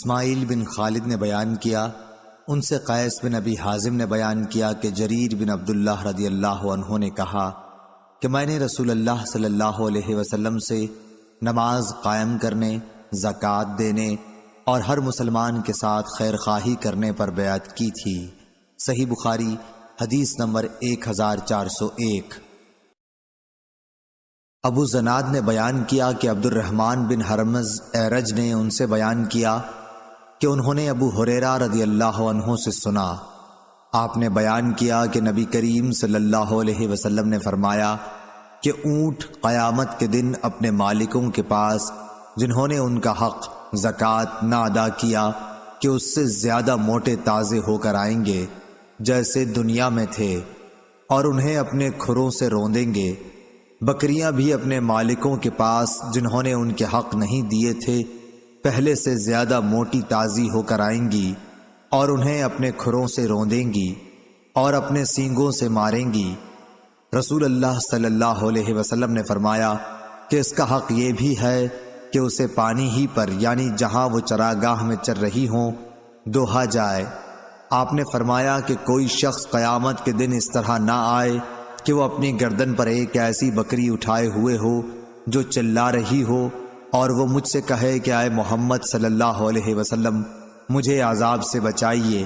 اسماعیل بن خالد نے بیان کیا، ان سے قیس بن ابی حازم نے بیان کیا کہ جریر بن عبداللہ رضی اللہ عنہ نے کہا کہ میں نے رسول اللہ صلی اللہ علیہ وسلم سے نماز قائم کرنے، زکوٰۃ دینے اور ہر مسلمان کے ساتھ خیر خواہی کرنے پر بیعت کی تھی۔ صحیح بخاری حدیث نمبر 1401۔ ابو زناد نے بیان کیا کہ عبد الرحمن بن حرمز اعرج نے ان سے بیان کیا کہ انہوں نے ابو ہریرہ رضی اللہ عنہ سے سنا، آپ نے بیان کیا کہ نبی کریم صلی اللہ علیہ وسلم نے فرمایا کہ اونٹ قیامت کے دن اپنے مالکوں کے پاس جنہوں نے ان کا حق زکوٰۃ نہ ادا کیا کہ اس سے زیادہ موٹے تازے ہو کر آئیں گے جیسے دنیا میں تھے، اور انہیں اپنے کھروں سے روندیں گے۔ بکریاں بھی اپنے مالکوں کے پاس جنہوں نے ان کے حق نہیں دیے تھے پہلے سے زیادہ موٹی تازی ہو کر آئیں گی اور انہیں اپنے کھروں سے روندیں گی اور اپنے سینگوں سے ماریں گی۔ رسول اللہ صلی اللہ علیہ وسلم نے فرمایا کہ اس کا حق یہ بھی ہے کہ اسے پانی ہی پر یعنی جہاں وہ چراگاہ میں چر رہی ہوں دوہا جائے۔ آپ نے فرمایا کہ کوئی شخص قیامت کے دن اس طرح نہ آئے کہ وہ اپنی گردن پر ایک ایسی بکری اٹھائے ہوئے ہو جو چلا رہی ہو اور وہ مجھ سے کہے کہ اے محمد صلی اللہ علیہ وسلم مجھے عذاب سے بچائیے،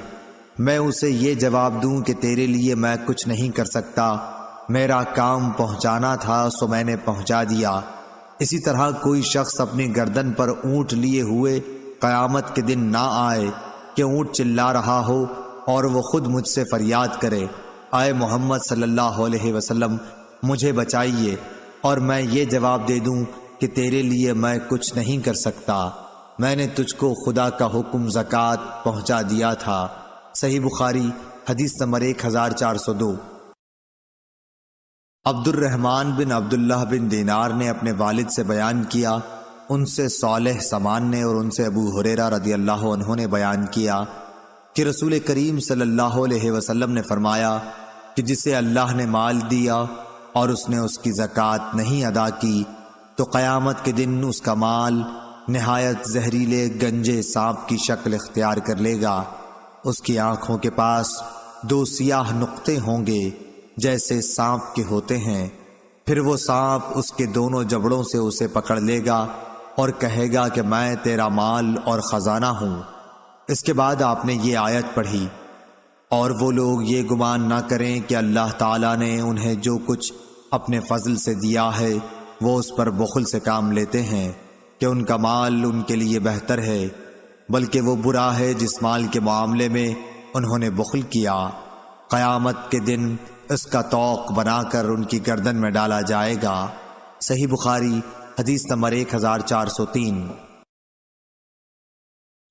میں اسے یہ جواب دوں کہ تیرے لیے میں کچھ نہیں کر سکتا، میرا کام پہنچانا تھا سو میں نے پہنچا دیا۔ اسی طرح کوئی شخص اپنی گردن پر اونٹ لیے ہوئے قیامت کے دن نہ آئے کہ اونٹ چلا رہا ہو اور وہ خود مجھ سے فریاد کرے اے محمد صلی اللہ علیہ وسلم مجھے بچائیے، اور میں یہ جواب دے دوں کہ تیرے لیے میں کچھ نہیں کر سکتا، میں نے تجھ کو خدا کا حکم زکوٰۃ پہنچا دیا تھا۔ صحیح بخاری حدیث نمبر 1402۔ عبد الرحمن بن عبداللہ بن دینار نے اپنے والد سے بیان کیا، ان سے صالح سمان نے اور ان سے ابو ہریرہ رضی اللہ عنہ نے بیان کیا کہ رسول کریم صلی اللہ علیہ وسلم نے فرمایا کہ جسے اللہ نے مال دیا اور اس نے اس کی زکوٰۃ نہیں ادا کی تو قیامت کے دن اس کا مال نہایت زہریلے گنجے سانپ کی شکل اختیار کر لے گا، اس کی آنکھوں کے پاس 2 سیاہ نقطے ہوں گے جیسے سانپ کے ہوتے ہیں، پھر وہ سانپ اس کے دونوں جبڑوں سے اسے پکڑ لے گا اور کہے گا کہ میں تیرا مال اور خزانہ ہوں۔ اس کے بعد آپ نے یہ آیت پڑھی، اور وہ لوگ یہ گمان نہ کریں کہ اللہ تعالیٰ نے انہیں جو کچھ اپنے فضل سے دیا ہے وہ اس پر بخل سے کام لیتے ہیں کہ ان کا مال ان کے لیے بہتر ہے، بلکہ وہ برا ہے جس مال کے معاملے میں انہوں نے بخل کیا، قیامت کے دن اس کا طوق بنا کر ان کی گردن میں ڈالا جائے گا۔ صحیح بخاری حدیث نمبر 1403۔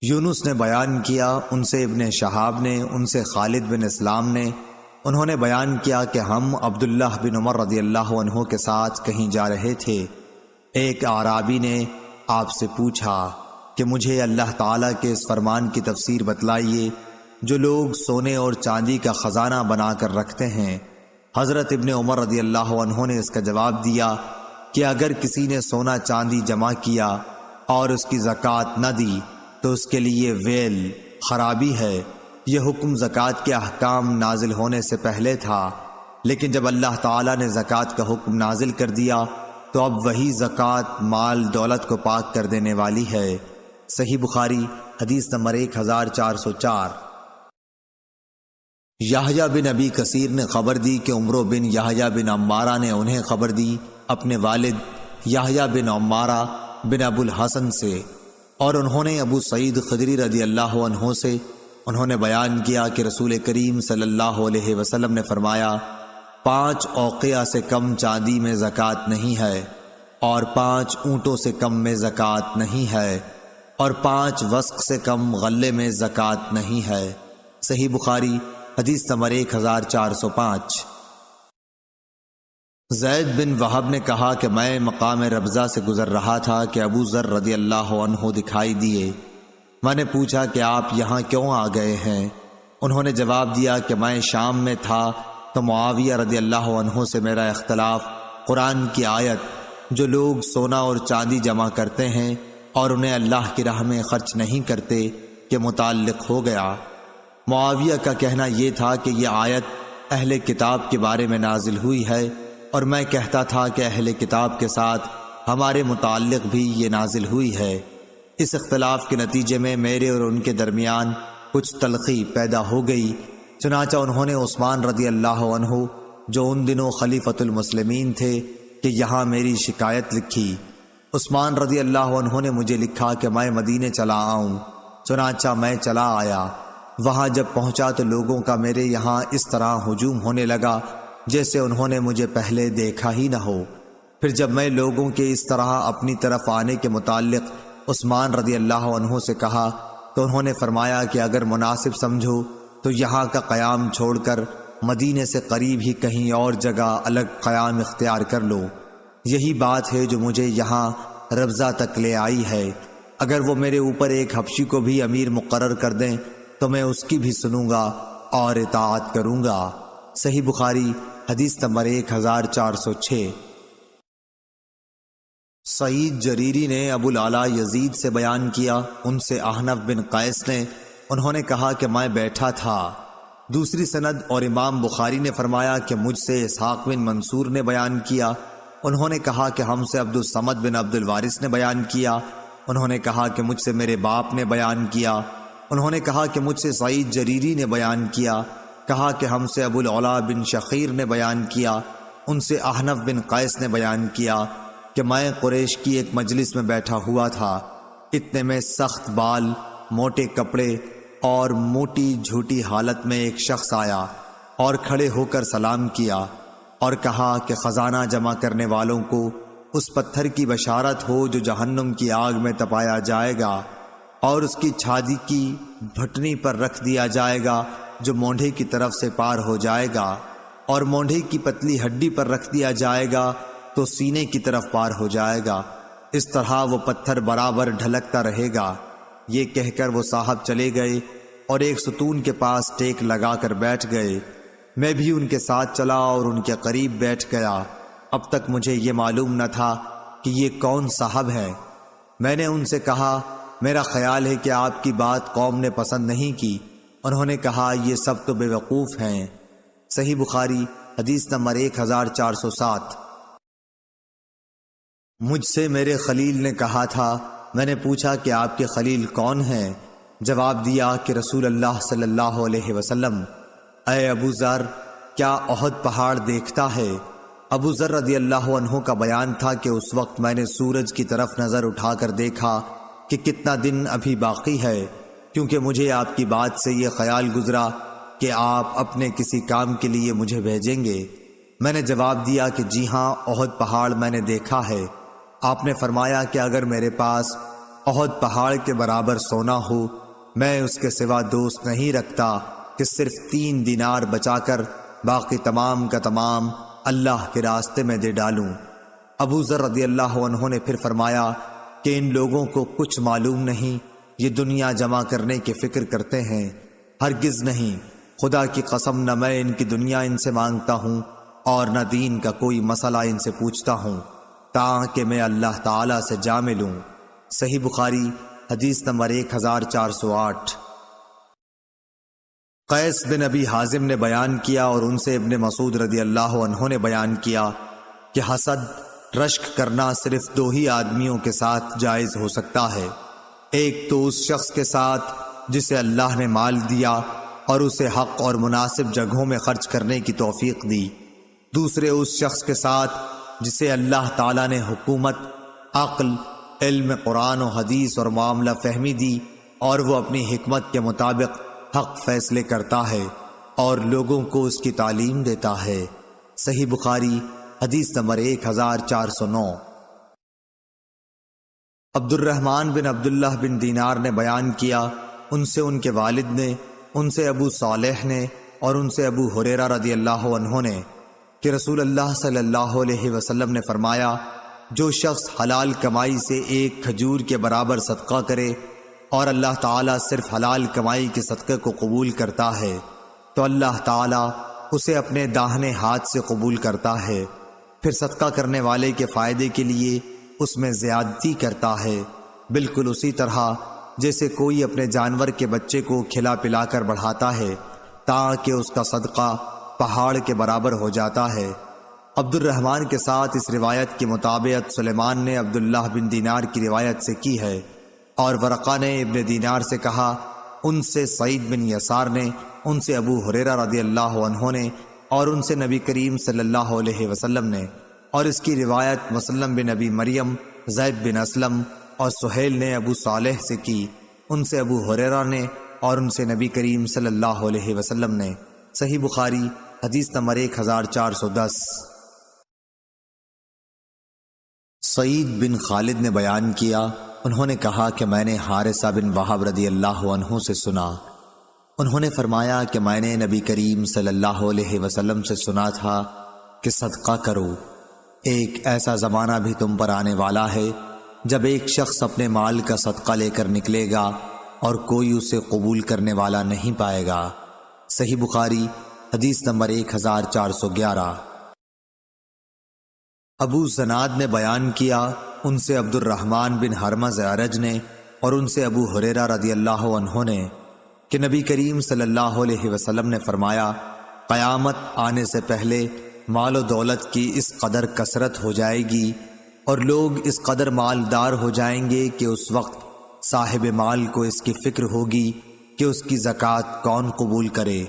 یونس نے بیان کیا، ان سے ابن شہاب نے، ان سے خالد بن اسلام نے، انہوں نے بیان کیا کہ ہم عبداللہ بن عمر رضی اللہ عنہ کے ساتھ کہیں جا رہے تھے، ایک اعرابی نے آپ سے پوچھا کہ مجھے اللہ تعالیٰ کے اس فرمان کی تفسیر بتلائیے جو لوگ سونے اور چاندی کا خزانہ بنا کر رکھتے ہیں۔ حضرت ابن عمر رضی اللہ عنہ نے اس کا جواب دیا کہ اگر کسی نے سونا چاندی جمع کیا اور اس کی زکوٰۃ نہ دی تو اس کے لیے ویل خرابی ہے۔ یہ حکم زکوٰۃ کے احکام نازل ہونے سے پہلے تھا، لیکن جب اللہ تعالیٰ نے زکوٰۃ کا حکم نازل کر دیا تو اب وہی زکوٰۃ مال دولت کو پاک کر دینے والی ہے۔ صحیح بخاری حدیث نمبر 1404۔ یحییٰ بن ابی کثیر نے خبر دی کہ عمرو بن یحییٰ بن عمارہ نے انہیں خبر دی اپنے والد یحییٰ بن عمارہ بن ابو الحسن سے، اور انہوں نے ابو سعید خدری رضی اللہ عنہ سے انہوں نے بیان کیا کہ رسول کریم صلی اللہ علیہ وسلم نے فرمایا 5 اوقیہ سے کم چاندی میں زکوٰۃ نہیں ہے، اور 5 اونٹوں سے کم میں زکوٰۃ نہیں ہے، اور 5 وسق سے کم غلے میں زکوٰۃ نہیں ہے۔ صحیح بخاری حدیث نمبر 1405۔ زید بن وہب نے کہا کہ میں مقام ربضہ سے گزر رہا تھا کہ ابو ذر رضی اللہ عنہ دکھائی دیے، میں نے پوچھا کہ آپ یہاں کیوں آ گئے ہیں؟ انہوں نے جواب دیا کہ میں شام میں تھا تو معاویہ رضی اللہ عنہ سے میرا اختلاف قرآن کی آیت جو لوگ سونا اور چاندی جمع کرتے ہیں اور انہیں اللہ کی راہ میں خرچ نہیں کرتے کے متعلق ہو گیا۔ معاویہ کا کہنا یہ تھا کہ یہ آیت اہل کتاب کے بارے میں نازل ہوئی ہے، اور میں کہتا تھا کہ اہل کتاب کے ساتھ ہمارے متعلق بھی یہ نازل ہوئی ہے۔ اس اختلاف کے نتیجے میں میرے اور ان کے درمیان کچھ تلخی پیدا ہو گئی، چنانچہ انہوں نے عثمان رضی اللہ عنہ جو ان دنوں خلیفۃ المسلمین تھے کہ یہاں میری شکایت لکھی۔ عثمان رضی اللہ عنہ نے مجھے لکھا کہ میں مدینے چلا آؤں، چنانچہ میں چلا آیا۔ وہاں جب پہنچا تو لوگوں کا میرے یہاں اس طرح ہجوم ہونے لگا جیسے انہوں نے مجھے پہلے دیکھا ہی نہ ہو۔ پھر جب میں لوگوں کے اس طرح اپنی طرف آنے کے متعلق عثمان رضی اللہ عنہ سے کہا تو انہوں نے فرمایا کہ اگر مناسب سمجھو تو یہاں کا قیام چھوڑ کر مدینے سے قریب ہی کہیں اور جگہ الگ قیام اختیار کر لو۔ یہی بات ہے جو مجھے یہاں ربضہ تک لے آئی ہے۔ اگر وہ میرے اوپر ایک حبشی کو بھی امیر مقرر کر دیں تو میں اس کی بھی سنوں گا اور اطاعت کروں گا۔ صحیح بخاری حدیث نمبر 1406۔ سعید جریری نے ابو العلا یزید سے بیان کیا، ان سے احنف بن قیس نے، انہوں نے کہا کہ میں بیٹھا تھا۔ دوسری سند اور امام بخاری نے فرمایا کہ مجھ سے اسحاق بن منصور نے بیان کیا، انہوں نے کہا کہ ہم سے عبد الصمد بن عبد الوارث نے بیان کیا، انہوں نے کہا کہ مجھ سے میرے باپ نے بیان کیا، انہوں نے کہا کہ مجھ سے سعید جریری نے بیان کیا، کہا کہ ہم سے ابو العلا بن شخیر نے بیان کیا، ان سے احنف بن قیس نے بیان کیا کہ میں قریش کی ایک مجلس میں بیٹھا ہوا تھا، اتنے میں سخت بال، موٹے کپڑے اور موٹی جھوٹی حالت میں ایک شخص آیا اور کھڑے ہو کر سلام کیا اور کہا کہ خزانہ جمع کرنے والوں کو اس پتھر کی بشارت ہو جو جہنم کی آگ میں تپایا جائے گا اور اس کی چھادی کی بھٹنی پر رکھ دیا جائے گا جو مونڈھے کی طرف سے پار ہو جائے گا، اور مونڈھے کی پتلی ہڈی پر رکھ دیا جائے گا تو سینے کی طرف پار ہو جائے گا، اس طرح وہ پتھر برابر ڈھلکتا رہے گا۔ یہ کہہ کر وہ صاحب چلے گئے اور ایک ستون کے پاس ٹیک لگا کر بیٹھ گئے۔ میں بھی ان کے ساتھ چلا اور ان کے قریب بیٹھ گیا۔ اب تک مجھے یہ معلوم نہ تھا کہ یہ کون صاحب ہے۔ میں نے ان سے کہا میرا خیال ہے کہ آپ کی بات قوم نے پسند نہیں کی۔ انہوں نے کہا یہ سب تو بے وقوف ہیں۔ صحیح بخاری حدیث نمبر 1407۔ مجھ سے میرے خلیل نے کہا تھا، میں نے پوچھا کہ آپ کے خلیل کون ہیں؟ جواب دیا کہ رسول اللہ صلی اللہ علیہ وسلم۔ اے ابو ذر، کیا احد پہاڑ دیکھتا ہے؟ ابو ذر رضی اللہ عنہ کا بیان تھا کہ اس وقت میں نے سورج کی طرف نظر اٹھا کر دیکھا کہ کتنا دن ابھی باقی ہے، کیونکہ مجھے آپ کی بات سے یہ خیال گزرا کہ آپ اپنے کسی کام کے لیے مجھے بھیجیں گے۔ میں نے جواب دیا کہ جی ہاں، احد پہاڑ میں نے دیکھا ہے۔ آپ نے فرمایا کہ اگر میرے پاس احد پہاڑ کے برابر سونا ہو، میں اس کے سوا دوست نہیں رکھتا کہ صرف 3 دینار بچا کر باقی تمام کا تمام اللہ کے راستے میں دے ڈالوں۔ ابو ذر رضی اللہ عنہ نے پھر فرمایا کہ ان لوگوں کو کچھ معلوم نہیں، یہ دنیا جمع کرنے کی فکر کرتے ہیں۔ ہرگز نہیں، خدا کی قسم نہ میں ان کی دنیا ان سے مانگتا ہوں اور نہ دین کا کوئی مسئلہ ان سے پوچھتا ہوں تاکہ میں اللہ تعالیٰ سے جا ملوں۔ صحیح بخاری حدیث نمبر 1408۔ قیس بن ابی حازم نے بیان کیا اور ان سے ابن مسعود رضی اللہ عنہ نے بیان کیا کہ حسد، رشک کرنا صرف 2 ہی آدمیوں کے ساتھ جائز ہو سکتا ہے، ایک تو اس شخص کے ساتھ جسے اللہ نے مال دیا اور اسے حق اور مناسب جگہوں میں خرچ کرنے کی توفیق دی، دوسرے اس شخص کے ساتھ جسے اللہ تعالیٰ نے حکومت، عقل، علم قرآن و حدیث اور معاملہ فہمی دی اور وہ اپنی حکمت کے مطابق حق فیصلے کرتا ہے اور لوگوں کو اس کی تعلیم دیتا ہے۔ صحیح بخاری حدیث نمبر 1409۔ عبد الرحمن بن عبداللہ بن دینار نے بیان کیا، ان سے ان کے والد نے، ان سے ابو صالح نے اور ان سے ابو ہریرہ رضی اللہ عنہ نے کہ رسول اللہ صلی اللہ علیہ وسلم نے فرمایا، جو شخص حلال کمائی سے ایک کھجور کے برابر صدقہ کرے اور اللہ تعالیٰ صرف حلال کمائی کے صدقے کو قبول کرتا ہے تو اللہ تعالیٰ اسے اپنے داہنے ہاتھ سے قبول کرتا ہے، پھر صدقہ کرنے والے کے فائدے کے لیے اس میں زیادتی کرتا ہے بالکل اسی طرح جیسے کوئی اپنے جانور کے بچے کو کھلا پلا کر بڑھاتا ہے تاکہ اس کا صدقہ پہاڑ کے برابر ہو جاتا ہے۔ عبد الرحمن کے ساتھ اس روایت کی مطابقت سلیمان نے عبداللہ بن دینار کی روایت سے کی ہے، اور ورقہ نے ابن دینار سے کہا، ان سے سعید بن یسار نے، ان سے ابو ہریرہ رضی اللہ عنہ نے، اور ان سے نبی کریم صلی اللہ علیہ وسلم نے، اور اس کی روایت مسلم بن ابی مریم، زید بن اسلم اور سہیل نے ابو صالح سے کی، ان سے ابو ہریرہ نے، اور ان سے نبی کریم صلی اللہ علیہ وسلم نے۔ صحیح بخاری حدیث نمبر 1410۔ سعید بن خالد نے بیان کیا، انہوں نے کہا کہ میں نے حارثہ بن وہب رضی اللہ عنہ سے سنا، انہوں نے فرمایا کہ میں نے نبی کریم صلی اللہ علیہ وسلم سے سنا تھا کہ صدقہ کرو، ایک ایسا زمانہ بھی تم پر آنے والا ہے جب ایک شخص اپنے مال کا صدقہ لے کر نکلے گا اور کوئی اسے قبول کرنے والا نہیں پائے گا۔ صحیح بخاری حدیث نمبر 1411۔ ابو زناد نے بیان کیا، ان سے عبد الرحمن بن ہرمز اعرج نے، اور ان سے ابو ہریرہ رضی اللہ عنہ نے، کہ نبی کریم صلی اللہ علیہ وسلم نے فرمایا، قیامت آنے سے پہلے مال و دولت کی اس قدر کثرت ہو جائے گی اور لوگ اس قدر مالدار ہو جائیں گے کہ اس وقت صاحب مال کو اس کی فکر ہوگی کہ اس کی زکوٰۃ کون قبول کرے،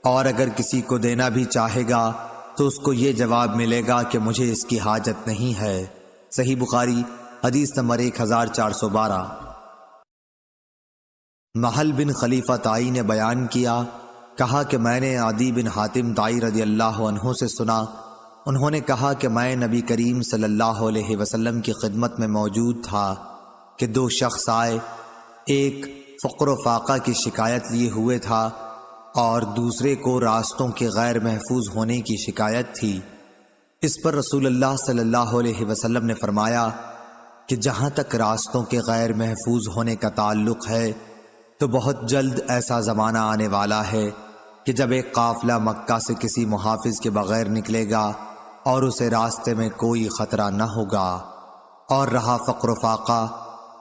اور اگر کسی کو دینا بھی چاہے گا تو اس کو یہ جواب ملے گا کہ مجھے اس کی حاجت نہیں ہے۔ صحیح بخاری حدیث نمبر 1412۔ محل بن خلیفہ تائی نے بیان کیا، کہا کہ میں نے عدی بن حاتم تائی رضی اللہ عنہ سے سنا، انہوں نے کہا کہ میں نبی کریم صلی اللہ علیہ وسلم کی خدمت میں موجود تھا کہ دو شخص آئے، ایک فقر و فاقہ کی شکایت لیے ہوئے تھا اور دوسرے کو راستوں کے غیر محفوظ ہونے کی شکایت تھی۔ اس پر رسول اللہ صلی اللہ علیہ وسلم نے فرمایا کہ جہاں تک راستوں کے غیر محفوظ ہونے کا تعلق ہے تو بہت جلد ایسا زمانہ آنے والا ہے کہ جب ایک قافلہ مکہ سے کسی محافظ کے بغیر نکلے گا اور اسے راستے میں کوئی خطرہ نہ ہوگا، اور رہا فقر و فاقہ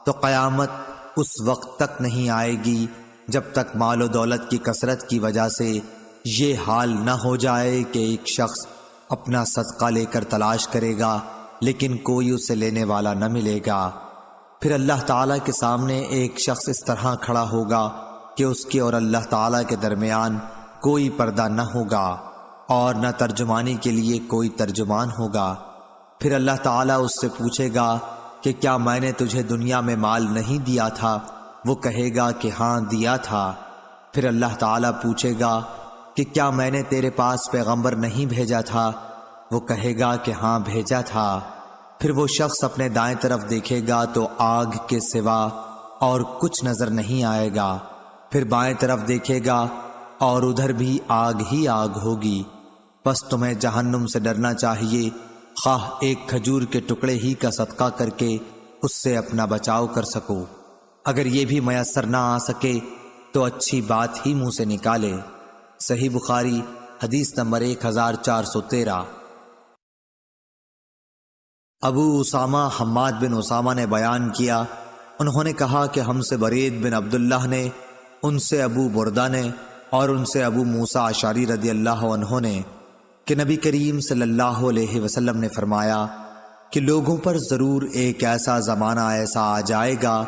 تو قیامت اس وقت تک نہیں آئے گی جب تک مال و دولت کی کثرت کی وجہ سے یہ حال نہ ہو جائے کہ ایک شخص اپنا صدقہ لے کر تلاش کرے گا لیکن کوئی اسے لینے والا نہ ملے گا۔ پھر اللہ تعالیٰ کے سامنے ایک شخص اس طرح کھڑا ہوگا کہ اس کے اور اللہ تعالیٰ کے درمیان کوئی پردہ نہ ہوگا اور نہ ترجمانی کے لیے کوئی ترجمان ہوگا۔ پھر اللہ تعالیٰ اس سے پوچھے گا کہ کیا میں نے تجھے دنیا میں مال نہیں دیا تھا؟ وہ کہے گا کہ ہاں دیا تھا۔ پھر اللہ تعالیٰ پوچھے گا کہ کیا میں نے تیرے پاس پیغمبر نہیں بھیجا تھا؟ وہ کہے گا کہ ہاں بھیجا تھا۔ پھر وہ شخص اپنے دائیں طرف دیکھے گا تو آگ کے سوا اور کچھ نظر نہیں آئے گا، پھر بائیں طرف دیکھے گا اور ادھر بھی آگ ہی آگ ہوگی۔ بس تمہیں جہنم سے ڈرنا چاہیے، خواہ ایک کھجور کے ٹکڑے ہی کا صدقہ کر کے اس سے اپنا بچاؤ کر سکو، اگر یہ بھی میسر نہ آ سکے تو اچھی بات ہی منہ سے نکالے۔ صحیح بخاری حدیث نمبر 1413۔ ابو اسامہ حماد بن اسامہ نے بیان کیا، انہوں نے کہا کہ ہم سے برید بن عبداللہ نے، ان سے ابو بردہ نے، اور ان سے ابو موسیٰ اشعری رضی اللہ عنہ نے، کہ نبی کریم صلی اللہ علیہ وسلم نے فرمایا کہ لوگوں پر ضرور ایک ایسا زمانہ ایسا آ جائے گا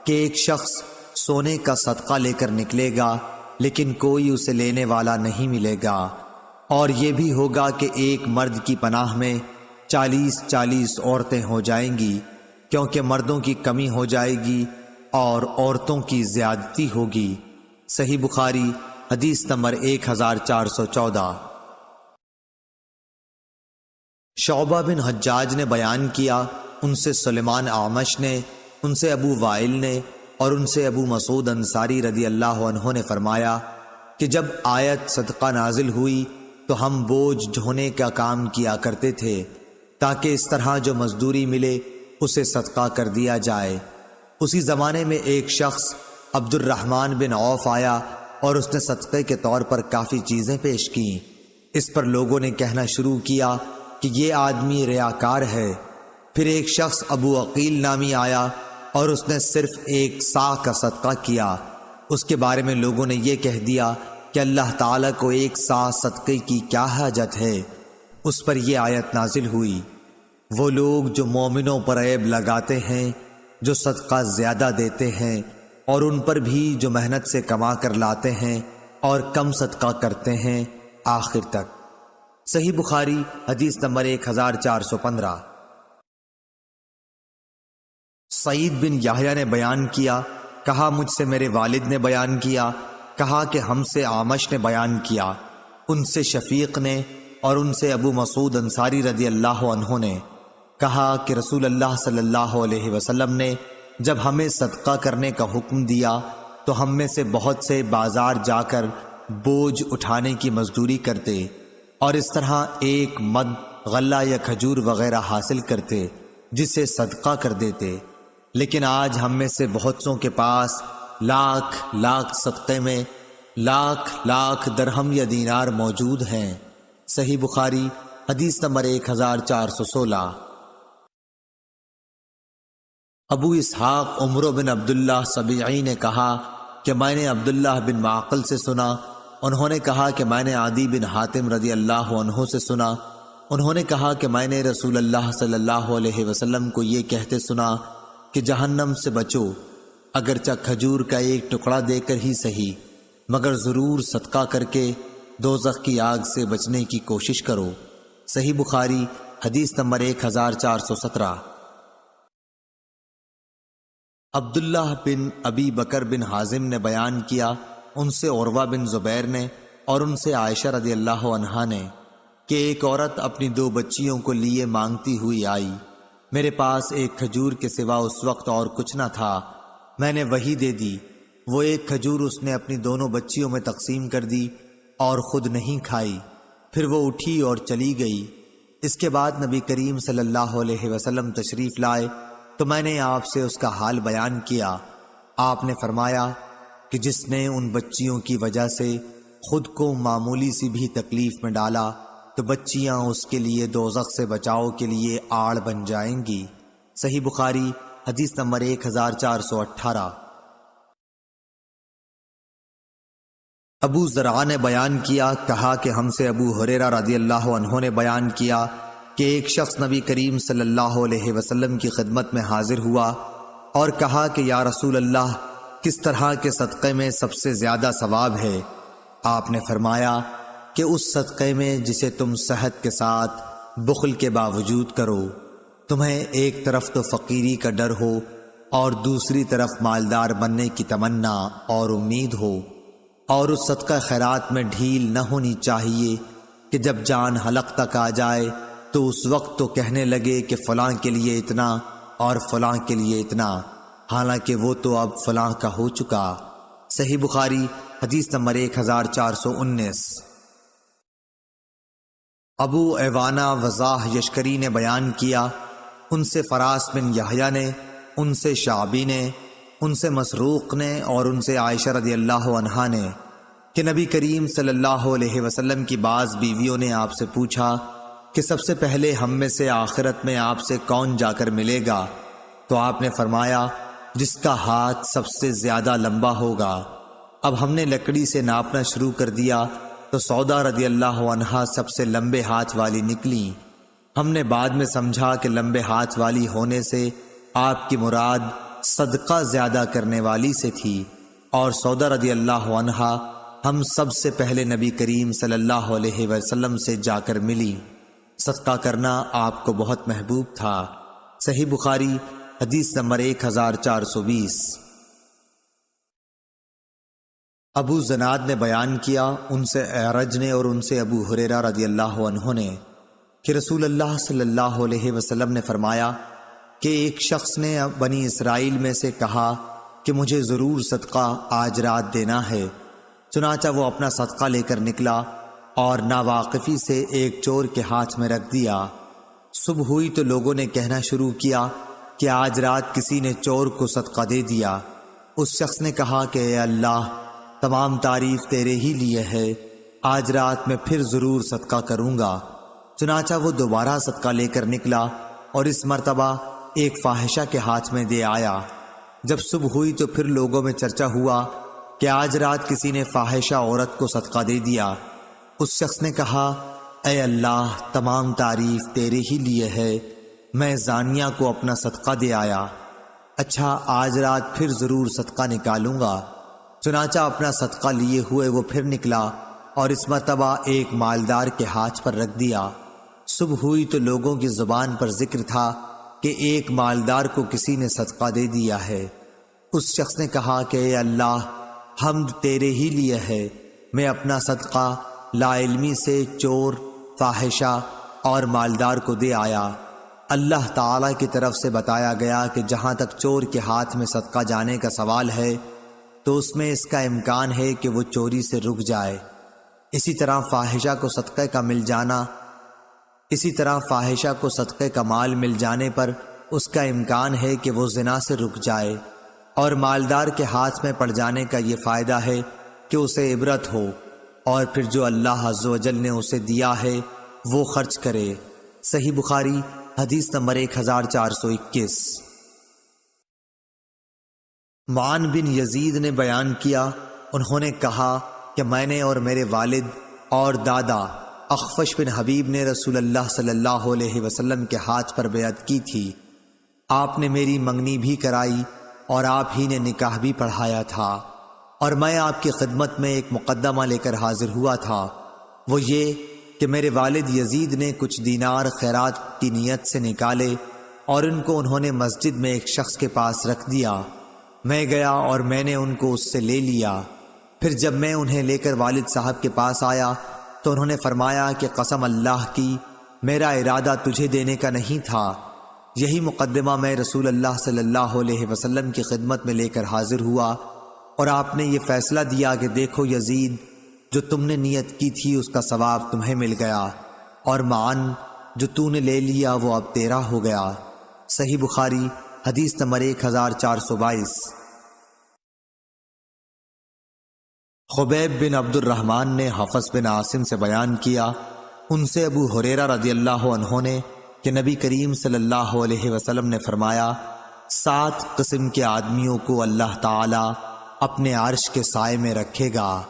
کہ ایک شخص سونے کا صدقہ لے کر نکلے گا لیکن کوئی اسے لینے والا نہیں ملے گا، اور یہ بھی ہوگا کہ ایک مرد کی پناہ میں 40 عورتیں ہو جائیں گی، کیونکہ مردوں کی کمی ہو جائے گی اور عورتوں کی زیادتی ہوگی۔ صحیح بخاری حدیث نمبر 1414۔ شعبہ بن حجاج نے بیان کیا، ان سے سلیمان اعمش نے، ان سے ابو وائل نے، اور ان سے ابو مسعود انصاری رضی اللہ عنہ نے فرمایا کہ جب آیت صدقہ نازل ہوئی تو ہم بوجھ ڈھونے کا کام کیا کرتے تھے تاکہ اس طرح جو مزدوری ملے اسے صدقہ کر دیا جائے۔ اسی زمانے میں ایک شخص عبد الرحمن بن عوف آیا اور اس نے صدقے کے طور پر کافی چیزیں پیش کیں۔ اس پر لوگوں نے کہنا شروع کیا کہ یہ آدمی ریاکار ہے۔ پھر ایک شخص ابو عقیل نامی آیا اور اس نے صرف 1 صاع کا صدقہ کیا، اس کے بارے میں لوگوں نے یہ کہہ دیا کہ اللہ تعالیٰ کو 1 صاع صدقے کی کیا حاجت ہے۔ اس پر یہ آیت نازل ہوئی، وہ لوگ جو مومنوں پر عیب لگاتے ہیں، جو صدقہ زیادہ دیتے ہیں، اور ان پر بھی جو محنت سے کما کر لاتے ہیں اور کم صدقہ کرتے ہیں، آخر تک۔ صحیح بخاری حدیث نمبر 1415۔ سعید بن یحییٰ نے بیان کیا، کہا مجھ سے میرے والد نے بیان کیا، کہا کہ ہم سے اعمش نے بیان کیا، ان سے شفیق نے، اور ان سے ابو مسعود انصاری رضی اللہ عنہ نے کہا کہ رسول اللہ صلی اللہ علیہ وسلم نے جب ہمیں صدقہ کرنے کا حکم دیا تو ہم میں سے بہت سے بازار جا کر بوجھ اٹھانے کی مزدوری کرتے اور اس طرح 1 مد غلہ یا کھجور وغیرہ حاصل کرتے جسے صدقہ کر دیتے، لیکن آج ہم میں سے بہت سوں کے پاس لاکھ صدقے میں لاکھ درہم یا دینار موجود ہیں۔ صحیح بخاری حدیث نمبر 1416۔ ابو اسحاق عمرو بن عبداللہ سبیعی نے کہا کہ میں نے عبداللہ بن معقل سے سنا، انہوں نے کہا کہ میں نے عدی بن حاتم رضی اللہ عنہ سے سنا، انہوں نے کہا کہ میں نے رسول اللہ صلی اللہ علیہ وسلم کو یہ کہتے سنا کہ جہنم سے بچو، اگرچہ کھجور کا 1 ٹکڑا دے کر ہی صحیح، مگر ضرور صدقہ کر کے دوزخ کی آگ سے بچنے کی کوشش کرو۔ صحیح بخاری حدیث نمبر 1417۔ عبداللہ بن ابی بکر بن حازم نے بیان کیا، ان سے عروہ بن زبیر نے اور ان سے عائشہ رضی اللہ عنہا نے کہ ایک عورت اپنی 2 بچیوں کو لیے مانگتی ہوئی آئی، میرے پاس 1 کھجور کے سوا اس وقت اور کچھ نہ تھا، میں نے وہی دے دی۔ وہ 1 کھجور اس نے اپنی دونوں بچیوں میں تقسیم کر دی اور خود نہیں کھائی، پھر وہ اٹھی اور چلی گئی۔ اس کے بعد نبی کریم صلی اللہ علیہ وسلم تشریف لائے تو میں نے آپ سے اس کا حال بیان کیا۔ آپ نے فرمایا کہ جس نے ان بچیوں کی وجہ سے خود کو معمولی سی بھی تکلیف میں ڈالا تو بچیاں اس کے لیے دوزخ سے بچاؤ کے لیے آڑ بن جائیں گی۔ صحیح بخاری حدیث نمبر 1418۔ ابو زرعہ نے بیان کیا، کہا کہ ہم سے ابو ہریرہ رضی اللہ عنہ نے بیان کیا کہ ایک شخص نبی کریم صلی اللہ علیہ وسلم کی خدمت میں حاضر ہوا اور کہا کہ یا رسول اللہ، کس طرح کے صدقے میں سب سے زیادہ ثواب ہے؟ آپ نے فرمایا کہ اس صدقے میں جسے تم صحت کے ساتھ بخل کے باوجود کرو، تمہیں ایک طرف تو فقیری کا ڈر ہو اور دوسری طرف مالدار بننے کی تمنا اور امید ہو، اور اس صدقہ خیرات میں ڈھیل نہ ہونی چاہیے کہ جب جان حلق تک آ جائے تو اس وقت تو کہنے لگے کہ فلاں کے لیے اتنا اور فلاں کے لیے اتنا، حالانکہ وہ تو اب فلاں کا ہو چکا۔ صحیح بخاری حدیث نمبر 1419۔ ابو ایوانہ وضاح یشکری نے بیان کیا، ان سے فراس بن یحییٰ نے، ان سے شعبی نے، ان سے مسروق نے اور ان سے عائشہ رضی اللہ عنہا نے کہ نبی کریم صلی اللہ علیہ وسلم کی بعض بیویوں نے آپ سے پوچھا کہ سب سے پہلے ہم میں سے آخرت میں آپ سے کون جا کر ملے گا؟ تو آپ نے فرمایا جس کا ہاتھ سب سے زیادہ لمبا ہوگا۔ اب ہم نے لکڑی سے ناپنا شروع کر دیا تو سودا رضی اللہ عنہا سب سے لمبے ہاتھ والی نکلی۔ ہم نے بعد میں سمجھا کہ لمبے ہاتھ والی ہونے سے آپ کی مراد صدقہ زیادہ کرنے والی سے تھی، اور سودا رضی اللہ عنہا ہم سب سے پہلے نبی کریم صلی اللہ علیہ وسلم سے جا کر ملی۔ صدقہ کرنا آپ کو بہت محبوب تھا۔ صحیح بخاری حدیث نمبر 1420۔ ابو زناد نے بیان کیا، ان سے اعرج نے اور ان سے ابو ہریرہ رضی اللہ عنہ نے کہ رسول اللہ صلی اللہ علیہ وسلم نے فرمایا کہ ایک شخص نے بنی اسرائیل میں سے کہا کہ مجھے ضرور صدقہ آج رات دینا ہے، چنانچہ وہ اپنا صدقہ لے کر نکلا اور ناواقفی سے ایک چور کے ہاتھ میں رکھ دیا۔ صبح ہوئی تو لوگوں نے کہنا شروع کیا کہ آج رات کسی نے چور کو صدقہ دے دیا۔ اس شخص نے کہا کہ اے اللہ، تمام تعریف تیرے ہی لیے ہے، آج رات میں پھر ضرور صدقہ کروں گا۔ چنانچہ وہ دوبارہ صدقہ لے کر نکلا اور اس مرتبہ ایک فاحشہ کے ہاتھ میں دے آیا۔ جب صبح ہوئی تو پھر لوگوں میں چرچا ہوا کہ آج رات کسی نے فاحشہ عورت کو صدقہ دے دیا۔ اس شخص نے کہا، اے اللہ، تمام تعریف تیرے ہی لیے ہے، میں زانیہ کو اپنا صدقہ دے آیا۔ اچھا، آج رات پھر ضرور صدقہ نکالوں گا۔ چنانچہ اپنا صدقہ لیے ہوئے وہ پھر نکلا اور اس مرتبہ ایک مالدار کے ہاتھ پر رکھ دیا۔ صبح ہوئی تو لوگوں کی زبان پر ذکر تھا کہ ایک مالدار کو کسی نے صدقہ دے دیا ہے۔ اس شخص نے کہا کہ اے اللہ، حمد تیرے ہی لیے ہے، میں اپنا صدقہ لا علمی سے چور، فاحشہ اور مالدار کو دے آیا۔ اللہ تعالیٰ کی طرف سے بتایا گیا کہ جہاں تک چور کے ہاتھ میں صدقہ جانے کا سوال ہے تو اس میں اس کا امکان ہے کہ وہ چوری سے رک جائے۔ اسی طرح فاحشہ کو صدقے کا مال مل جانے پر اس کا امکان ہے کہ وہ زنا سے رک جائے، اور مالدار کے ہاتھ میں پڑ جانے کا یہ فائدہ ہے کہ اسے عبرت ہو، اور پھر جو اللہ عز و جل نے اسے دیا ہے وہ خرچ کرے۔ صحیح بخاری حدیث نمبر 1421۔ معن بن یزید نے بیان کیا، انہوں نے کہا کہ میں نے اور میرے والد اور دادا اخفش بن حبیب نے رسول اللہ صلی اللہ علیہ وسلم کے ہاتھ پر بیعت کی تھی۔ آپ نے میری منگنی بھی کرائی اور آپ ہی نے نکاح بھی پڑھایا تھا، اور میں آپ کی خدمت میں ایک مقدمہ لے کر حاضر ہوا تھا، وہ یہ کہ میرے والد یزید نے کچھ دینار خیرات کی نیت سے نکالے اور ان کو انہوں نے مسجد میں ایک شخص کے پاس رکھ دیا۔ میں گیا اور میں نے ان کو اس سے لے لیا۔ پھر جب میں انہیں لے کر والد صاحب کے پاس آیا تو انہوں نے فرمایا کہ قسم اللہ کی، میرا ارادہ تجھے دینے کا نہیں تھا۔ یہی مقدمہ میں رسول اللہ صلی اللہ علیہ وسلم کی خدمت میں لے کر حاضر ہوا، اور آپ نے یہ فیصلہ دیا کہ دیکھو یزید، جو تم نے نیت کی تھی اس کا ثواب تمہیں مل گیا، اور معن جو تو نے لے لیا وہ اب تیرا ہو گیا۔ صحیح بخاری حدیث نمبر 1422۔ خبیب بن عبد الرحمن نے حفص بن عاصم سے بیان کیا، ان سے ابو ہریرہ رضی اللہ عنہ نے کہ نبی کریم صلی اللہ علیہ وسلم نے فرمایا، 7 قسم کے آدمیوں کو اللہ تعالی اپنے عرش کے سائے میں رکھے گا،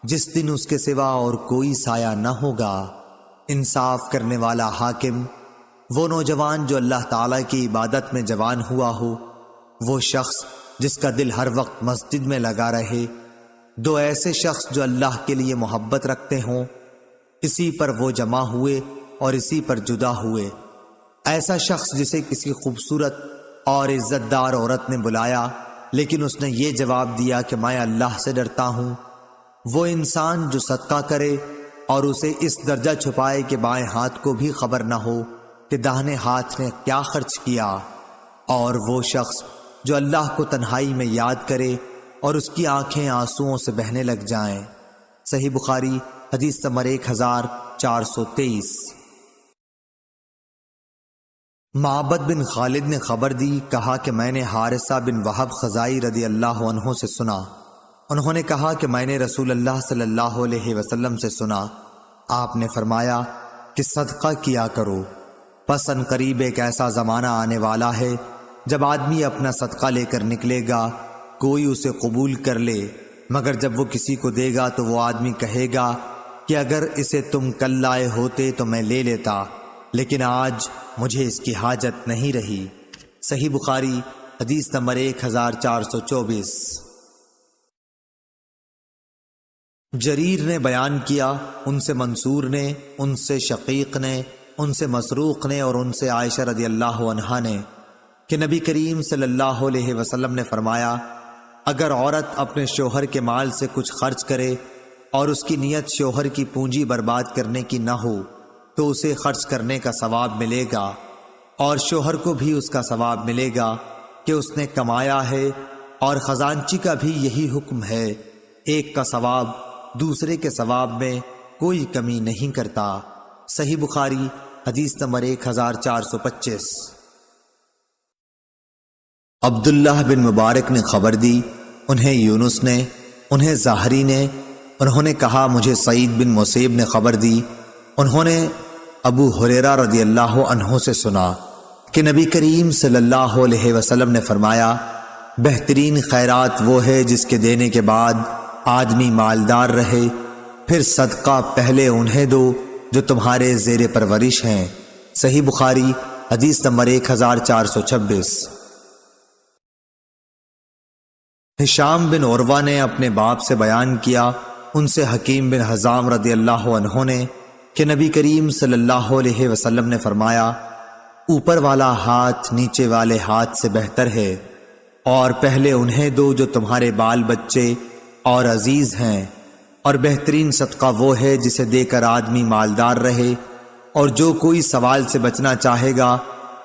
جس دن اس کے سوا اور کوئی سایہ نہ ہوگا۔ انصاف کرنے والا حاکم، وہ نوجوان جو اللہ تعالیٰ کی عبادت میں جوان ہوا ہو، وہ شخص جس کا دل ہر وقت مسجد میں لگا رہے، 2 ایسے شخص جو اللہ کے لیے محبت رکھتے ہوں، اسی پر وہ جمع ہوئے اور اسی پر جدا ہوئے۔ ایسا شخص جسے کسی خوبصورت اور عزت دار عورت نے بلایا لیکن اس نے یہ جواب دیا کہ میں اللہ سے ڈرتا ہوں۔ وہ انسان جو صدقہ کرے اور اسے اس درجہ چھپائے کہ بائیں ہاتھ کو بھی خبر نہ ہو کہ داہنے ہاتھ نے کیا خرچ کیا، اور وہ شخص جو اللہ کو تنہائی میں یاد کرے اور اس کی آنکھیں آنسوؤں سے بہنے لگ جائیں۔ صحیح بخاری حدیث نمبر 1423۔ معبد بن خالد نے خبر دی، کہا کہ میں نے حارثہ بن وہب خزائی رضی اللہ عنہ سے سنا، انہوں نے کہا کہ میں نے رسول اللہ صلی اللہ علیہ وسلم سے سنا، آپ نے فرمایا کہ صدقہ کیا کرو، پس ان قریب ایک ایسا زمانہ آنے والا ہے جب آدمی اپنا صدقہ لے کر نکلے گا، کوئی اسے قبول کر لے، مگر جب وہ کسی کو دے گا تو وہ آدمی کہے گا کہ اگر اسے تم کل لائے ہوتے تو میں لے لیتا، لیکن آج مجھے اس کی حاجت نہیں رہی۔ صحیح بخاری حدیث نمبر 1424۔ جریر نے بیان کیا، ان سے منصور نے، ان سے شقیق نے، ان سے مسروق نے اور ان سے عائشہ رضی اللہ عنہا نے کہ نبی کریم صلی اللہ علیہ وسلم نے فرمایا، اگر عورت اپنے شوہر کے مال سے کچھ خرچ کرے اور اس کی نیت شوہر کی پونجی برباد کرنے کی نہ ہو تو اسے خرچ کرنے کا ثواب ملے گا، اور شوہر کو بھی اس کا ثواب ملے گا کہ اس نے کمایا ہے، اور خزانچی کا بھی یہی حکم ہے، ایک کا ثواب دوسرے کے ثواب میں کوئی کمی نہیں کرتا۔ صحیح بخاری حدیث نمبر 1425۔ عبداللہ بن مبارک نے خبر دی، انہیں یونس نے، انہیں زاہری نے، انہوں نے کہا مجھے سعید بن مسیب نے خبر دی، انہوں نے ابو ہریرہ رضی اللہ عنہ سے سنا کہ نبی کریم صلی اللہ علیہ وسلم نے فرمایا، بہترین خیرات وہ ہے جس کے دینے کے بعد آدمی مالدار رہے، پھر صدقہ پہلے انہیں دو جو تمہارے زیر پرورش ہیں۔ صحیح بخاری حدیث نمبر 1426۔ ہشام بن عروہ نے اپنے باپ سے بیان کیا، ان سے حکیم بن حزام رضی اللہ عنہ نے، کہ نبی کریم صلی اللہ علیہ وسلم نے فرمایا، اوپر والا ہاتھ نیچے والے ہاتھ سے بہتر ہے، اور پہلے انہیں دو جو تمہارے بال بچے اور عزیز ہیں، اور بہترین صدقہ وہ ہے جسے دے کر آدمی مالدار رہے، اور جو کوئی سوال سے بچنا چاہے گا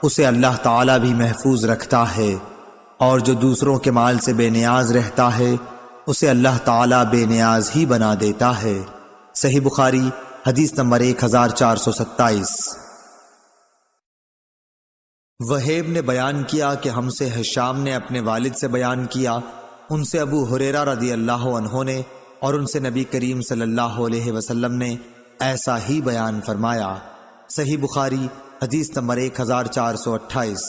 اسے اللہ تعالیٰ بھی محفوظ رکھتا ہے، اور جو دوسروں کے مال سے بے نیاز رہتا ہے اسے اللہ تعالیٰ بے نیاز ہی بنا دیتا ہے۔ صحیح بخاری حدیث نمبر 1427۔ وہیب نے بیان کیا کہ ہم سے ہشام نے اپنے والد سے بیان کیا، ان سے ابو ہریرہ رضی اللہ عنہ نے، اور ان سے نبی کریم صلی اللہ علیہ وسلم نے ایسا ہی بیان فرمایا۔ صحیح بخاری حدیث نمبر 1428۔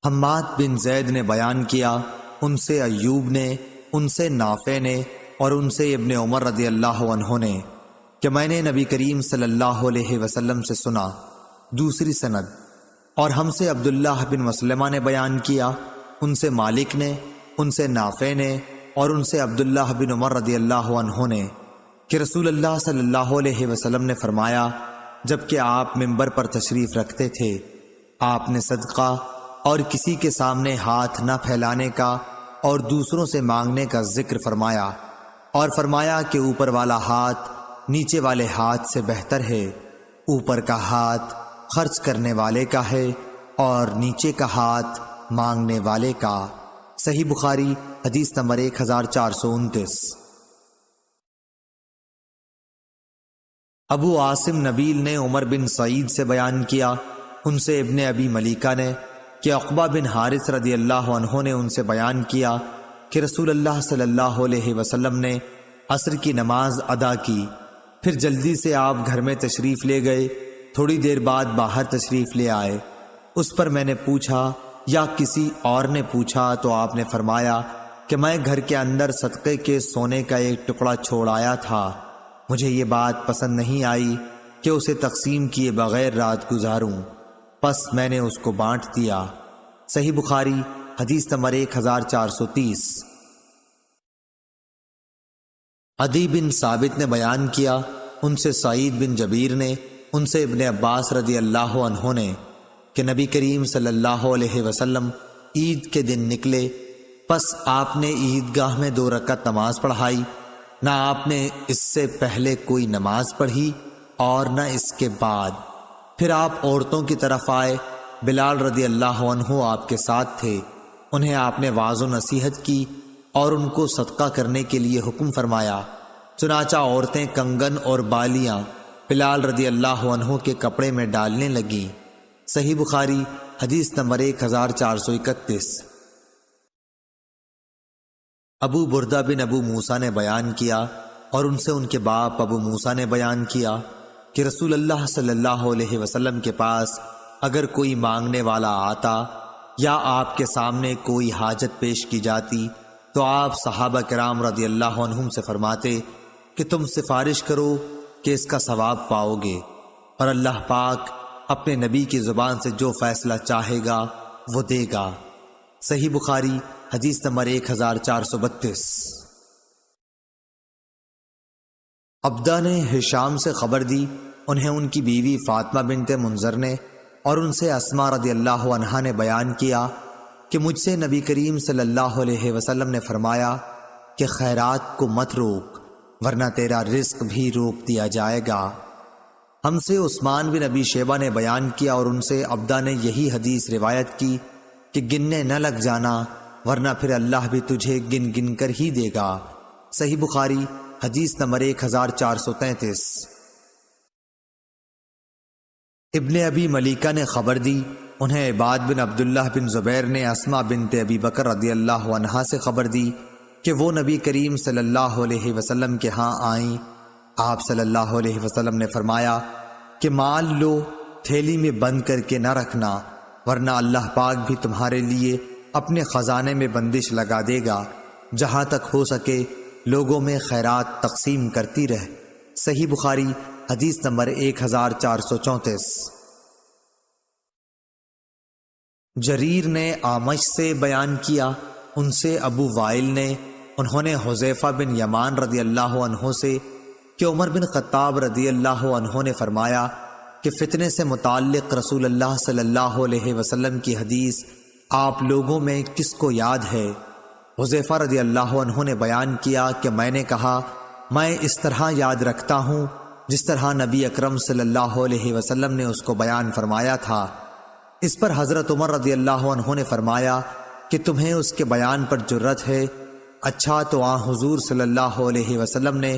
حماد بن زید نے بیان کیا، ان سے ایوب نے، ان سے نافع نے، اور ان سے ابن عمر رضی اللہ عنہ نے، کہ میں نے نبی کریم صلی اللہ علیہ وسلم سے سنا۔ دوسری سند۔ اور ہم سے عبداللہ بن مسلمہ نے بیان کیا، ان سے مالک نے، ان سے نافع نے، اور ان سے عبداللہ بن عمر رضی اللہ عنہ نے، کہ رسول اللہ صلی اللہ علیہ وسلم نے فرمایا، جبکہ آپ منبر پر تشریف رکھتے تھے، آپ نے صدقہ اور کسی کے سامنے ہاتھ نہ پھیلانے کا اور دوسروں سے مانگنے کا ذکر فرمایا، اور فرمایا کہ اوپر والا ہاتھ نیچے والے ہاتھ سے بہتر ہے، اوپر کا ہاتھ خرچ کرنے والے کا ہے اور نیچے کا ہاتھ مانگنے والے کا۔ صحیح بخاری حدیث نمبر 1429۔ ابو عاصم نبیل نے عمر بن سعید سے بیان کیا، ان سے ابن ابی ملیکہ نے، کہ عقبہ بن حارث رضی اللہ عنہ نے ان سے بیان کیا کہ رسول اللہ صلی اللہ علیہ وسلم نے عصر کی نماز ادا کی، پھر جلدی سے آپ گھر میں تشریف لے گئے، تھوڑی دیر بعد باہر تشریف لے آئے۔ اس پر میں نے پوچھا یا کسی اور نے پوچھا تو آپ نے فرمایا کہ میں گھر کے اندر صدقے کے سونے کا ایک ٹکڑا چھوڑ آیا تھا، مجھے یہ بات پسند نہیں آئی کہ اسے تقسیم کیے بغیر رات گزاروں، پس میں نے اس کو بانٹ دیا۔ صحیح بخاری حدیث نمبر 1430۔ عدی بن ثابت نے بیان کیا، ان سے سعید بن جبیر نے، ان سے ابن عباس رضی اللہ عنہ نے، کہ نبی کریم صلی اللہ علیہ وسلم عید کے دن نکلے، پس آپ نے عیدگاہ میں 2 رکعت نماز پڑھائی، نہ آپ نے اس سے پہلے کوئی نماز پڑھی اور نہ اس کے بعد۔ پھر آپ عورتوں کی طرف آئے، بلال رضی اللہ عنہ آپ کے ساتھ تھے، انہیں آپ نے واعظ و نصیحت کی اور ان کو صدقہ کرنے کے لیے حکم فرمایا، چنانچہ عورتیں کنگن اور بالیاں بلال رضی اللہ عنہ کے کپڑے میں ڈالنے لگیں۔ صحیح بخاری حدیث نمبر 1431۔ ابو بردہ بن ابو موسیٰ نے بیان کیا، اور ان سے ان کے باپ ابو موسیٰ نے بیان کیا کہ رسول اللہ صلی اللہ علیہ وسلم کے پاس اگر کوئی مانگنے والا آتا یا آپ کے سامنے کوئی حاجت پیش کی جاتی تو آپ صحابہ کرام رضی اللہ عنہم سے فرماتے کہ تم سفارش کرو کہ اس کا ثواب پاؤ گے، اور اللہ پاک اپنے نبی کی زبان سے جو فیصلہ چاہے گا وہ دے گا۔ صحیح بخاری حدیث نمبر 1432۔ عبدہ نے ہشام سے خبر دی، انہیں ان کی بیوی فاطمہ بنت منذر نے، اور ان سے اسماء رضی اللہ عنہا نے بیان کیا کہ مجھ سے نبی کریم صلی اللہ علیہ وسلم نے فرمایا کہ خیرات کو مت روک ورنہ تیرا رزق بھی روک دیا جائے گا۔ ہم سے عثمان بن ابی شیبہ نے بیان کیا، اور ان سے عبدہ نے یہی حدیث روایت کی کہ گننے نہ لگ جانا ورنہ پھر اللہ بھی تجھے گن گن کر ہی دے گا۔ صحیح بخاری حدیث نمبر 1433۔ ابن ابی ملیکہ نے خبر دی، انہیں عباد بن عبداللہ بن زبیر نے اسماء بنت ابی بکر رضی اللہ عنہا سے خبر دی کہ وہ نبی کریم صلی اللہ علیہ وسلم کے ہاں آئیں۔ آپ صلی اللہ علیہ وسلم نے فرمایا کہ مال لو، تھیلی میں بند کر کے نہ رکھنا ورنہ اللہ پاک بھی تمہارے لیے اپنے خزانے میں بندش لگا دے گا، جہاں تک ہو سکے لوگوں میں خیرات تقسیم کرتی رہ۔ صحیح بخاری حدیث نمبر 1434۔ جریر نے اعمش سے بیان کیا، ان سے ابو وائل نے، انہوں نے حذیفہ بن یمان رضی اللہ عنہ سے کہ عمر بن خطاب رضی اللہ عنہ نے فرمایا کہ فتنے سے متعلق رسول اللہ صلی اللہ علیہ وسلم کی حدیث آپ لوگوں میں کس کو یاد ہے؟ حذیفہ رضی اللہ عنہ نے بیان کیا کہ میں نے کہا میں اس طرح یاد رکھتا ہوں جس طرح نبی اکرم صلی اللہ علیہ وسلم نے اس کو بیان فرمایا تھا۔ اس پر حضرت عمر رضی اللہ عنہ نے فرمایا کہ تمہیں اس کے بیان پر جرت ہے؟ اچھا تو حضور صلی اللہ علیہ وسلم نے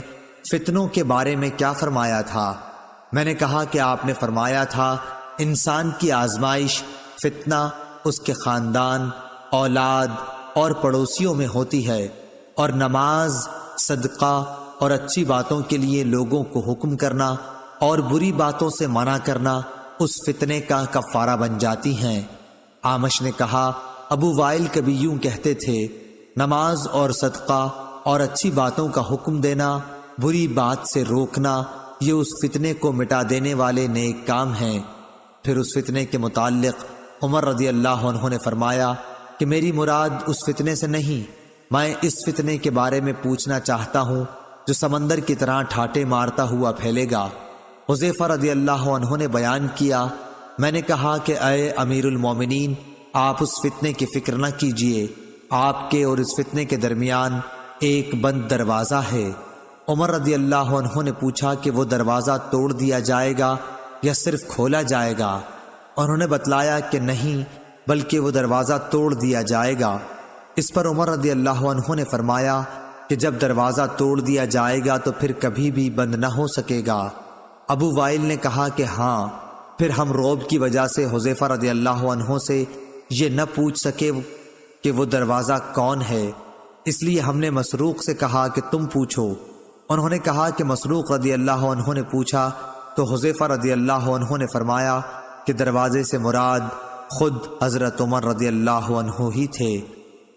فتنوں کے بارے میں کیا فرمایا تھا؟ میں نے کہا کہ آپ نے فرمایا تھا انسان کی آزمائش فتنہ اس کے خاندان، اولاد اور پڑوسیوں میں ہوتی ہے، اور نماز، صدقہ اور اچھی باتوں کے لیے لوگوں کو حکم کرنا اور بری باتوں سے منع کرنا اس فتنے کا کفارہ بن جاتی ہیں۔ اعمش نے کہا ابو وائل کبھی یوں کہتے تھے، نماز اور صدقہ اور اچھی باتوں کا حکم دینا، بری بات سے روکنا، یہ اس فتنے کو مٹا دینے والے نیک کام ہیں۔ پھر اس فتنے کے متعلق عمر رضی اللہ عنہ نے فرمایا کہ میری مراد اس فتنے سے نہیں، میں اس فتنے کے بارے میں پوچھنا چاہتا ہوں جو سمندر کی طرح ٹھاٹے مارتا ہوا پھیلے گا۔ حذیفہ رضی اللہ عنہ نے بیان کیا، میں نے کہا کہ اے امیر المومنین، آپ اس فتنے کی فکر نہ کیجیے، آپ کے اور اس فتنے کے درمیان ایک بند دروازہ ہے۔ عمر رضی اللہ عنہ نے پوچھا کہ وہ دروازہ توڑ دیا جائے گا یا صرف کھولا جائے گا؟ انہوں نے بتلایا کہ نہیں، بلکہ وہ دروازہ توڑ دیا جائے گا۔ اس پر عمر رضی اللہ عنہ نے فرمایا کہ جب دروازہ توڑ دیا جائے گا تو پھر کبھی بھی بند نہ ہو سکے گا۔ ابو وائل نے کہا کہ ہاں۔ پھر ہم رعب کی وجہ سے حذیفہ رضی اللہ عنہ سے یہ نہ پوچھ سکے کہ وہ دروازہ کون ہے، اس لیے ہم نے مسروق سے کہا کہ تم پوچھو۔ انہوں نے کہا کہ مسروق رضی اللہ عنہ نے پوچھا تو حذیفہ رضی اللہ عنہ نے فرمایا کہ دروازے سے مراد خود حضرت عمر رضی اللہ عنہ ہی تھے۔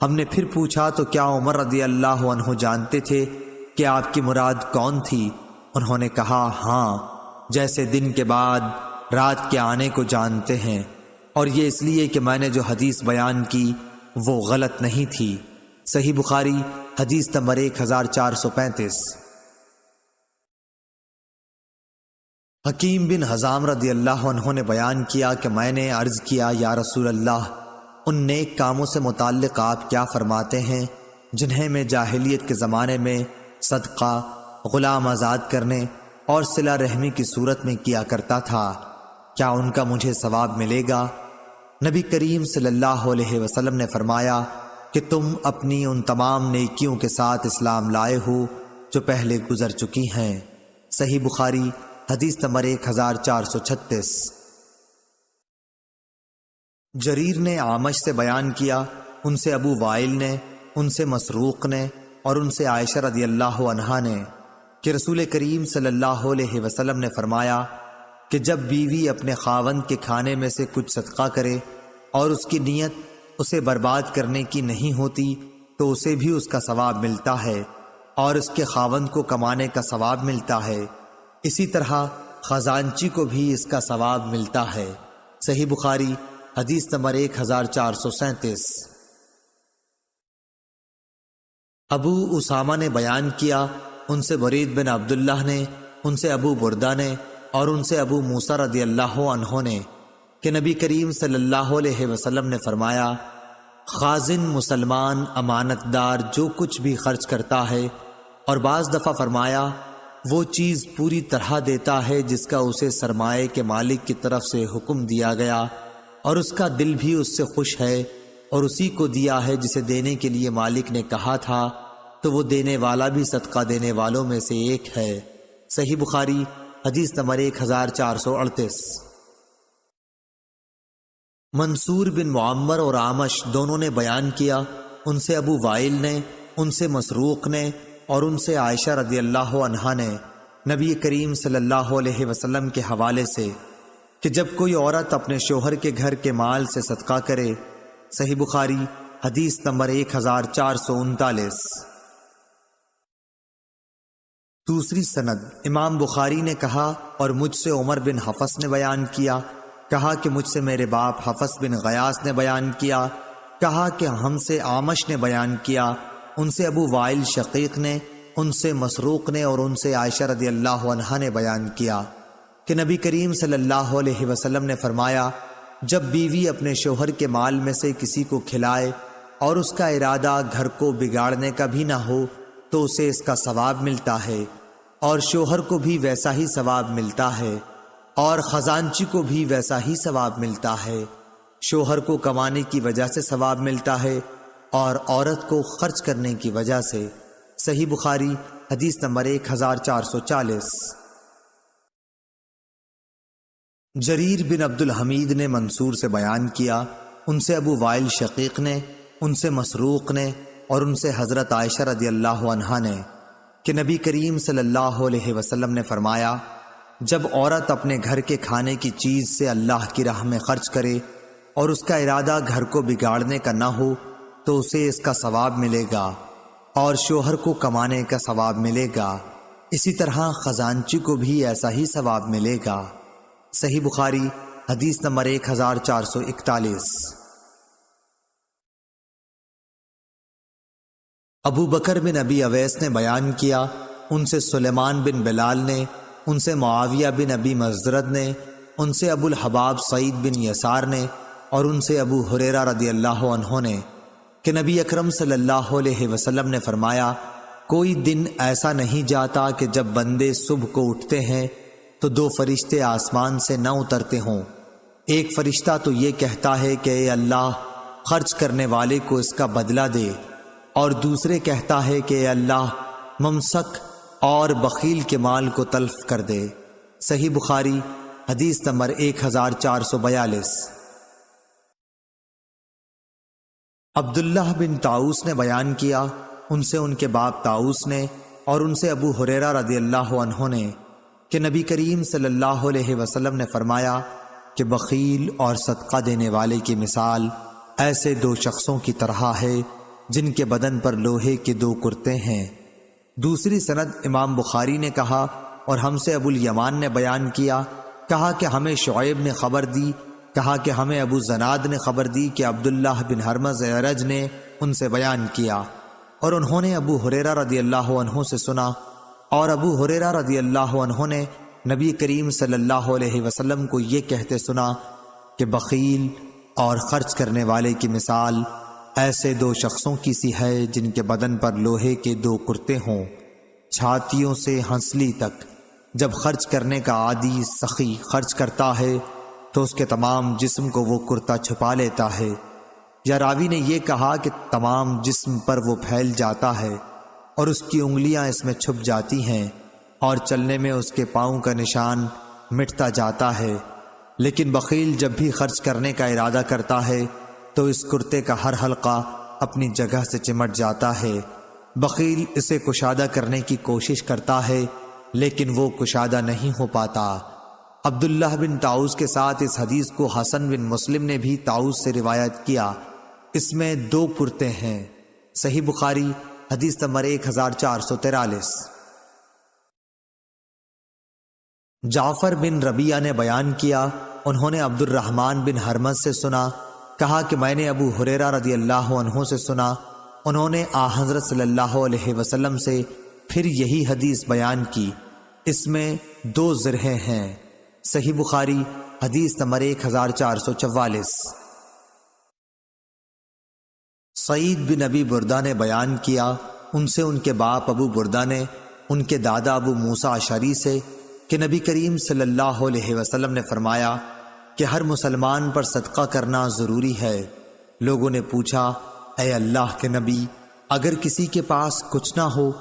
ہم نے پھر پوچھا تو کیا عمر رضی اللہ عنہ جانتے تھے کہ آپ کی مراد کون تھی؟ انہوں نے کہا ہاں، جیسے دن کے بعد رات کے آنے کو جانتے ہیں، اور یہ اس لیے کہ میں نے جو حدیث بیان کی وہ غلط نہیں تھی۔ صحیح بخاری حدیث نمبر 1435۔ حکیم بن حزام رضی اللہ عنہ نے بیان کیا کہ میں نے عرض کیا یا رسول اللہ، ان نیک کاموں سے متعلق آپ کیا فرماتے ہیں جنہیں میں جاہلیت کے زمانے میں صدقہ، غلام آزاد کرنے اور صلہ رحمی کی صورت میں کیا کرتا تھا، کیا ان کا مجھے ثواب ملے گا؟ نبی کریم صلی اللہ علیہ وسلم نے فرمایا کہ تم اپنی ان تمام نیکیوں کے ساتھ اسلام لائے ہو جو پہلے گزر چکی ہیں۔ صحیح بخاری حدیث نمبر 1436۔ جریر نے اعمش سے بیان کیا، ان سے ابو وائل نے، ان سے مسروق نے اور ان سے عائشہ رضی اللہ عنہا نے کہ رسول کریم صلی اللہ علیہ وسلم نے فرمایا کہ جب بیوی اپنے خاوند کے کھانے میں سے کچھ صدقہ کرے اور اس کی نیت اسے برباد کرنے کی نہیں ہوتی تو اسے بھی اس کا ثواب ملتا ہے اور اس کے خاوند کو کمانے کا ثواب ملتا ہے، اسی طرح خزانچی کو بھی اس کا ثواب ملتا ہے۔ صحیح بخاری حدیث نمبر 1437۔ ابو اسامہ نے بیان کیا، ان سے برید بن عبداللہ نے، ان سے ابو بردہ نے اور ان سے ابو موسیٰ رضی اللہ عنہ نے کہ نبی کریم صلی اللہ علیہ وسلم نے فرمایا، خازن مسلمان امانت دار جو کچھ بھی خرچ کرتا ہے، اور بعض دفعہ فرمایا وہ چیز پوری طرح دیتا ہے جس کا اسے سرمایے کے مالک کی طرف سے حکم دیا گیا، اور اس کا دل بھی اس سے خوش ہے، اور اسی کو دیا ہے جسے دینے کے لیے مالک نے کہا تھا، تو وہ دینے والا بھی صدقہ دینے والوں میں سے ایک ہے۔ صحیح بخاری حدیث نمبر 1438۔ منصور بن معمر اور اعمش دونوں نے بیان کیا، ان سے ابو وائل نے، ان سے مسروق نے اور ان سے عائشہ رضی اللہ عنہا نے نبی کریم صلی اللہ علیہ وسلم کے حوالے سے کہ جب کوئی عورت اپنے شوہر کے گھر کے مال سے صدقہ کرے۔ صحیح بخاری حدیث نمبر 1439۔ دوسری سند، امام بخاری نے کہا اور مجھ سے عمر بن حفص نے بیان کیا، کہا کہ مجھ سے میرے باپ حفص بن غیاث نے بیان کیا، کہا کہ ہم سے اعمش نے بیان کیا، ان سے ابو وائل شقیق نے، ان سے مسروق نے اور ان سے عائشہ رضی اللہ عنہا نے بیان کیا کہ نبی کریم صلی اللہ علیہ وسلم نے فرمایا، جب بیوی اپنے شوہر کے مال میں سے کسی کو کھلائے اور اس کا ارادہ گھر کو بگاڑنے کا بھی نہ ہو تو اسے اس کا ثواب ملتا ہے، اور شوہر کو بھی ویسا ہی ثواب ملتا ہے، اور خزانچی کو بھی ویسا ہی ثواب ملتا ہے۔ شوہر کو کمانے کی وجہ سے ثواب ملتا ہے اور عورت کو خرچ کرنے کی وجہ سے۔ صحیح بخاری حدیث نمبر 1440۔ جریر بن عبد الحمید نے منصور سے بیان کیا، ان سے ابو وائل شقیق نے، ان سے مسروق نے اور ان سے حضرت عائشہ رضی اللہ عنہا نے کہ نبی کریم صلی اللہ علیہ وسلم نے فرمایا، جب عورت اپنے گھر کے کھانے کی چیز سے اللہ کی راہ میں خرچ کرے اور اس کا ارادہ گھر کو بگاڑنے کا نہ ہو تو اسے اس کا ثواب ملے گا اور شوہر کو کمانے کا ثواب ملے گا، اسی طرح خزانچی کو بھی ایسا ہی ثواب ملے گا۔ صحیح بخاری حدیث نمبر 1441۔ ابو بکر بن ابی اویس نے بیان کیا، ان سے سلیمان بن بلال نے، ان سے معاویہ بن ابی مزرد نے، ان سے ابو الحباب سعید بن یسار نے اور ان سے ابو ہریرہ رضی اللہ عنہ نے کہ نبی اکرم صلی اللہ علیہ وسلم نے فرمایا، کوئی دن ایسا نہیں جاتا کہ جب بندے صبح کو اٹھتے ہیں تو دو فرشتے آسمان سے نہ اترتے ہوں۔ ایک فرشتہ تو یہ کہتا ہے کہ اے اللہ، خرچ کرنے والے کو اس کا بدلہ دے، اور دوسرے کہتا ہے کہ اے اللہ، ممسک اور بخیل کے مال کو تلف کر دے۔ صحیح بخاری حدیث نمبر 1442۔ عبداللہ بن طاؤس نے بیان کیا، ان سے ان کے باپ طاؤس نے اور ان سے ابو ہریرہ رضی اللہ عنہ نے کہ نبی کریم صلی اللہ علیہ وسلم نے فرمایا کہ بخیل اور صدقہ دینے والے کی مثال ایسے دو شخصوں کی طرح ہے جن کے بدن پر لوہے کے دو کرتے ہیں۔ دوسری سند، امام بخاری نے کہا اور ہم سے ابو الیمان نے بیان کیا، کہا کہ ہمیں شعیب نے خبر دی، کہا کہ ہمیں ابو زناد نے خبر دی کہ عبداللہ بن ہرمز اعرج نے ان سے بیان کیا اور انہوں نے ابو ہریرہ رضی اللہ عنہ سے سنا، اور ابو ہریرہ رضی اللہ عنہ نے نبی کریم صلی اللہ علیہ وسلم کو یہ کہتے سنا کہ بخیل اور خرچ کرنے والے کی مثال ایسے دو شخصوں کی سی ہے جن کے بدن پر لوہے کے دو کرتے ہوں، چھاتیوں سے ہنسلی تک۔ جب خرچ کرنے کا عادی سخی خرچ کرتا ہے تو اس کے تمام جسم کو وہ کرتا چھپا لیتا ہے، یا راوی نے یہ کہا کہ تمام جسم پر وہ پھیل جاتا ہے اور اس کی انگلیاں اس میں چھپ جاتی ہیں اور چلنے میں اس کے پاؤں کا نشان مٹتا جاتا ہے۔ لیکن بخیل جب بھی خرچ کرنے کا ارادہ کرتا ہے تو اس کرتے کا ہر حلقہ اپنی جگہ سے چمٹ جاتا ہے۔ بخیل اسے کشادہ کرنے کی کوشش کرتا ہے لیکن وہ کشادہ نہیں ہو پاتا۔ عبداللہ بن طاؤس کے ساتھ اس حدیث کو حسن بن مسلم نے بھی طاؤس سے روایت کیا، اس میں دو کرتے ہیں۔ صحیح بخاری حدیث نمبر 1443۔ جعفر بن ربیعہ نے بیان کیا، انہوں نے عبد الرحمن بن ہرمز سے سنا، کہا کہ میں نے ابو ہریرہ رضی اللہ عنہ سے سنا، انہوں نے حضرت صلی اللہ علیہ وسلم سے پھر یہی حدیث بیان کی، اس میں دو ذرہیں ہیں۔ صحیح بخاری حدیث نمبر 1444۔ سعید بن ابی بردہ نے بیان کیا، ان سے ان کے باپ ابو بردہ نے ان کے دادا ابو موسیٰ اشعری سے کہ نبی کریم صلی اللہ علیہ وسلم نے فرمایا کہ ہر مسلمان پر صدقہ کرنا ضروری ہے۔ لوگوں نے پوچھا، اے اللہ کے نبی، اگر کسی کے پاس کچھ نہ ہو؟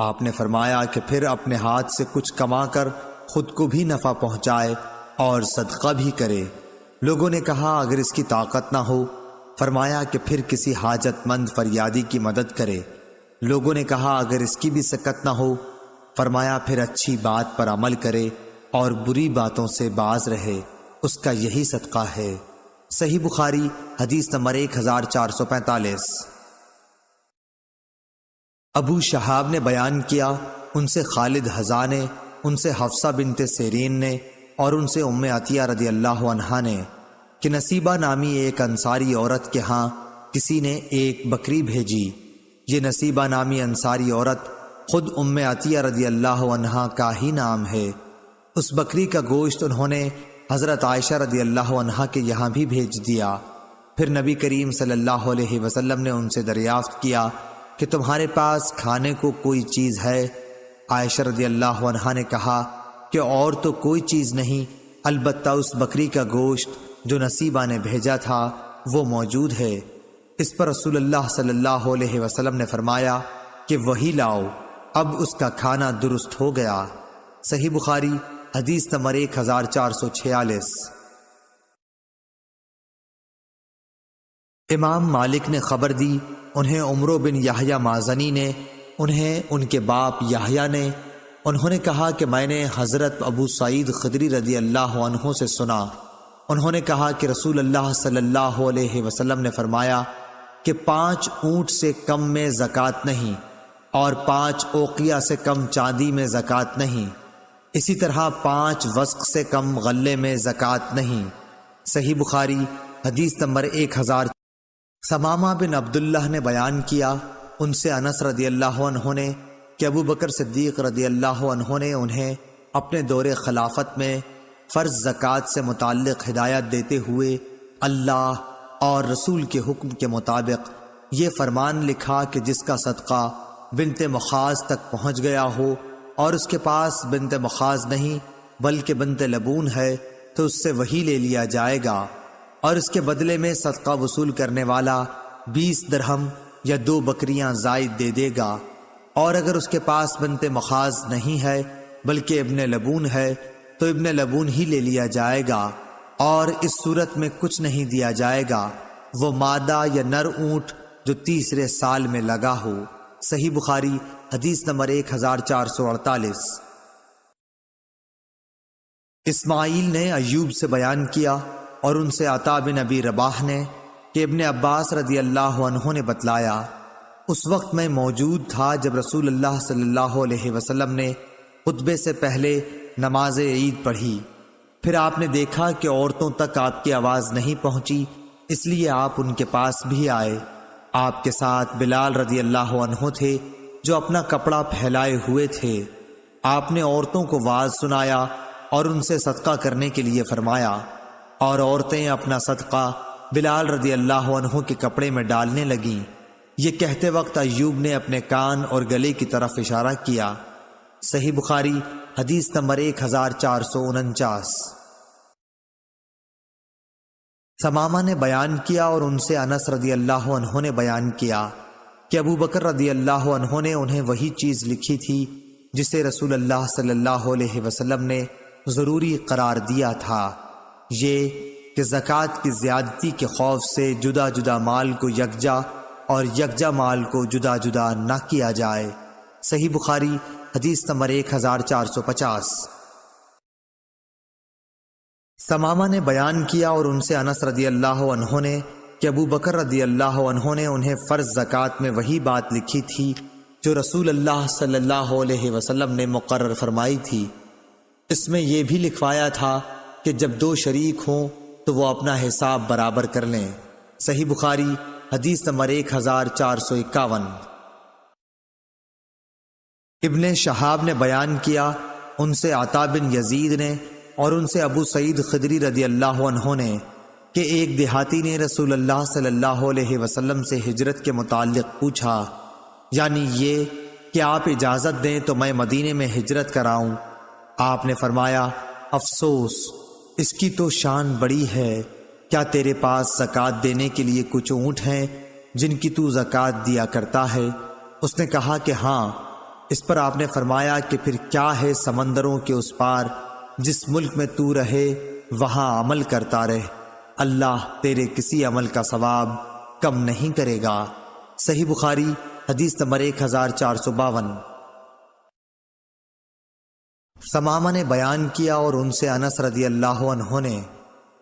آپ نے فرمایا کہ پھر اپنے ہاتھ سے کچھ کما کر خود کو بھی نفع پہنچائے اور صدقہ بھی کرے۔ لوگوں نے کہا، اگر اس کی طاقت نہ ہو؟ فرمایا کہ پھر کسی حاجت مند فریادی کی مدد کرے۔ لوگوں نے کہا، اگر اس کی بھی سکت نہ ہو؟ فرمایا پھر اچھی بات پر عمل کرے اور بری باتوں سے باز رہے۔ اس کا یہی صدقہ ہے۔ صحیح بخاری حدیث نمبر 1445۔ ابو شہاب نے بیان کیا، ان سے خالد حذا نے، ان سے حفصہ بنت سیرین نے اور ان سے ام عطیہ رضی اللہ عنہا نے کہ نصیبہ نامی ایک انصاری عورت کے ہاں کسی نے ایک بکری بھیجی۔ یہ نصیبہ نامی انصاری عورت خود ام عطیہ رضی اللہ عنہا کا ہی نام ہے۔ اس بکری کا گوشت انہوں نے حضرت عائشہ رضی اللہ عنہا کے یہاں بھی بھیج دیا۔ پھر نبی کریم صلی اللہ علیہ وسلم نے ان سے دریافت کیا کہ تمہارے پاس کھانے کو کوئی چیز ہے؟ عائشہ رضی اللہ عنہا نے کہا کہ اور تو کوئی چیز نہیں، البتہ اس بکری کا گوشت جو نصیبہ نے بھیجا تھا وہ موجود ہے۔ اس پر رسول اللہ صلی اللہ علیہ وسلم نے فرمایا کہ وہی لاؤ، اب اس کا کھانا درست ہو گیا۔ صحیح بخاری حدیث نمبر 1446۔ امام مالک نے خبر دی، انہیں عمرو بن یحییٰ مازنی نے، انہیں ان کے باپ یحییٰ نے، انہوں نے کہا کہ میں نے حضرت ابو سعید خدری رضی اللہ عنہ سے سنا، انہوں نے کہا کہ رسول اللہ صلی اللہ علیہ وسلم نے فرمایا کہ 5 اونٹ سے کم میں زکوٰۃ نہیں اور 5 اوقیہ سے کم چاندی میں زکوٰۃ نہیں، اسی طرح 5 وسق سے کم غلے میں زکوٰۃ نہیں۔ صحیح بخاری حدیث نمبر 1000۔ ثمامہ بن عبداللہ نے بیان کیا، ان سے انس رضی اللہ عنہ نے کہ ابو بکر صدیق رضی اللہ عنہ نے انہیں اپنے دور خلافت میں فرض زکوٰۃ سے متعلق ہدایت دیتے ہوئے اللہ اور رسول کے حکم کے مطابق یہ فرمان لکھا کہ جس کا صدقہ بنت مخاض تک پہنچ گیا ہو اور اس کے پاس بنت مخاض نہیں بلکہ بنت لبون ہے تو اس سے وہی لے لیا جائے گا، اور اس کے بدلے میں صدقہ وصول کرنے والا 20 درہم یا 2 بکریاں زائد دے دے گا، اور اگر اس کے پاس بنت مخاض نہیں ہے بلکہ ابن لبون ہے تو ابن لبون ہی لے لیا جائے گا، اور اس صورت میں کچھ نہیں دیا جائے گا وہ مادہ یا نر اونٹ جو تیسرے سال میں لگا ہو۔ صحیح بخاری حدیث نمبر 1448۔ اسماعیل نے ایوب سے بیان کیا اور ان سے عطا بن ابی رباح نے کہ ابن عباس رضی اللہ عنہ نے بتلایا، اس وقت میں موجود تھا جب رسول اللہ صلی اللہ علیہ وسلم نے خطبے سے پہلے نماز عید پڑھی، پھر آپ نے دیکھا کہ عورتوں تک آپ کی آواز نہیں پہنچی، اس لیے آپ ان کے پاس بھی آئے۔ آپ کے ساتھ بلال رضی اللہ عنہ تھے جو اپنا کپڑا پھیلائے ہوئے تھے۔ آپ نے عورتوں کو واعظ سنایا اور ان سے صدقہ کرنے کے لیے فرمایا، اور عورتیں اپنا صدقہ بلال رضی اللہ عنہ کے کپڑے میں ڈالنے لگیں۔ یہ کہتے وقت ایوب نے اپنے کان اور گلے کی طرف اشارہ کیا۔ صحیح بخاری حدیث نمبر 1449۔ ثمامہ نے بیان کیا اور ان سے انس رضی اللہ عنہ نے بیان کیا کہ ابو بکر رضی اللہ عنہ نے انہیں وہی چیز لکھی تھی جسے رسول اللہ صلی اللہ علیہ وسلم نے ضروری قرار دیا تھا، یہ کہ زکوٰۃ کی زیادتی کے خوف سے جدا جدا مال کو یکجا اور یکجا مال کو جدا جدا نہ کیا جائے۔ صحیح بخاری حدیث نمبر 1450۔ ثمامہ نے بیان کیا اور ان سے انس رضی اللہ عنہ نے کہ ابو بکر رضی اللہ عنہ نے انہیں فرض زکوٰۃ میں وہی بات لکھی تھی جو رسول اللہ صلی اللہ علیہ وسلم نے مقرر فرمائی تھی۔ اس میں یہ بھی لکھوایا تھا کہ جب 2 شریک ہوں تو وہ اپنا حساب برابر کر لیں۔ صحیح بخاری حدیث نمبر 1451۔ ابن شہاب نے بیان کیا، ان سے عطا بن یزید نے اور ان سے ابو سعید خدری رضی اللہ عنہ نے کہ ایک دیہاتی نے رسول اللہ صلی اللہ علیہ وسلم سے ہجرت کے متعلق پوچھا، یعنی یہ کہ آپ اجازت دیں تو میں مدینے میں ہجرت کراؤں۔ آپ نے فرمایا، افسوس، اس کی تو شان بڑی ہے، کیا تیرے پاس زکوٰۃ دینے کے لیے کچھ اونٹ ہیں جن کی تو زکوٰۃ دیا کرتا ہے؟ اس نے کہا کہ ہاں۔ اس پر آپ نے فرمایا کہ پھر کیا ہے سمندروں کے اس پار، جس ملک میں تو رہے وہاں عمل کرتا رہ، اللہ تیرے کسی عمل کا ثواب کم نہیں کرے گا۔ صحیح بخاری حدیث نمبر 1452۔ ثمامہ نے بیان کیا اور ان سے انس رضی اللہ عنہ نے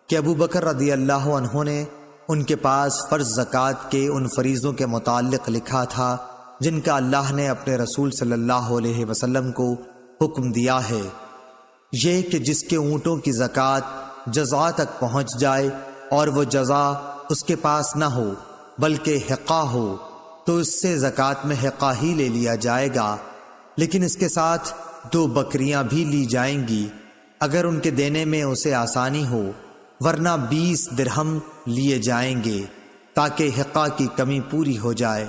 کہ ابو بکر رضی اللہ عنہ نے ان کے پاس فرض زکوٰۃ کے ان فریضوں کے متعلق لکھا تھا جن کا اللہ نے اپنے رسول صلی اللہ علیہ وسلم کو حکم دیا ہے، یہ کہ جس کے اونٹوں کی زکوٰۃ جزا تک پہنچ جائے اور وہ جزا اس کے پاس نہ ہو بلکہ حقہ ہو تو اس سے زکوٰۃ میں حقہ ہی لے لیا جائے گا، لیکن اس کے ساتھ 2 بکریاں بھی لی جائیں گی اگر ان کے دینے میں اسے آسانی ہو، ورنہ 20 درہم لیے جائیں گے تاکہ حقہ کی کمی پوری ہو جائے۔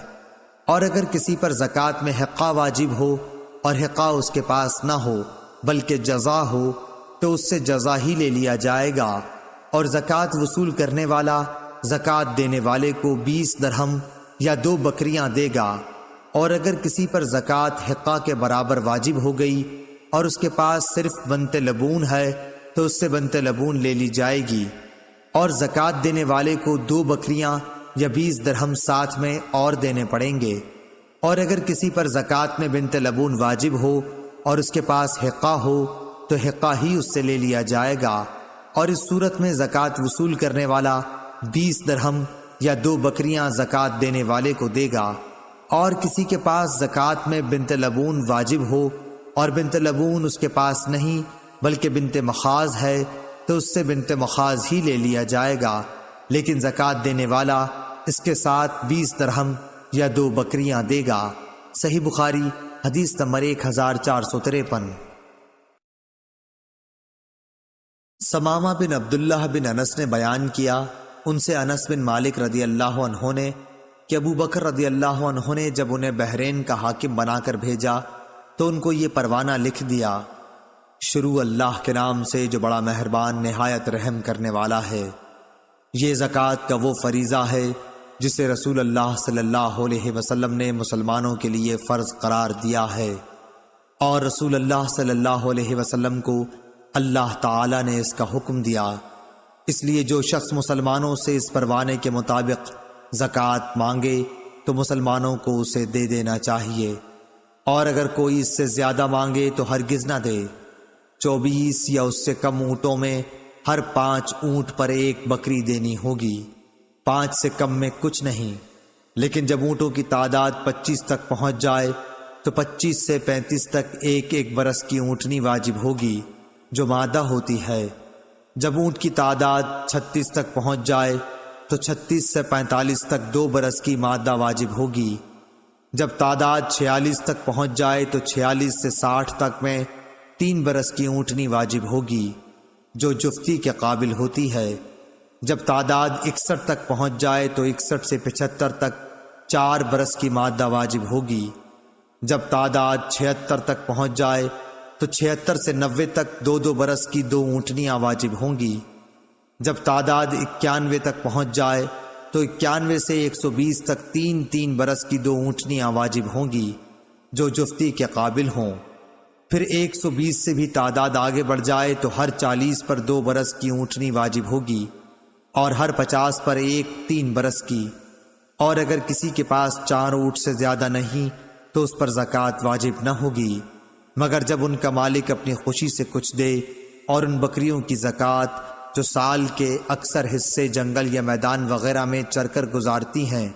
اور اگر کسی پر زکوٰۃ میں حقہ واجب ہو اور حقہ اس کے پاس نہ ہو بلکہ جزا ہو تو اس سے جزا ہی لے لیا جائے گا، اور زکوٰۃ وصول کرنے والا زکوٰۃ دینے والے کو 20 درہم یا 2 بکریاں دے گا۔ اور اگر کسی پر زکوٰۃ حقہ کے برابر واجب ہو گئی اور اس کے پاس صرف بنت لبون ہے تو اس سے بنت لبون لے لی جائے گی، اور زکوٰۃ دینے والے کو 2 بکریاں یا 20 درہم ساتھ میں اور دینے پڑیں گے۔ اور اگر کسی پر زکوٰۃ میں بنت لبون واجب ہو اور اس کے پاس حقہ ہو تو حقہ ہی اس سے لے لیا جائے گا، اور اس صورت میں زکوٰۃ وصول کرنے والا 20 درہم یا 2 بکریاں زکوٰۃ دینے والے کو دے گا۔ اور کسی کے پاس زکوٰۃ میں بنت لبون واجب ہو اور بنت لبون اس کے پاس نہیں بلکہ بنت مخاض ہے تو اس سے بنت مخاض ہی لے لیا جائے گا، لیکن زکوٰۃ دینے والا اس کے ساتھ 20 درہم یا 2 بکریاں دے گا۔ صحیح بخاری حدیث نمبر 1453۔ ثمامہ بن عبداللہ بن انس نے بیان کیا، ان سے انس بن مالک رضی اللہ عنہ نے کہ ابو بکر رضی اللہ عنہ نے جب انہیں بحرین کا حاکم بنا کر بھیجا تو ان کو یہ پروانہ لکھ دیا، شروع اللہ کے نام سے جو بڑا مہربان نہایت رحم کرنے والا ہے۔ یہ زکوٰۃ کا وہ فریضہ ہے جسے رسول اللہ صلی اللہ علیہ وسلم نے مسلمانوں کے لیے فرض قرار دیا ہے، اور رسول اللہ صلی اللہ علیہ وسلم کو اللہ تعالی نے اس کا حکم دیا، اس لیے جو شخص مسلمانوں سے اس پروانے کے مطابق زکوٰۃ مانگے تو مسلمانوں کو اسے دے دینا چاہیے، اور اگر کوئی اس سے زیادہ مانگے تو ہرگز نہ دے۔ 24 یا اس سے کم اونٹوں میں ہر 5 اونٹ پر 1 بکری دینی ہوگی، 5 سے کم میں کچھ نہیں، لیکن جب اونٹوں کی تعداد 25 تک پہنچ جائے تو 25 سے 35 تک 1 برس کی اونٹنی واجب ہوگی جو مادہ ہوتی ہے۔ جب اونٹ کی تعداد 36 تک پہنچ جائے تو 36 سے 45 تک 2 برس کی مادہ واجب ہوگی۔ جب تعداد 46 تک پہنچ جائے تو 46 سے 60 تک میں 3 برس کی اونٹنی واجب ہوگی جو جفتی کے قابل ہوتی ہے۔ جب تعداد 61 تک پہنچ جائے تو 61 سے 75 تک 4 برس کی مادہ واجب ہوگی۔ جب تعداد 76 تک پہنچ جائے تو 76 سے 90 تک 2 برس کی 2 اونٹنیاں واجب ہوں گی۔ جب تعداد 91 تک پہنچ جائے تو 91 سے 120 تک 3 برس کی 2 اونٹنیاں واجب ہوں گی جو جفتی کے قابل ہوں۔ پھر 120 سے بھی تعداد آگے بڑھ جائے تو ہر 40 پر 2 برس کی اونٹنی واجب ہوگی، اور ہر 50 پر 3 برس کی۔ اور اگر کسی کے پاس 4 اونٹ سے زیادہ نہیں تو اس پر زکوٰۃ واجب نہ ہوگی، مگر جب ان کا مالک اپنی خوشی سے کچھ دے، اور ان بکریوں کی زکوٰۃ جو سال کے اکثر حصے جنگل یا میدان وغیرہ میں چر کر گزارتی ہیں،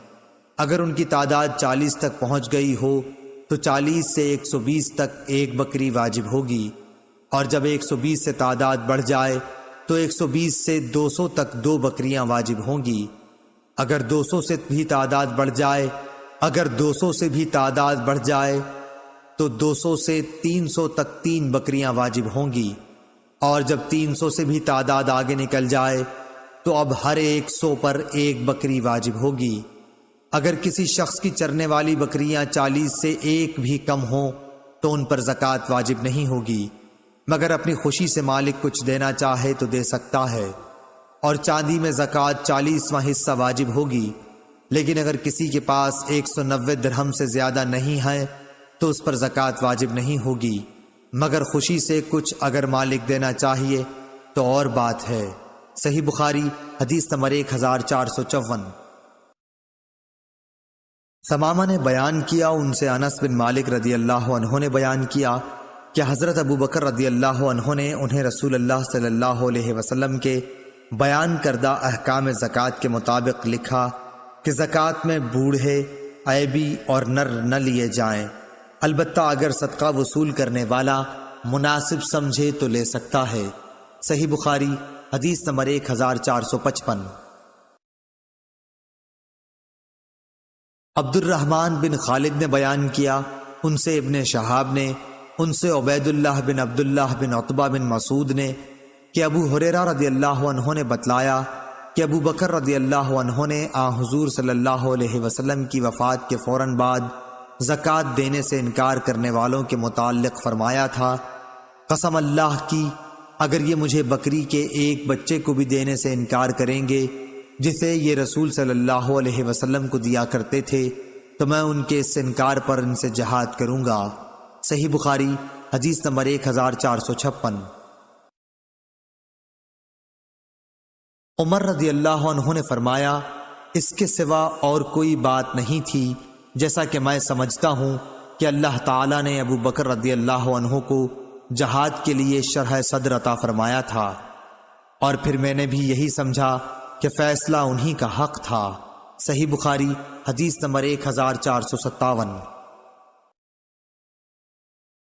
اگر ان کی تعداد 40 تک پہنچ گئی ہو تو 40 سے 120 تک 1 بکری واجب ہوگی، اور جب 120 سے تعداد بڑھ جائے تو 120 سے 200 تک 2 بکریاں واجب ہوں گی۔ اگر 200 سے بھی تعداد بڑھ جائے تو 200 سے 300 تک 3 بکریاں واجب ہوں گی، اور جب 300 سے بھی تعداد آگے نکل جائے تو اب ہر 100 پر 1 بکری واجب ہوگی۔ اگر کسی شخص کی چرنے والی بکریاں 40 سے 1 بھی کم ہوں تو ان پر زکوٰۃ واجب نہیں ہوگی، مگر اپنی خوشی سے مالک کچھ دینا چاہے تو دے سکتا ہے، اور چاندی میں زکوٰۃ 40واں حصہ واجب ہوگی۔ لیکن اگر کسی کے پاس 190 درہم سے زیادہ نہیں ہے تو اس پر زکوٰۃ واجب نہیں ہوگی، مگر خوشی سے کچھ اگر مالک دینا چاہیے تو اور بات ہے۔ صحیح بخاری حدیث نمبر 1454۔ ثمامہ نے بیان کیا، ان سے انس بن مالک رضی اللہ عنہ نے بیان کیا کہ حضرت ابو بکر رضی اللہ عنہ نے انہیں رسول اللہ صلی اللہ علیہ وسلم کے بیان کردہ احکام زکوٰۃ کے مطابق لکھا کہ زکوٰۃ میں بوڑھے، عیبی اور نر نہ لیے جائیں، البتہ اگر صدقہ وصول کرنے والا مناسب سمجھے تو لے سکتا ہے۔ صحیح بخاری حدیث نمبر 1455۔ عبد الرحمن بن خالد نے بیان کیا، ان سے ابن شہاب نے، ان سے عبید اللہ بن عبداللہ بن عتبہ بن مسعود نے کہ ابو ہریرہ رضی اللہ عنہ نے بتلایا کہ ابو بکر رضی اللہ عنہ نے حضور صلی اللہ علیہ وسلم کی وفات کے فوراً بعد زکوٰۃ دینے سے انکار کرنے والوں کے متعلق فرمایا تھا، قسم اللہ کی اگر یہ مجھے بکری کے ایک بچے کو بھی دینے سے انکار کریں گے جسے یہ رسول صلی اللہ علیہ وسلم کو دیا کرتے تھے تو میں ان کے اس انکار پر ان سے جہاد کروں گا۔ صحیح بخاری حدیث نمبر 1456۔ عمر رضی اللہ عنہ نے فرمایا، اس کے سوا اور کوئی بات نہیں تھی، جیسا کہ میں سمجھتا ہوں کہ اللہ تعالیٰ نے ابو بکر رضی اللہ عنہ کو جہاد کے لیے شرح صدر عطا فرمایا تھا، اور پھر میں نے بھی یہی سمجھا کہ فیصلہ انہی کا حق تھا۔ صحیح بخاری حدیث نمبر 1457۔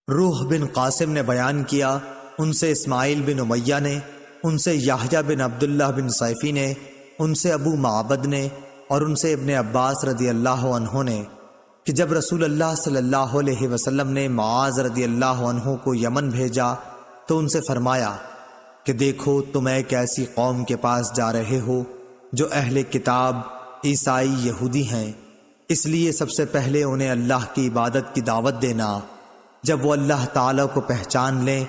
روح بن قاسم نے بیان کیا، ان سے اسماعیل بن امیہ نے، ان سے یحییٰ بن عبداللہ بن سیفی نے، ان سے ابو معبد نے، اور ان سے ابن عباس رضی اللہ عنہ نے کہ جب رسول اللہ صلی اللہ علیہ وسلم نے معاذ رضی اللہ عنہ کو یمن بھیجا تو ان سے فرمایا کہ دیکھو تم ایک ایسی قوم کے پاس جا رہے ہو جو اہل کتاب عیسائی یہودی ہیں، اس لیے سب سے پہلے انہیں اللہ کی عبادت کی دعوت دینا، جب وہ اللہ تعالیٰ کو پہچان لیں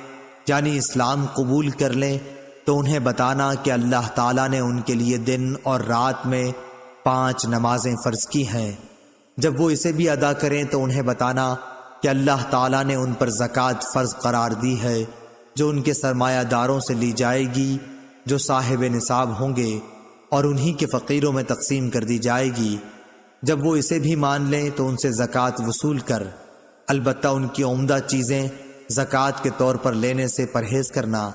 یعنی اسلام قبول کر لیں تو انہیں بتانا کہ اللہ تعالیٰ نے ان کے لیے دن اور رات میں 5 نمازیں فرض کی ہیں، جب وہ اسے بھی ادا کریں تو انہیں بتانا کہ اللہ تعالیٰ نے ان پر زکوٰۃ فرض قرار دی ہے جو ان کے سرمایہ داروں سے لی جائے گی جو صاحب نصاب ہوں گے اور انہی کے فقیروں میں تقسیم کر دی جائے گی، جب وہ اسے بھی مان لیں تو ان سے زکوٰۃ وصول کر، البتہ ان کی عمدہ چیزیں زکوٰۃ کے طور پر لینے سے پرہیز کرنا۔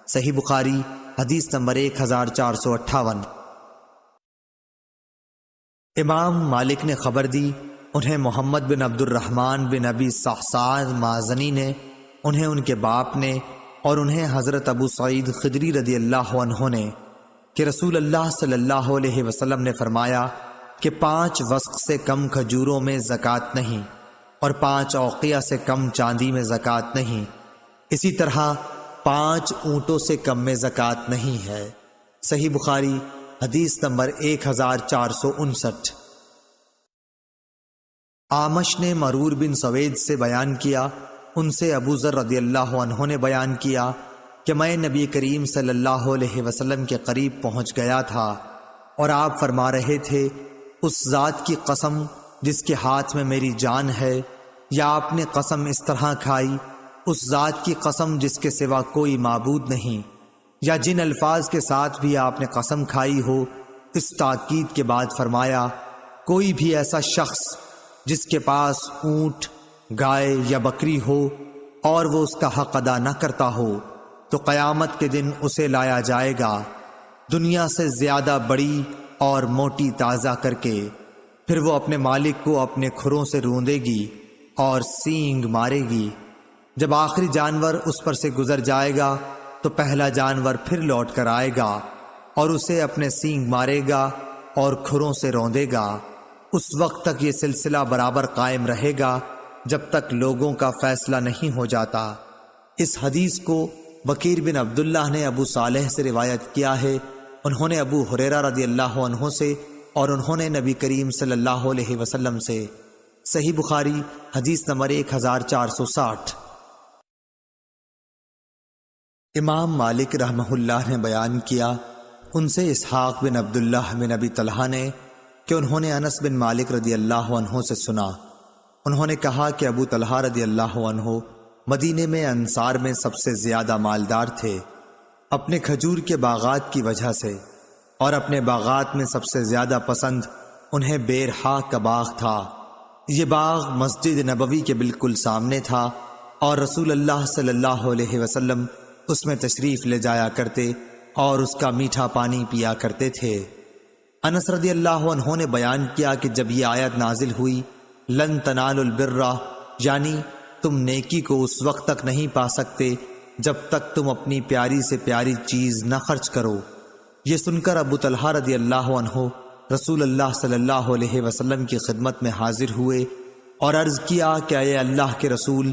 صحیح بخاری حدیث نمبر 1458۔ امام مالک نے خبر دی، انہیں محمد بن عبد الرحمن بن ابی صحصان مازنی نے، انہیں ان کے باپ نے، اور انہیں حضرت ابو سعید خدری رضی اللہ عنہ نے کہ رسول اللہ صلی اللہ علیہ وسلم نے فرمایا کہ 5 وسق سے کم کھجوروں میں زکوٰۃ نہیں اور 5 اوقیہ سے کم چاندی میں زکوٰۃ نہیں، اسی طرح 5 اونٹوں سے کم میں زکوٰۃ نہیں ہے۔ صحیح بخاری حدیث نمبر 1459۔ آمش نے مرور بن سوید سے بیان کیا، ان سے ابو ذر رضی اللہ عنہ نے بیان کیا کہ میں نبی کریم صلی اللہ علیہ وسلم کے قریب پہنچ گیا تھا اور آپ فرما رہے تھے، اس ذات کی قسم جس کے ہاتھ میں میری جان ہے، یا آپ نے قسم اس طرح کھائی، اس ذات کی قسم جس کے سوا کوئی معبود نہیں، یا جن الفاظ کے ساتھ بھی آپ نے قسم کھائی ہو، اس تاکید کے بعد فرمایا، کوئی بھی ایسا شخص جس کے پاس اونٹ، گائے یا بکری ہو اور وہ اس کا حق ادا نہ کرتا ہو تو قیامت کے دن اسے لایا جائے گا دنیا سے زیادہ بڑی اور موٹی تازہ کر کے، پھر وہ اپنے مالک کو اپنے کھروں سے روندے گی اور سینگ مارے گی، جب آخری جانور اس پر سے گزر جائے گا تو پہلا جانور پھر لوٹ کر آئے گا اور اسے اپنے سینگ مارے گا اور کھروں سے روندے گا، اس وقت تک یہ سلسلہ برابر قائم رہے گا جب تک لوگوں کا فیصلہ نہیں ہو جاتا۔ اس حدیث کو بکیر بن عبداللہ نے ابو صالح سے روایت کیا ہے، انہوں نے ابو ہریرہ رضی اللہ عنہ سے اور انہوں نے نبی کریم صلی اللہ علیہ وسلم سے۔ صحیح بخاری حدیث نمبر 1460۔ امام مالک رحمہ اللہ نے بیان کیا، ان سے اسحاق بن عبداللہ بن ابی طلحہ نے کہ انہوں نے انس بن مالک رضی اللہ عنہ سے سنا، انہوں نے کہا کہ ابو طلحہ رضی اللہ عنہ مدینے میں انصار میں سب سے زیادہ مالدار تھے، اپنے کھجور کے باغات کی وجہ سے، اور اپنے باغات میں سب سے زیادہ پسند انہیں بیرحا کا باغ تھا۔ یہ باغ مسجد نبوی کے بالکل سامنے تھا اور رسول اللہ صلی اللہ علیہ وسلم اس میں تشریف لے جایا کرتے اور اس کا میٹھا پانی پیا کرتے تھے۔ انس رضی اللہ عنہ نے بیان کیا کہ جب یہ آیت نازل ہوئی لن تنالوا البر، یعنی تم نیکی کو اس وقت تک نہیں پا سکتے جب تک تم اپنی پیاری سے پیاری چیز نہ خرچ کرو، یہ سن کر ابو طلحہ رضی اللہ عنہ رسول اللہ صلی اللہ علیہ وسلم کی خدمت میں حاضر ہوئے اور عرض کیا کہ اے اللہ کے رسول،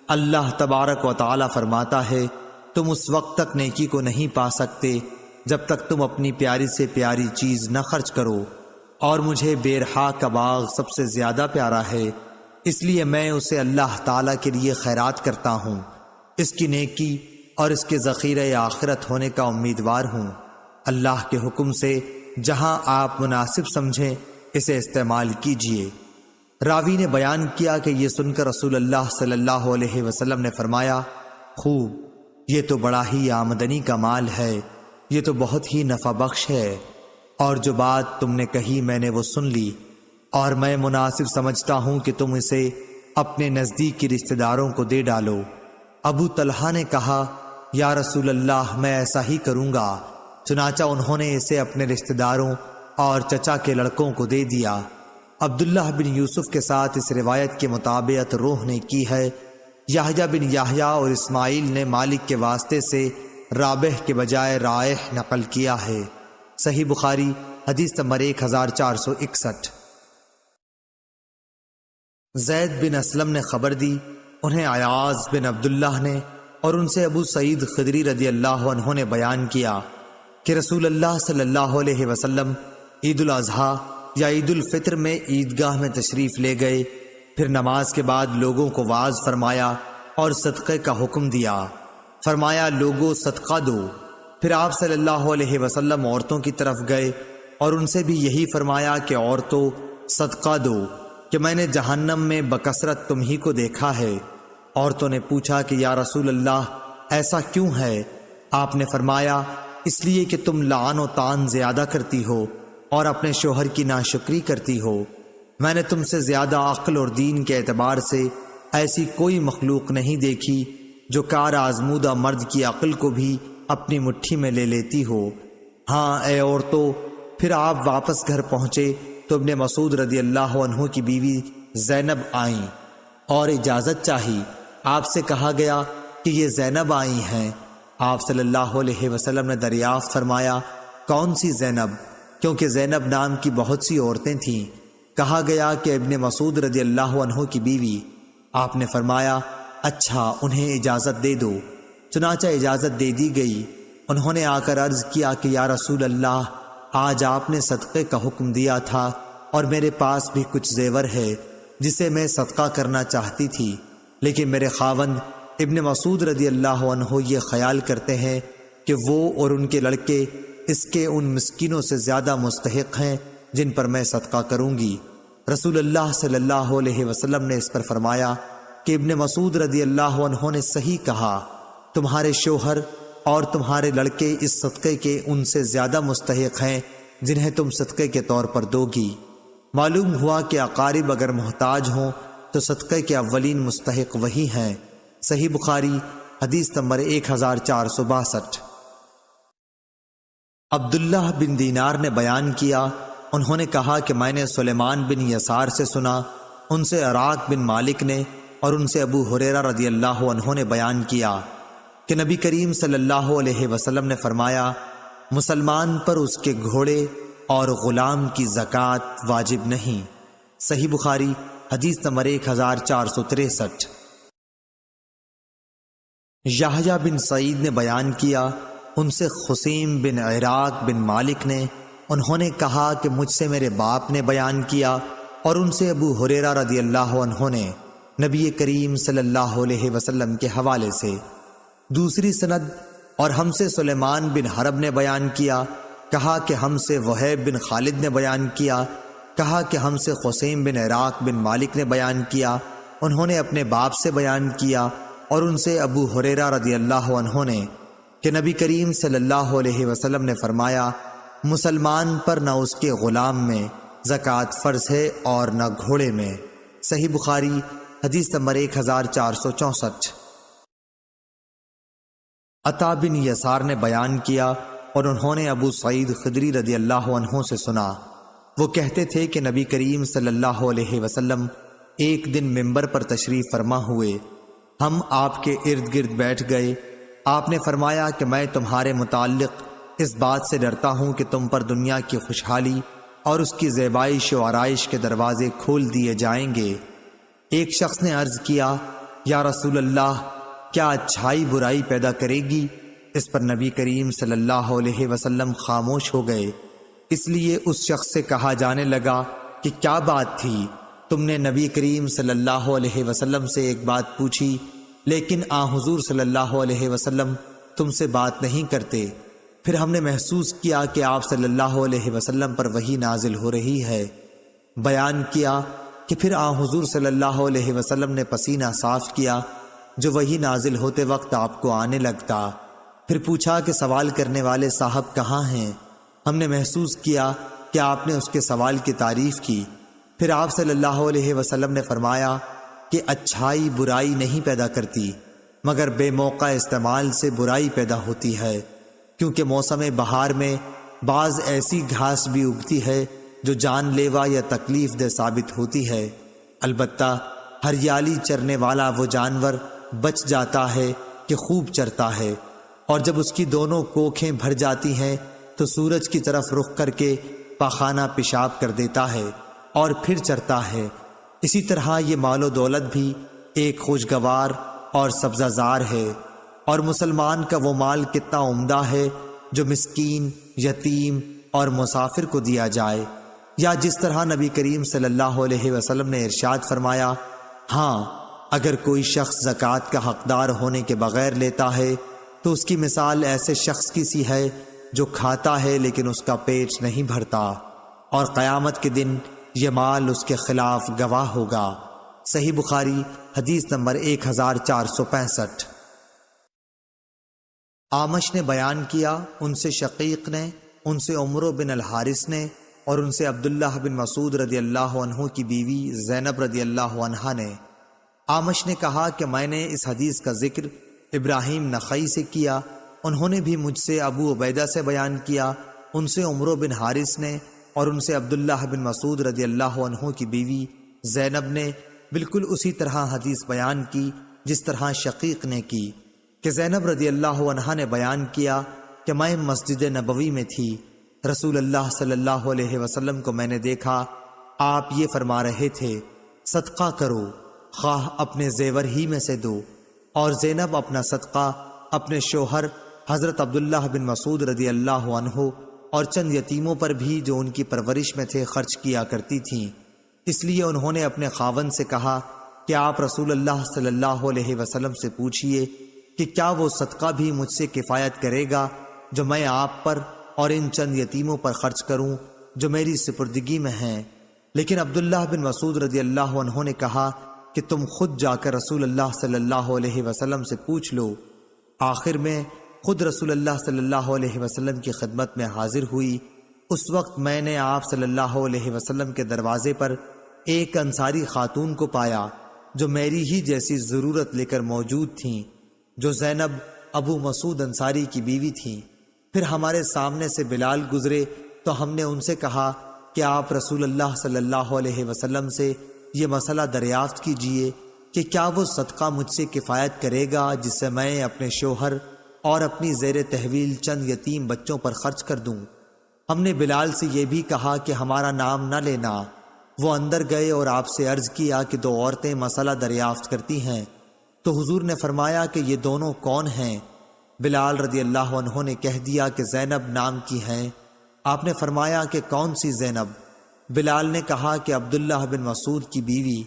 اللہ تبارک و تعالی فرماتا ہے تم اس وقت تک نیکی کو نہیں پا سکتے جب تک تم اپنی پیاری سے پیاری چیز نہ خرچ کرو، اور مجھے بیرحا کا باغ سب سے زیادہ پیارا ہے، اس لیے میں اسے اللہ تعالیٰ کے لیے خیرات کرتا ہوں، اس کی نیکی اور اس کے ذخیرہ آخرت ہونے کا امیدوار ہوں۔ اللہ کے حکم سے جہاں آپ مناسب سمجھیں اسے استعمال کیجیے۔ راوی نے بیان کیا کہ یہ سن کر رسول اللہ صلی اللہ علیہ وسلم نے فرمایا، خوب، یہ تو بڑا ہی آمدنی کا مال ہے، یہ تو بہت ہی نفع بخش ہے، اور جو بات تم نے کہی میں نے وہ سن لی، اور میں مناسب سمجھتا ہوں کہ تم اسے اپنے نزدیکی رشتہ داروں کو دے ڈالو۔ ابو طلحہ نے کہا، یا رسول اللہ میں ایسا ہی کروں گا، چنانچہ انہوں نے اسے اپنے رشتہ داروں اور چچا کے لڑکوں کو دے دیا۔ عبداللہ بن یوسف کے ساتھ اس روایت کے مطابق روح نے کی ہے۔ یحییٰ بن یحییٰ اور اسماعیل نے مالک کے واسطے سے رابح کے بجائے رائح نقل کیا ہے۔ صحیح بخاری حدیث نمبر 1461۔ زید بن اسلم نے خبر دی، انہیں عیاض بن عبداللہ نے اور ان سے ابو سعید خدری رضی اللہ عنہ نے بیان کیا کہ رسول اللہ صلی اللہ علیہ وسلم عید الاضحیٰ یا عید الفطر میں عیدگاہ میں تشریف لے گئے، پھر نماز کے بعد لوگوں کو واعظ فرمایا اور صدقے کا حکم دیا، فرمایا لوگوں صدقہ دو۔ پھر آپ صلی اللہ علیہ وسلم عورتوں کی طرف گئے اور ان سے بھی یہی فرمایا کہ عورتوں صدقہ دو، کہ میں نے جہنم میں بکثرت تم ہی کو دیکھا ہے۔ عورتوں نے پوچھا کہ یا رسول اللہ ایسا کیوں ہے؟ آپ نے فرمایا اس لیے کہ تم لعن و طعن زیادہ کرتی ہو اور اپنے شوہر کی ناشکری کرتی ہو۔ میں نے تم سے زیادہ عقل اور دین کے اعتبار سے ایسی کوئی مخلوق نہیں دیکھی جو کار آزمودہ مرد کی عقل کو بھی اپنی مٹھی میں لے لیتی ہو۔ ہاں اے عورتوں، پھر آپ واپس گھر پہنچے تو ابن مسعود رضی اللہ عنہ کی بیوی زینب آئیں اور اجازت چاہی۔ آپ سے کہا گیا کہ یہ زینب آئی ہیں۔ آپ صلی اللہ علیہ وسلم نے دریافت فرمایا کون سی زینب؟ کیونکہ زینب نام کی بہت سی عورتیں تھیں۔ کہا گیا کہ ابن مسعود رضی اللہ عنہ کی بیوی۔ آپ نے فرمایا اچھا انہیں اجازت دے دو۔ چنانچہ اجازت دے دی گئی۔ انہوں نے آ کر عرض کیا کہ یا رسول اللہ آج آپ نے صدقے کا حکم دیا تھا اور میرے پاس بھی کچھ زیور ہے جسے میں صدقہ کرنا چاہتی تھی، لیکن میرے خاوند ابن مسعود رضی اللہ عنہ یہ خیال کرتے ہیں کہ وہ اور ان کے لڑکے اس کے ان مسکینوں سے زیادہ مستحق ہیں جن پر میں صدقہ کروں گی۔ رسول اللہ صلی اللہ علیہ وسلم نے اس پر فرمایا کہ ابن مسعود رضی اللہ عنہ نے صحیح کہا، تمہارے شوہر اور تمہارے لڑکے اس صدقے کے ان سے زیادہ مستحق ہیں جنہیں تم صدقے کے طور پر دو گی۔ معلوم ہوا کہ اقارب اگر محتاج ہوں تو صدقے کے اولین مستحق وہی ہیں۔ صحیح بخاری حدیث نمبر 1462۔ عبداللہ بن دینار نے بیان کیا، انہوں نے کہا کہ میں نے سلیمان بن یسار سے سنا، ان سے عراق بن مالک نے اور ان سے ابو ہریرہ رضی اللہ عنہ نے بیان کیا کہ نبی کریم صلی اللہ علیہ وسلم نے فرمایا مسلمان پر اس کے گھوڑے اور غلام کی زکوٰۃ واجب نہیں۔ صحیح بخاری حدیث نمبر 1463۔ یحییٰ بن سعید نے بیان کیا، ان سے خسیم بن عراق بن مالک نے، انہوں نے کہا کہ مجھ سے میرے باپ نے بیان کیا اور ان سے ابو ہریرہ رضی اللہ عنہ نے نبی کریم صلی اللہ علیہ وسلم کے حوالے سے۔ دوسری سند، اور ہم سے سلیمان بن حرب نے بیان کیا، کہا کہ ہم سے وہیب بن خالد نے بیان کیا، کہا کہ ہم سے خسیم بن عراق بن مالک نے بیان کیا، انہوں نے اپنے باپ سے بیان کیا اور ان سے ابو ہریرہ رضی اللہ عنہ نے کہ نبی کریم صلی اللہ علیہ وسلم نے فرمایا مسلمان پر نہ اس کے غلام میں زکوٰۃ فرض ہے اور نہ گھوڑے میں۔ صحیح بخاری حدیث نمبر 1464۔ عطا بن یسار نے بیان کیا، اور انہوں نے ابو سعید خدری رضی اللہ عنہ سے سنا۔ وہ کہتے تھے کہ نبی کریم صلی اللہ علیہ وسلم ایک دن منبر پر تشریف فرما ہوئے، ہم آپ کے ارد گرد بیٹھ گئے۔ آپ نے فرمایا کہ میں تمہارے متعلق اس بات سے ڈرتا ہوں کہ تم پر دنیا کی خوشحالی اور اس کی زیبائش و آرائش کے دروازے کھول دیے جائیں گے۔ ایک شخص نے عرض کیا، یا رسول اللہ، کیا اچھائی برائی پیدا کرے گی؟ اس پر نبی کریم صلی اللہ علیہ وسلم خاموش ہو گئے۔ اس لیے اس شخص سے کہا جانے لگا کہ کیا بات تھی؟ تم نے نبی کریم صلی اللہ علیہ وسلم سے ایک بات پوچھی، لیکن حضور صلی اللہ علیہ وسلم تم سے بات نہیں کرتے۔ پھر ہم نے محسوس کیا کہ آپ صلی اللہ علیہ وسلم پر وحی نازل ہو رہی ہے۔ بیان کیا کہ پھر حضور صلی اللہ علیہ وسلم نے پسینہ صاف کیا جو وحی نازل ہوتے وقت آپ کو آنے لگتا۔ پھر پوچھا کہ سوال کرنے والے صاحب کہاں ہیں؟ ہم نے محسوس کیا کہ آپ نے اس کے سوال کی تعریف کی۔ پھر آپ صلی اللہ علیہ وسلم نے فرمایا کہ اچھائی برائی نہیں پیدا کرتی، مگر بے موقع استعمال سے برائی پیدا ہوتی ہے، کیونکہ موسم بہار میں بعض ایسی گھاس بھی اگتی ہے جو جان لیوا یا تکلیف دہ ثابت ہوتی ہے۔ البتہ ہریالی چرنے والا وہ جانور بچ جاتا ہے کہ خوب چرتا ہے، اور جب اس کی دونوں کوکھیں بھر جاتی ہیں تو سورج کی طرف رخ کر کے پاخانہ پیشاب کر دیتا ہے اور پھر چرتا ہے۔ اسی طرح یہ مال و دولت بھی ایک خوشگوار اور سبزہ زار ہے، اور مسلمان کا وہ مال کتنا عمدہ ہے جو مسکین، یتیم اور مسافر کو دیا جائے۔ یا جس طرح نبی کریم صلی اللہ علیہ وسلم نے ارشاد فرمایا، ہاں اگر کوئی شخص زکوٰۃ کا حقدار ہونے کے بغیر لیتا ہے تو اس کی مثال ایسے شخص کی سی ہے جو کھاتا ہے لیکن اس کا پیٹ نہیں بھرتا، اور قیامت کے دن یہ مال اس کے خلاف گواہ ہوگا۔ صحیح بخاری حدیث نمبر 1465۔ اعمش نے بیان کیا، ان سے شقیق نے، ان سے عمرو بن الحارث نے، اور ان سے عبداللہ بن مسعود رضی اللہ عنہ کی بیوی زینب رضی اللہ عنہا نے۔ اعمش نے کہا کہ میں نے اس حدیث کا ذکر ابراہیم نخعی سے کیا، انہوں نے بھی مجھ سے ابو عبیدہ سے بیان کیا، ان سے عمرو بن حارث نے، اور ان سے عبداللہ بن مسعود رضی اللہ عنہ کی بیوی زینب نے بالکل اسی طرح حدیث بیان کی جس طرح شقیق نے کی، کہ زینب رضی اللہ عنہا نے بیان کیا کہ میں مسجد نبوی میں تھی، رسول اللہ صلی اللہ علیہ وسلم کو میں نے دیکھا، آپ یہ فرما رہے تھے، صدقہ کرو، خواہ اپنے زیور ہی میں سے دو، اور زینب اپنا صدقہ اپنے شوہر حضرت عبداللہ بن مسعود رضی اللہ عنہ اور چند یتیموں پر بھی جو ان کی پرورش میں تھے خرچ کیا کرتی تھیں۔ اس لیے انہوں نے اپنے خاوند سے کہا کہ آپ رسول اللہ صلی اللہ علیہ وسلم سے پوچھئے کہ کیا وہ صدقہ بھی مجھ سے کفایت کرے گا جو میں آپ پر اور ان چند یتیموں پر خرچ کروں جو میری سپردگی میں ہیں۔ لیکن عبداللہ بن مسعود رضی اللہ عنہ نے کہا کہ تم خود جا کر رسول اللہ صلی اللہ علیہ وسلم سے پوچھ لو۔ آخر میں خود رسول اللہ صلی اللہ علیہ وسلم کی خدمت میں حاضر ہوئی۔ اس وقت میں نے آپ صلی اللہ علیہ وسلم کے دروازے پر ایک انصاری خاتون کو پایا جو میری ہی جیسی ضرورت لے کر موجود تھیں، جو زینب ابو مسعود انصاری کی بیوی تھیں۔ پھر ہمارے سامنے سے بلال گزرے تو ہم نے ان سے کہا کہ آپ رسول اللہ صلی اللہ علیہ وسلم سے یہ مسئلہ دریافت کیجئے کہ کیا وہ صدقہ مجھ سے کفایت کرے گا جس سے میں اپنے شوہر اور اپنی زیر تحویل چند یتیم بچوں پر خرچ کر دوں۔ ہم نے بلال سے یہ بھی کہا کہ ہمارا نام نہ لینا۔ وہ اندر گئے اور آپ سے عرض کیا کہ دو عورتیں مسئلہ دریافت کرتی ہیں، تو حضور نے فرمایا کہ یہ دونوں کون ہیں؟ بلال رضی اللہ عنہ نے کہہ دیا کہ زینب نام کی ہیں۔ آپ نے فرمایا کہ کون سی زینب؟ بلال نے کہا کہ عبداللہ بن مسعود کی بیوی۔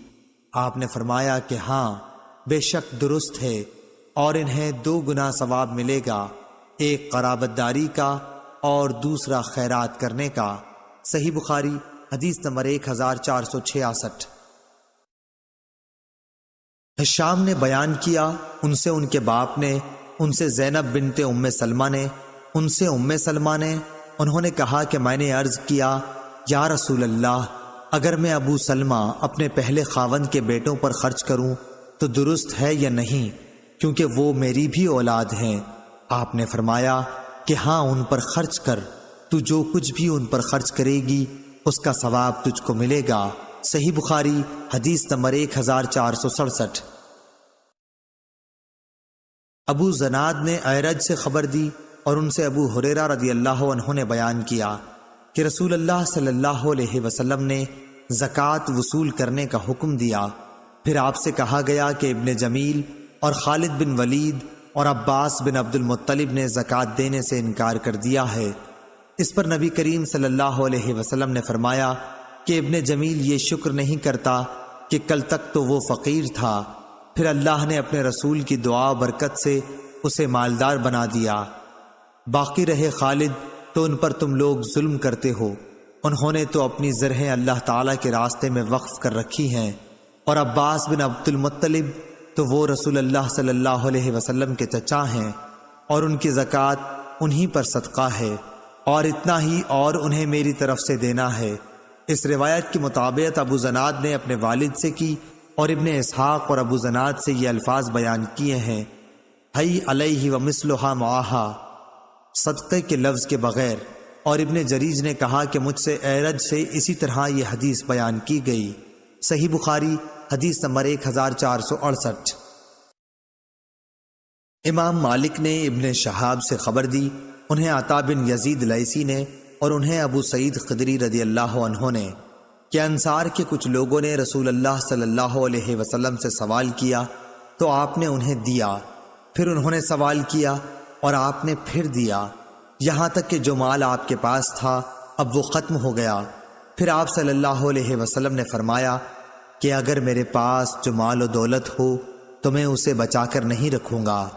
آپ نے فرمایا کہ ہاں، بے شک درست ہے، اور انہیں 2 گنا ثواب ملے گا، ایک قرابت داری کا اور دوسرا خیرات کرنے کا۔ صحیح بخاری حدیث نمبر 1466۔ ہشام نے بیان کیا، ان سے ان کے باپ نے، ان سے زینب بنت ام سلمہ نے، ان سے ام سلمہ نے، انہوں نے کہا کہ میں نے عرض کیا، یا رسول اللہ، اگر میں ابو سلمہ اپنے پہلے خاوند کے بیٹوں پر خرچ کروں تو درست ہے یا نہیں، کیونکہ وہ میری بھی اولاد ہیں؟ آپ نے فرمایا کہ ہاں ان پر خرچ کر، تو جو کچھ بھی ان پر خرچ کرے گی اس کا ثواب تجھ کو ملے گا۔ صحیح بخاری حدیث نمبر 1467۔ ابو زناد نے اعرج سے خبر دی اور ان سے ابو ہریرہ رضی اللہ عنہ نے بیان کیا کہ رسول اللہ صلی اللہ علیہ وسلم نے زکوٰۃ وصول کرنے کا حکم دیا۔ پھر آپ سے کہا گیا کہ ابن جمیل اور خالد بن ولید اور عباس بن عبد المطلب نے زکوٰۃ دینے سے انکار کر دیا ہے۔ اس پر نبی کریم صلی اللہ علیہ وسلم نے فرمایا کہ ابن جمیل یہ شکر نہیں کرتا کہ کل تک تو وہ فقیر تھا، پھر اللہ نے اپنے رسول کی دعا برکت سے اسے مالدار بنا دیا۔ باقی رہے خالد تو ان پر تم لوگ ظلم کرتے ہو، انہوں نے تو اپنی زرہیں اللہ تعالیٰ کے راستے میں وقف کر رکھی ہیں، اور عباس بن عبد المطلب تو وہ رسول اللہ صلی اللہ علیہ وسلم کے چچا ہیں، اور ان کی زکوٰۃ انہی پر صدقہ ہے، اور اتنا ہی اور انہیں میری طرف سے دینا ہے۔ اس روایت کی مطابق ابو زناد نے اپنے والد سے کی، اور ابن اسحاق اور ابو زناد سے یہ الفاظ بیان کیے ہیں، حی علیہ ومثلھا معاہا، صدقے کے لفظ کے بغیر۔ اور ابن جریج نے کہا کہ مجھ سے اعرج سے اسی طرح یہ حدیث بیان کی گئی۔ صحیح بخاری حدیث نمبر 1468۔ امام مالک نے ابن شہاب سے خبر دی، انہیں عطا بن یزید لیثی نے اور انہیں ابو سعید خدری رضی اللہ عنہ نے، کہ انصار کے کچھ لوگوں نے رسول اللہ صلی اللہ علیہ وسلم سے سوال کیا تو آپ نے انہیں دیا، پھر انہوں نے سوال کیا اور آپ نے پھر دیا، یہاں تک کہ جو مال آپ کے پاس تھا اب وہ ختم ہو گیا۔ پھر آپ صلی اللہ علیہ وسلم نے فرمایا کہ اگر میرے پاس جو مال و دولت ہو تو میں اسے بچا کر نہیں رکھوں گا،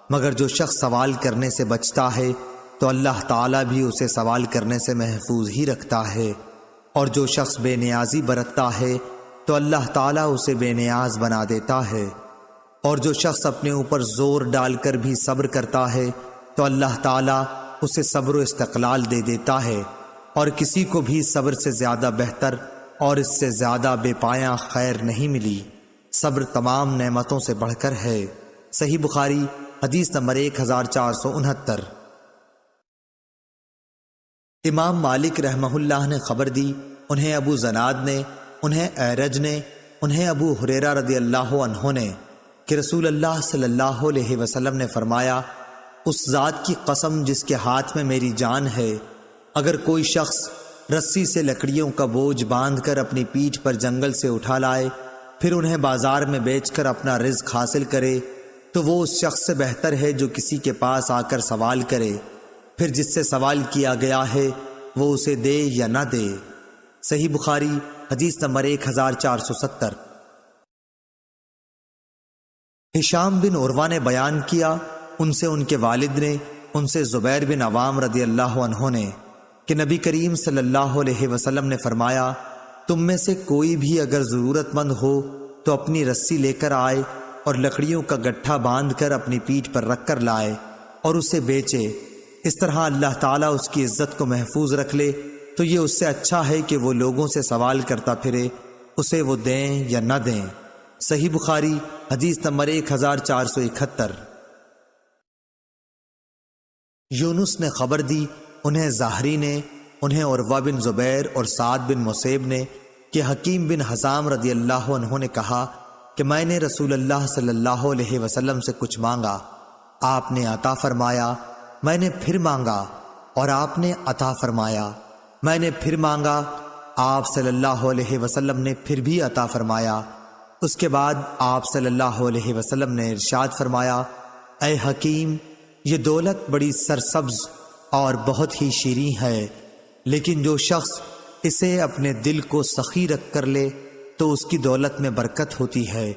مگر جو شخص سوال کرنے سے بچتا ہے تو اللہ تعالیٰ بھی اسے سوال کرنے سے محفوظ ہی رکھتا ہے، اور جو شخص بے نیازی برتتا ہے تو اللہ تعالیٰ اسے بے نیاز بنا دیتا ہے، اور جو شخص اپنے اوپر زور ڈال کر بھی صبر کرتا ہے تو اللہ تعالیٰ اسے صبر و استقلال دے دیتا ہے، اور کسی کو بھی صبر سے زیادہ بہتر اور اس سے زیادہ بے پایاں خیر نہیں ملی۔ صبر تمام نعمتوں سے بڑھ کر ہے۔ صحیح بخاری حدیث نمبر 1469۔ امام مالک رحمہ اللہ نے خبر دی، انہیں ابو زناد نے، انہیں اعرج نے، انہیں ابو ہریرہ رضی اللہ عنہ نے، کہ رسول اللہ صلی اللہ علیہ وسلم نے فرمایا، اس ذات کی قسم جس کے ہاتھ میں میری جان ہے، اگر کوئی شخص رسی سے لکڑیوں کا بوجھ باندھ کر اپنی پیٹھ پر جنگل سے اٹھا لائے، پھر انہیں بازار میں بیچ کر اپنا رزق حاصل کرے، تو وہ اس شخص سے بہتر ہے جو کسی کے پاس آ کر سوال کرے، پھر جس سے سوال کیا گیا ہے وہ اسے دے یا نہ دے۔ صحیح بخاری حدیث نمبر 1470۔ ہشام بن عروہ نے بیان کیا، ان سے ان کے والد نے، ان سے زبیر بن عوام رضی اللہ عنہ نے، کہ نبی کریم صلی اللہ علیہ وسلم نے فرمایا، تم میں سے کوئی بھی اگر ضرورت مند ہو تو اپنی رسی لے کر آئے اور لکڑیوں کا گٹھا باندھ کر اپنی پیٹھ پر رکھ کر لائے اور اسے بیچے، اس طرح اللہ تعالیٰ اس کی عزت کو محفوظ رکھ لے، تو یہ اس سے اچھا ہے کہ وہ لوگوں سے سوال کرتا پھرے، اسے وہ دیں یا نہ دیں۔ صحیح بخاری حدیث نمبر 1471۔ یونس نے خبر دی، انہیں زاہری نے، انہیں عروہ بن زبیر اور سعد بن مسیب نے، کہ حکیم بن حزام رضی اللہ عنہ نے کہا کہ میں نے رسول اللہ صلی اللہ علیہ وسلم سے کچھ مانگا، آپ نے عطا فرمایا، میں نے پھر مانگا اور آپ نے عطا فرمایا، میں نے پھر مانگا، آپ صلی اللہ علیہ وسلم نے پھر بھی عطا فرمایا۔ اس کے بعد آپ صلی اللہ علیہ وسلم نے ارشاد فرمایا، اے حکیم، یہ دولت بڑی سرسبز اور بہت ہی شیریں ہے، لیکن جو شخص اسے اپنے دل کو سخی رکھ کر لے تو اس کی دولت میں برکت ہوتی ہے،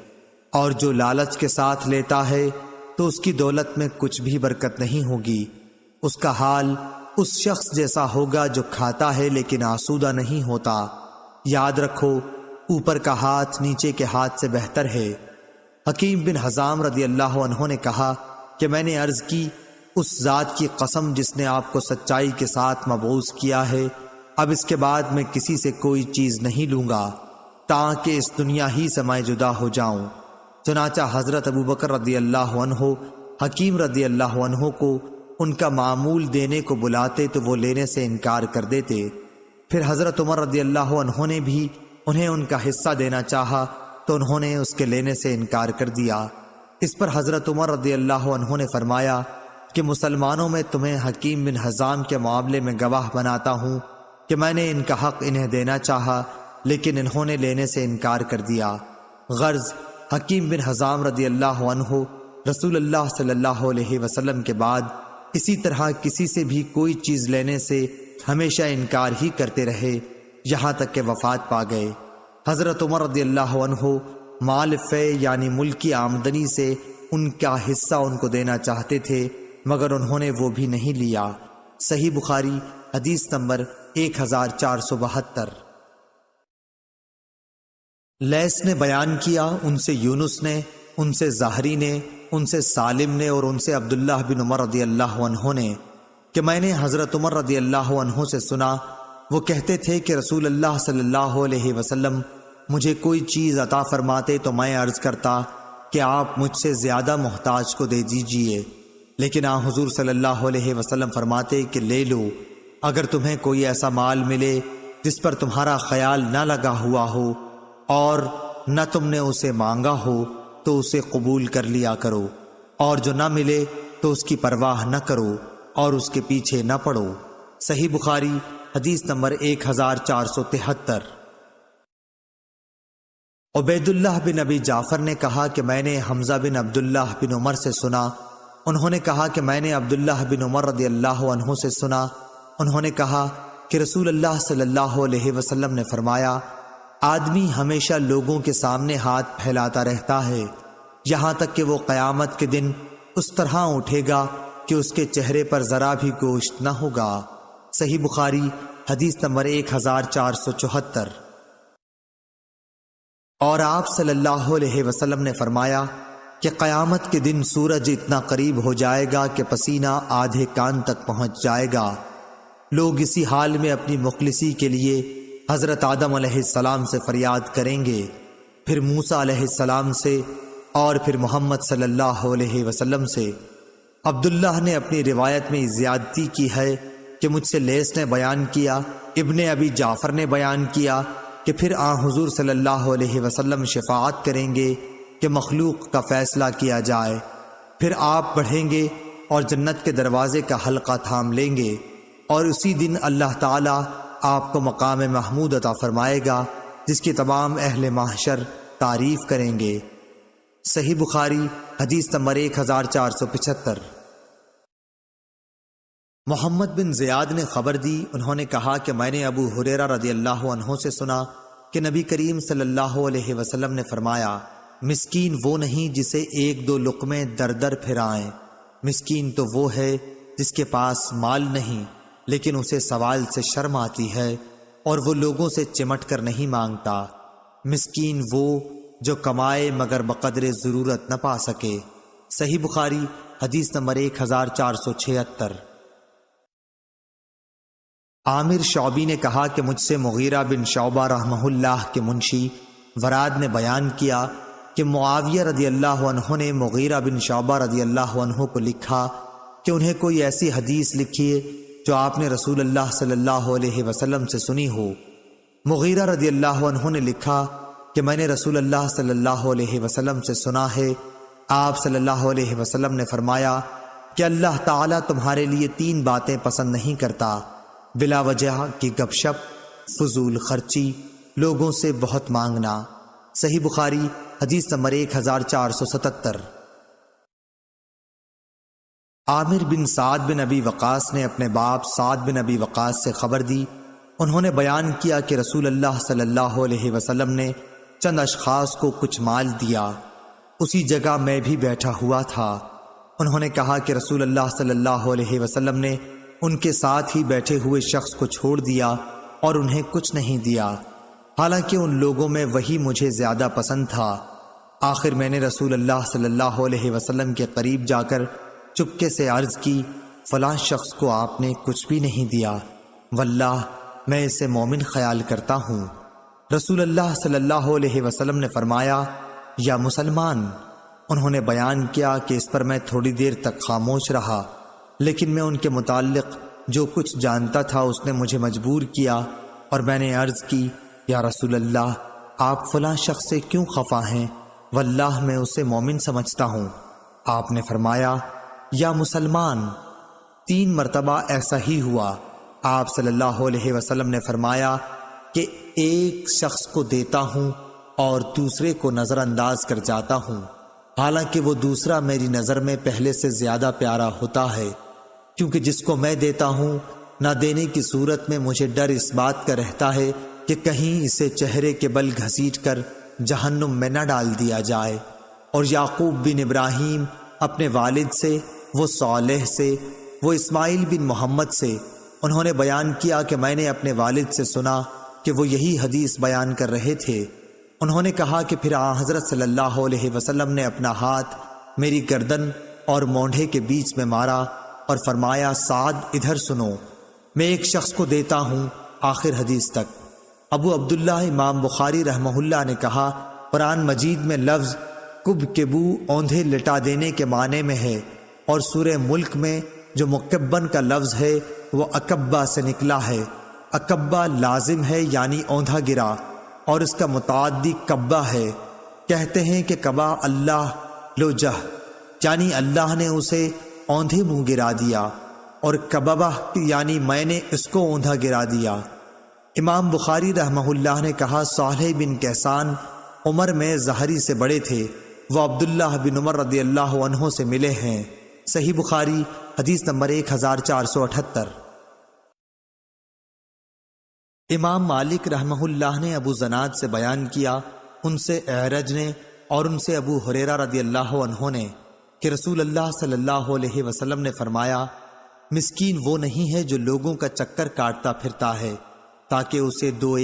اور جو لالچ کے ساتھ لیتا ہے تو اس کی دولت میں کچھ بھی برکت نہیں ہوگی۔ اس کا حال اس شخص جیسا ہوگا جو کھاتا ہے لیکن آسودہ نہیں ہوتا۔ یاد رکھو، اوپر کا ہاتھ نیچے کے ہاتھ سے بہتر ہے۔ حکیم بن حزام رضی اللہ عنہ نے کہا کہ میں نے عرض کی، اس ذات کی قسم جس نے آپ کو سچائی کے ساتھ مبعوث کیا ہے، اب اس کے بعد میں کسی سے کوئی چیز نہیں لوں گا تاکہ اس دنیا ہی سے میں جدا ہو جاؤں۔ چنانچہ حضرت ابوبکر رضی اللہ عنہ حکیم رضی اللہ عنہ کو ان کا معمول دینے کو بلاتے تو وہ لینے سے انکار کر دیتے۔ پھر حضرت عمر رضی اللہ عنہ نے بھی انہیں ان کا حصہ دینا چاہا تو انہوں نے اس کے لینے سے انکار کر دیا۔ اس پر حضرت عمر رضی اللہ عنہ نے فرمایا کہ مسلمانوں میں تمہیں حکیم بن حزام کے معاملے میں گواہ بناتا ہوں کہ میں نے ان کا حق انہیں دینا چاہا لیکن انہوں نے لینے سے انکار کر دیا۔ غرض حکیم بن حزام رضی اللہ عنہ رسول اللہ صلی اللہ علیہ وسلم کے بعد اسی طرح کسی سے بھی کوئی چیز لینے سے ہمیشہ انکار ہی کرتے رہے یہاں تک کہ وفات پا گئے۔ حضرت عمر رضی اللہ عنہ مال فے یعنی ملک کی آمدنی سے ان کا حصہ ان کو دینا چاہتے تھے مگر انہوں نے وہ بھی نہیں لیا۔ صحیح بخاری حدیث نمبر 1472۔ لیث نے بیان کیا، ان سے یونس نے، ان سے زہری نے، ان سے سالم نے اور ان سے عبداللہ بن عمر رضی اللہ عنہ نے کہ میں نے حضرت عمر رضی اللہ عنہ سے سنا، وہ کہتے تھے کہ رسول اللہ صلی اللہ علیہ وسلم مجھے کوئی چیز عطا فرماتے تو میں عرض کرتا کہ آپ مجھ سے زیادہ محتاج کو دے دیجئے، لیکن حضور صلی اللہ علیہ وسلم فرماتے کہ لے لو، اگر تمہیں کوئی ایسا مال ملے جس پر تمہارا خیال نہ لگا ہوا ہو اور نہ تم نے اسے مانگا ہو تو اسے قبول کر لیا کرو، اور جو نہ ملے تو اس کی پرواہ نہ کرو اور اس کے پیچھے نہ پڑو۔ صحیح بخاری حدیث نمبر 1473۔ عبید اللہ بن ابی جعفر نے کہا کہ میں نے حمزہ بن عبداللہ بن عمر سے سنا، انہوں نے کہا کہ میں نے عبداللہ بن عمر رضی اللہ عنہ سے سنا، انہوں نے کہا کہ رسول اللہ صلی اللہ علیہ وسلم نے فرمایا، آدمی ہمیشہ لوگوں کے سامنے ہاتھ پھیلاتا رہتا ہے یہاں تک کہ وہ قیامت کے دن اس طرح اٹھے گا کہ اس کے چہرے پر ذرا بھی گوشت نہ ہوگا۔ صحیح بخاری حدیث نمبر 1474۔ اور آپ صلی اللہ علیہ وسلم نے فرمایا کہ قیامت کے دن سورج اتنا قریب ہو جائے گا کہ پسینہ آدھے کان تک پہنچ جائے گا۔ لوگ اسی حال میں اپنی مخلصی کے لیے حضرت آدم علیہ السلام سے فریاد کریں گے، پھر موسیٰ علیہ السلام سے اور پھر محمد صلی اللہ علیہ وسلم سے۔ عبداللہ نے اپنی روایت میں زیادتی کی ہے کہ مجھ سے لیث نے بیان کیا، ابن ابی جعفر نے بیان کیا کہ پھر حضور صلی اللہ علیہ وسلم شفاعت کریں گے کہ مخلوق کا فیصلہ کیا جائے، پھر آپ بڑھیں گے اور جنت کے دروازے کا حلقہ تھام لیں گے اور اسی دن اللہ تعالیٰ آپ کو مقام محمود عطا فرمائے گا جس کی تمام اہل محشر تعریف کریں گے۔ صحیح بخاری حدیث نمبر 1475۔ محمد بن زیاد نے خبر دی، انہوں نے کہا کہ میں نے ابو ہریرہ رضی اللہ عنہ سے سنا کہ نبی کریم صلی اللہ علیہ وسلم نے فرمایا، مسکین وہ نہیں جسے ایک دو لقمے در در پھرائیں، مسکین تو وہ ہے جس کے پاس مال نہیں لیکن اسے سوال سے شرم آتی ہے اور وہ لوگوں سے چمٹ کر نہیں مانگتا، مسکین وہ جو کمائے مگر بقدر ضرورت نہ پا سکے۔ صحیح بخاری حدیث نمبر 1476۔ عامر شعبی نے کہا کہ مجھ سے مغیرہ بن شعبہ رحمہ اللہ کے منشی وراد نے بیان کیا کہ معاویہ رضی اللہ عنہ نے مغیرہ بن شعبہ رضی اللہ عنہ کو لکھا کہ انہیں کوئی ایسی حدیث لکھیے جو آپ نے رسول اللہ صلی اللہ علیہ وسلم سے سنی ہو۔ مغیرہ رضی اللہ عنہ نے لکھا کہ میں نے رسول اللہ صلی اللہ علیہ وسلم سے سنا ہے، آپ صلی اللہ علیہ وسلم نے فرمایا کہ اللہ تعالیٰ تمہارے لیے 3 باتیں پسند نہیں کرتا، بلا وجہ کی گپ شپ، فضول خرچی، لوگوں سے بہت مانگنا۔ صحیح بخاری حدیث نمبر 1477۔ عامر بن سعد بن ابی وقاص نے اپنے باپ سعد بن ابی وقاص سے خبر دی، انہوں نے بیان کیا کہ رسول اللہ صلی اللہ علیہ وسلم نے چند اشخاص کو کچھ مال دیا، اسی جگہ میں بھی بیٹھا ہوا تھا۔ انہوں نے کہا کہ رسول اللہ صلی اللہ علیہ وسلم نے ان کے ساتھ ہی بیٹھے ہوئے شخص کو چھوڑ دیا اور انہیں کچھ نہیں دیا، حالانکہ ان لوگوں میں وہی مجھے زیادہ پسند تھا۔ آخر میں نے رسول اللہ صلی اللہ علیہ وسلم کے قریب جا کر چپکے سے عرض کی، فلاں شخص کو آپ نے کچھ بھی نہیں دیا، واللہ میں اسے مومن خیال کرتا ہوں۔ رسول اللہ صلی اللہ علیہ وسلم نے فرمایا، یا مسلمان؟ انہوں نے بیان کیا کہ اس پر میں تھوڑی دیر تک خاموش رہا، لیکن میں ان کے متعلق جو کچھ جانتا تھا اس نے مجھے مجبور کیا، اور میں نے عرض کی یا رسول اللہ، آپ فلاں شخص سے کیوں خفا ہیں؟ واللہ میں اسے مومن سمجھتا ہوں۔ آپ نے فرمایا یا مسلمان۔ 3 مرتبہ ایسا ہی ہوا۔ آپ صلی اللہ علیہ وسلم نے فرمایا کہ ایک شخص کو دیتا ہوں اور دوسرے کو نظر انداز کر جاتا ہوں، حالانکہ وہ دوسرا میری نظر میں پہلے سے زیادہ پیارا ہوتا ہے، کیونکہ جس کو میں دیتا ہوں نہ دینے کی صورت میں مجھے ڈر اس بات کا رہتا ہے کہ کہیں اسے چہرے کے بل گھسیٹ کر جہنم میں نہ ڈال دیا جائے۔ اور یعقوب بن ابراہیم اپنے والد سے، وہ صالح سے، وہ اسماعیل بن محمد سے، انہوں نے بیان کیا کہ میں نے اپنے والد سے سنا کہ وہ یہی حدیث بیان کر رہے تھے۔ انہوں نے کہا کہ پھر حضرت صلی اللہ علیہ وسلم نے اپنا ہاتھ میری گردن اور مونڈھے کے بیچ میں مارا اور فرمایا سعد ادھر سنو، میں ایک شخص کو دیتا ہوں، آخر حدیث تک۔ ابو عبداللہ امام بخاری رحمہ اللہ نے کہا قرآن مجید میں لفظ کب کبو اوندھے لٹا دینے کے معنی میں ہے، اور سورہ ملک میں جو مکبن کا لفظ ہے وہ اکبہ سے نکلا ہے۔ اکبہ لازم ہے یعنی اوندھا گرا، اور اس کا متعدی کبہ ہے۔ کہتے ہیں کہ کبا اللہ لوجہ، یعنی اللہ نے اسے اوندھے منہ گرا دیا، اور کببہ یعنی میں نے اس کو اوندھا گرا دیا۔ امام بخاری رحمہ اللہ نے کہا صالح بن کیسان عمر میں زہری سے بڑے تھے، وہ عبداللہ بن عمر رضی اللہ عنہ سے ملے ہیں۔ صحیح بخاری حدیث نمبر 1478۔ امام مالک رحمہ اللہ نے ابو زناد سے بیان کیا، ان سے اعرج نے اور ان سے ابو ہریرہ رضی اللہ عنہ نے کہ رسول اللہ صلی اللہ علیہ وسلم نے فرمایا مسکین وہ نہیں ہے جو لوگوں کا چکر کاٹتا پھرتا ہے تاکہ اسے 2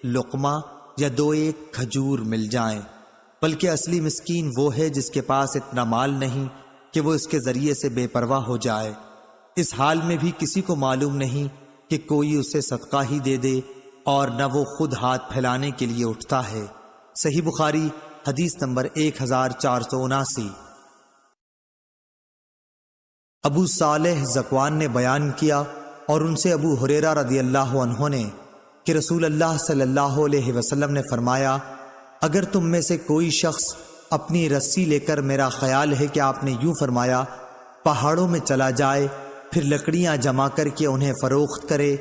لقمہ یا 2 کھجور مل جائیں، بلکہ اصلی مسکین وہ ہے جس کے پاس اتنا مال نہیں کہ وہ اس کے ذریعے سے بے پرواہ ہو جائے، اس حال میں بھی کسی کو معلوم نہیں کہ کوئی اسے صدقہ ہی دے دے، اور نہ وہ خود ہاتھ پھیلانے کے لیے اٹھتا ہے۔ صحیح بخاری حدیث نمبر 1479۔ ابو صالح ذکوان نے بیان کیا اور ان سے ابو ہریرہ رضی اللہ عنہ نے کہ رسول اللہ صلی اللہ علیہ وسلم نے فرمایا اگر تم میں سے کوئی شخص اپنی رسی لے کر، میرا خیال ہے کہ آپ نے یوں فرمایا، پہاڑوں میں چلا جائے، پھر لکڑیاں جمع کر کے انہیں فروخت کرے،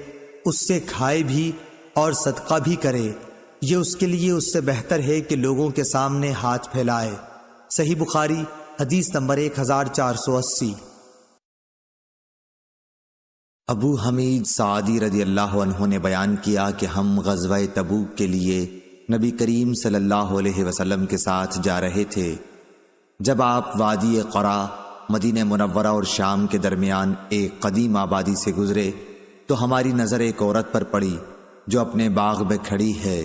اس سے کھائے بھی اور صدقہ بھی کرے، یہ اس کے لیے اس سے بہتر ہے کہ لوگوں کے سامنے ہاتھ پھیلائے۔ صحیح بخاری حدیث نمبر 1480۔ ابو حمید سعدی رضی اللہ عنہ نے بیان کیا کہ ہم غزوہ تبوک کے لیے نبی کریم صلی اللہ علیہ وسلم کے ساتھ جا رہے تھے۔ جب آپ وادی قرا، مدینہ منورہ اور شام کے درمیان ایک قدیم آبادی سے گزرے تو ہماری نظر ایک عورت پر پڑی جو اپنے باغ میں کھڑی ہے۔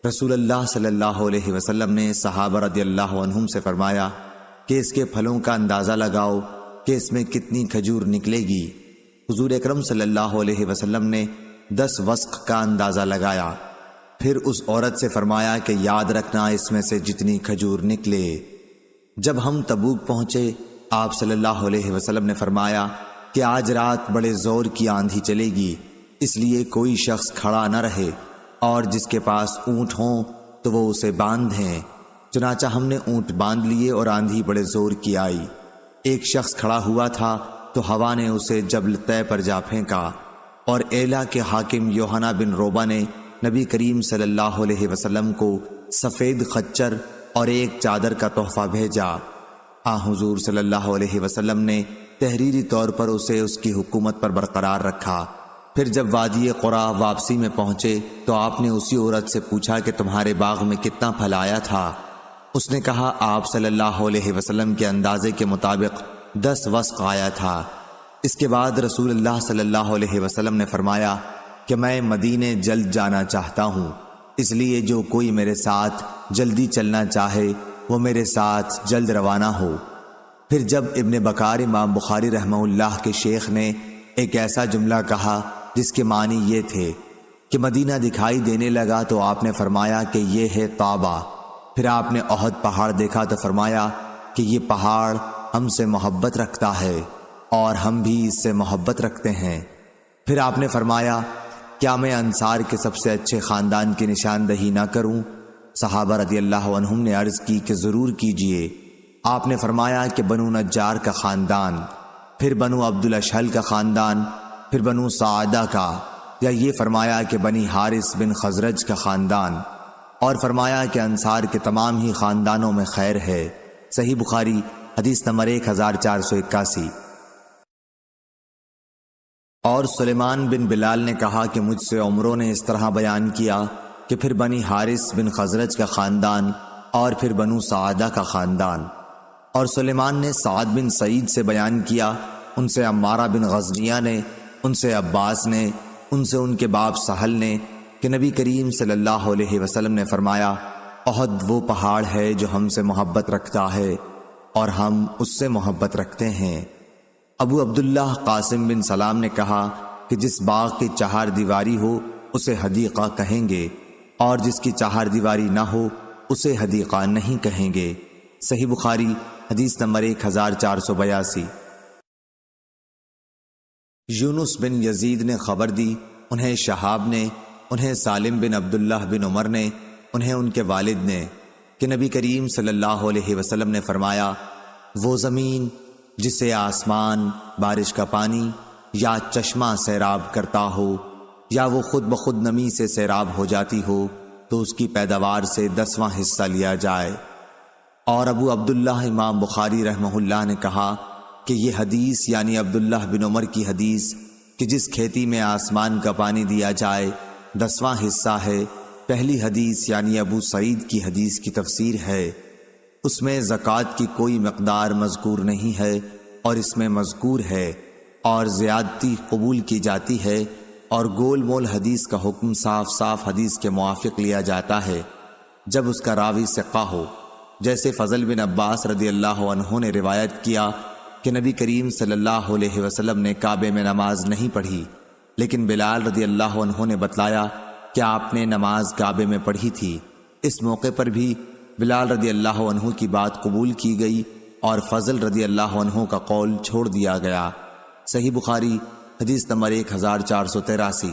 رسول اللہ صلی اللہ علیہ وسلم نے صحابہ رضی اللہ عنہم سے فرمایا کہ اس کے پھلوں کا اندازہ لگاؤ کہ اس میں کتنی کھجور نکلے گی۔ حضور اکرم صلی اللہ علیہ وسلم نے 10 وسق کا اندازہ لگایا، پھر اس عورت سے فرمایا کہ یاد رکھنا اس میں سے جتنی کھجور نکلے۔ جب ہم تبوک پہنچے آپ صلی اللہ علیہ وسلم نے فرمایا کہ آج رات بڑے زور کی آندھی چلے گی، اس لیے کوئی شخص کھڑا نہ رہے، اور جس کے پاس اونٹ ہوں تو وہ اسے باندھیں۔ چنانچہ ہم نے اونٹ باندھ لیے اور آندھی بڑے زور کی آئی۔ ایک شخص کھڑا ہوا تھا تو ہوا نے اسے جبل طے پر جا پھینکا، اور ایلا کے حاکم یوحنا بن روبہ نے نبی کریم صلی اللہ علیہ وسلم کو سفید خچر اور ایک چادر کا تحفہ بھیجا۔ حضور صلی اللہ علیہ وسلم نے تحریری طور پر اسے اس کی حکومت پر برقرار رکھا۔ پھر جب وادی قرا واپسی میں پہنچے تو آپ نے اسی عورت سے پوچھا کہ تمہارے باغ میں کتنا پھل آیا تھا؟ اس نے کہا آپ صلی اللہ علیہ وسلم کے اندازے کے مطابق 10 وسق آیا تھا۔ اس کے بعد رسول اللہ صلی اللہ علیہ وسلم نے فرمایا کہ میں مدینے جلد جانا چاہتا ہوں، اس لیے جو کوئی میرے ساتھ جلدی چلنا چاہے وہ میرے ساتھ جلد روانہ ہو۔ پھر جب ابن بکار امام بخاری رحمہ اللہ کے شیخ نے ایک ایسا جملہ کہا جس کے معنی یہ تھے کہ مدینہ دکھائی دینے لگا تو آپ نے فرمایا کہ یہ ہے طابہ۔ پھر آپ نے احد پہاڑ دیکھا تو فرمایا کہ یہ پہاڑ ہم سے محبت رکھتا ہے۔ اور ہم بھی اس سے محبت رکھتے ہیں۔ پھر آپ نے فرمایا، کیا میں انصار کے سب سے اچھے خاندان کی نشاندہی نہ کروں؟ صحابہ رضی اللہ عنہم نے عرض کی کہ ضرور کیجئے۔ آپ نے فرمایا کہ بنو نجار کا خاندان، پھر بنو عبد الاشہل کا خاندان، پھر بنو سعادہ کا، یا یہ فرمایا کہ بنی حارث بن خزرج کا خاندان، اور فرمایا کہ انصار کے تمام ہی خاندانوں میں خیر ہے۔ صحیح بخاری حدیث نمبر 1481۔ اور سلیمان بن بلال نے کہا کہ مجھ سے عمروں نے اس طرح بیان کیا کہ پھر بنی حارث بن خزرج کا خاندان اور پھر بنو سعادہ کا خاندان۔ اور سلیمان نے سعد بن سعید سے بیان کیا، ان سے عمارہ بن غزنیہ نے، ان سے عباس نے، ان سے ان کے باپ سہل نے کہ نبی کریم صلی اللہ علیہ وسلم نے فرمایا، احد وہ پہاڑ ہے جو ہم سے محبت رکھتا ہے اور ہم اس سے محبت رکھتے ہیں۔ ابو عبداللہ قاسم بن سلام نے کہا کہ جس باغ کی چہار دیواری ہو اسے حدیقہ کہیں گے، اور جس کی چہار دیواری نہ ہو اسے حدیقہ نہیں کہیں گے۔ صحیح بخاری حدیث نمبر 1482۔ یونس بن یزید نے خبر دی، انہیں شہاب نے، انہیں سالم بن عبداللہ بن عمر نے، انہیں ان کے والد نے، کہ نبی کریم صلی اللہ علیہ وسلم نے فرمایا، وہ زمین جسے آسمان بارش کا پانی یا چشمہ سیراب کرتا ہو یا وہ خود بخود نمی سے سیراب ہو جاتی ہو تو اس کی پیداوار سے 10واں حصہ لیا جائے۔ اور ابو عبداللہ امام بخاری رحمہ اللہ نے کہا کہ یہ حدیث یعنی عبداللہ بن عمر کی حدیث کہ جس کھیتی میں آسمان کا پانی دیا جائے 10واں حصہ ہے، پہلی حدیث یعنی ابو سعید کی حدیث کی تفسیر ہے۔ اس میں زکوٰۃ کی کوئی مقدار مذکور نہیں ہے اور اس میں مذکور ہے، اور زیادتی قبول کی جاتی ہے، اور گول مول حدیث کا حکم صاف صاف حدیث کے موافق لیا جاتا ہے جب اس کا راوی ثقہ ہو۔ جیسے فضل بن عباس رضی اللہ عنہ نے روایت کیا کہ نبی کریم صلی اللہ علیہ وسلم نے کعبے میں نماز نہیں پڑھی، لیکن بلال رضی اللہ عنہ نے بتلایا کہ آپ نے نماز کعبے میں پڑھی تھی۔ اس موقع پر بھی بلال رضی اللہ عنہ کی بات قبول کی گئی اور فضل رضی اللہ عنہ کا قول چھوڑ دیا گیا۔ صحیح بخاری حدیث نمبر 1483۔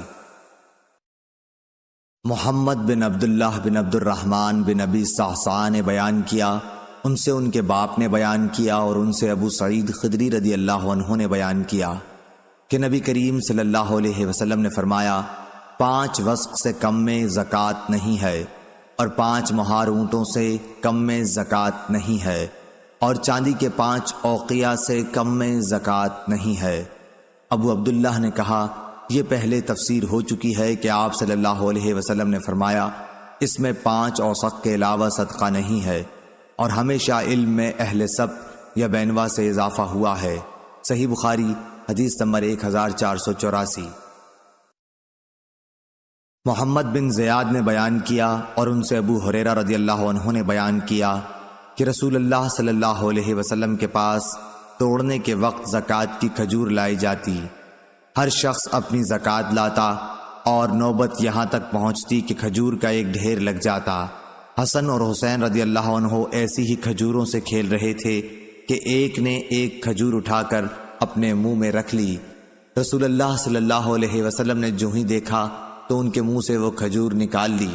محمد بن عبداللہ بن عبد الرحمن بن ابی صحصح نے بیان کیا، ان سے ان کے باپ نے بیان کیا اور ان سے ابو سعید خدری رضی اللہ عنہ نے بیان کیا کہ نبی کریم صلی اللہ علیہ وسلم نے فرمایا، 5 وسق سے کم میں زکوٰۃ نہیں ہے، اور 5 مہار اونٹوں سے کم میں زکوٰۃ نہیں ہے، اور چاندی کے 5 اوقیہ سے کم میں زکوٰۃ نہیں ہے۔ ابو عبداللہ نے کہا، یہ پہلے تفسیر ہو چکی ہے کہ آپ صلی اللہ علیہ وسلم نے فرمایا، اس میں 5 اوسق کے علاوہ صدقہ نہیں ہے، اور ہمیشہ علم میں اہل سبت یا بینوا سے اضافہ ہوا ہے۔ صحیح بخاری حدیث نمبر 1484۔ محمد بن زیاد نے بیان کیا اور ان سے ابو ہریرہ رضی اللہ عنہ نے بیان کیا کہ رسول اللہ صلی اللہ علیہ وسلم کے پاس توڑنے کے وقت زکوٰۃ کی کھجور لائی جاتی، ہر شخص اپنی زکوٰۃ لاتا اور نوبت یہاں تک پہنچتی کہ کھجور کا ایک ڈھیر لگ جاتا۔ حسن اور حسین رضی اللہ عنہ ایسی ہی کھجوروں سے کھیل رہے تھے کہ ایک نے ایک کھجور اٹھا کر اپنے منہ میں رکھ لی۔ رسول اللہ صلی اللہ علیہ وسلم نے جو ہی دیکھا تو ان کے منہ سے وہ کھجور نکال لی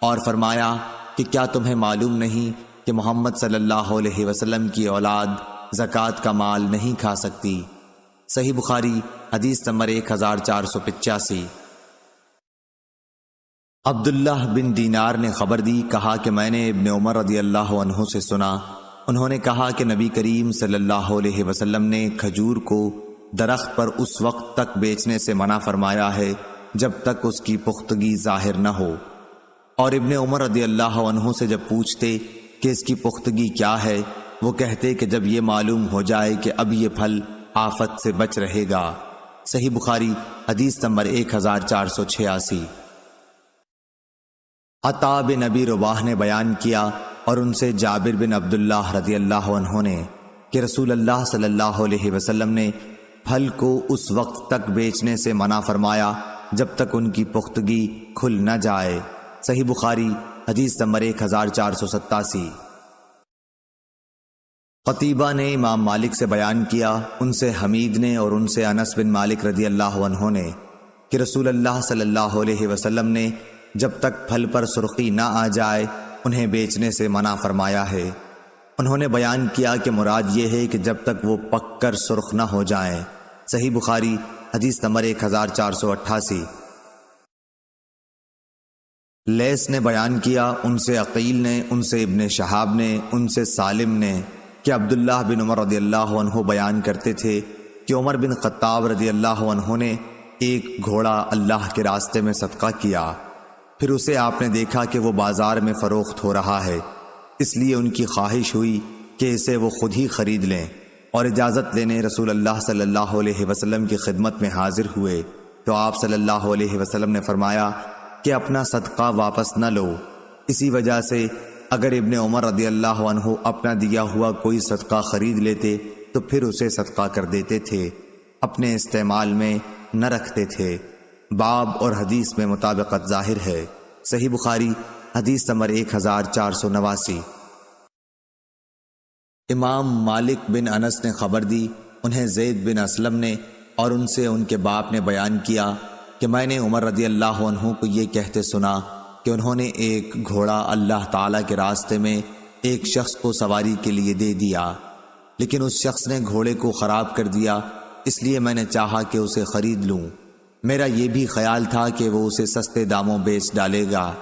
اور فرمایا کہ کیا تمہیں معلوم نہیں کہ محمد صلی اللہ علیہ وسلم کی اولاد زکوٰۃ کا مال نہیں کھا سکتی؟ صحیح بخاری حدیث نمبر 1485۔ عبداللہ بن دینار نے خبر دی، کہا کہ میں نے ابن عمر رضی اللہ عنہ سے سنا، انہوں نے کہا کہ نبی کریم صلی اللہ علیہ وسلم نے کھجور کو درخت پر اس وقت تک بیچنے سے منع فرمایا ہے جب تک اس کی پختگی ظاہر نہ ہو، اور ابن عمر رضی اللہ عنہ سے جب پوچھتے کہ اس کی پختگی کیا ہے، وہ کہتے کہ جب یہ معلوم ہو جائے کہ اب یہ پھل آفت سے بچ رہے گا۔ صحیح بخاری حدیث نمبر 1486۔ عطا بن ابی رباح نے بیان کیا اور ان سے جابر بن عبداللہ رضی اللہ عنہ نے کہ رسول اللہ صلی اللہ علیہ وسلم نے پھل کو اس وقت تک بیچنے سے منع فرمایا جب تک ان کی پختگی کھل نہ جائے۔ صحیح بخاری حدیث نمبر 1487۔ قتیبہ نے امام مالک سے بیان کیا، ان سے حمید نے اور ان سے انس بن مالک رضی اللہ عنہ نے کہ رسول اللہ صلی اللہ علیہ وسلم نے جب تک پھل پر سرخی نہ آ جائے انہیں بیچنے سے منع فرمایا ہے۔ انہوں نے بیان کیا کہ مراد یہ ہے کہ جب تک وہ پک کر سرخ نہ ہو جائیں۔ صحیح بخاری حدیث نمبر 1488۔ لیث نے بیان کیا، ان سے عقیل نے، ان سے ابن شہاب نے، ان سے سالم نے کہ عبداللہ بن عمر رضی اللہ عنہ بیان کرتے تھے کہ عمر بن خطاب رضی اللہ عنہ نے ایک گھوڑا اللہ کے راستے میں صدقہ کیا، پھر اسے آپ نے دیکھا کہ وہ بازار میں فروخت ہو رہا ہے، اس لیے ان کی خواہش ہوئی کہ اسے وہ خود ہی خرید لیں، اور اجازت لینے رسول اللہ صلی اللہ علیہ وسلم کی خدمت میں حاضر ہوئے تو آپ صلی اللہ علیہ وسلم نے فرمایا کہ اپنا صدقہ واپس نہ لو۔ اسی وجہ سے اگر ابن عمر رضی اللہ عنہ اپنا دیا ہوا کوئی صدقہ خرید لیتے تو پھر اسے صدقہ کر دیتے تھے، اپنے استعمال میں نہ رکھتے تھے۔ باب اور حدیث میں مطابقت ظاہر ہے۔ صحیح بخاری حدیث نمبر 1489۔ امام مالک بن انس نے خبر دی، انہیں زید بن اسلم نے اور ان سے ان کے باپ نے بیان کیا کہ میں نے عمر رضی اللہ عنہ کو یہ کہتے سنا کہ انہوں نے ایک گھوڑا اللہ تعالیٰ کے راستے میں ایک شخص کو سواری کے لیے دے دیا، لیکن اس شخص نے گھوڑے کو خراب کر دیا، اس لیے میں نے چاہا کہ اسے خرید لوں۔ میرا یہ بھی خیال تھا کہ وہ اسے سستے داموں بیچ ڈالے گا،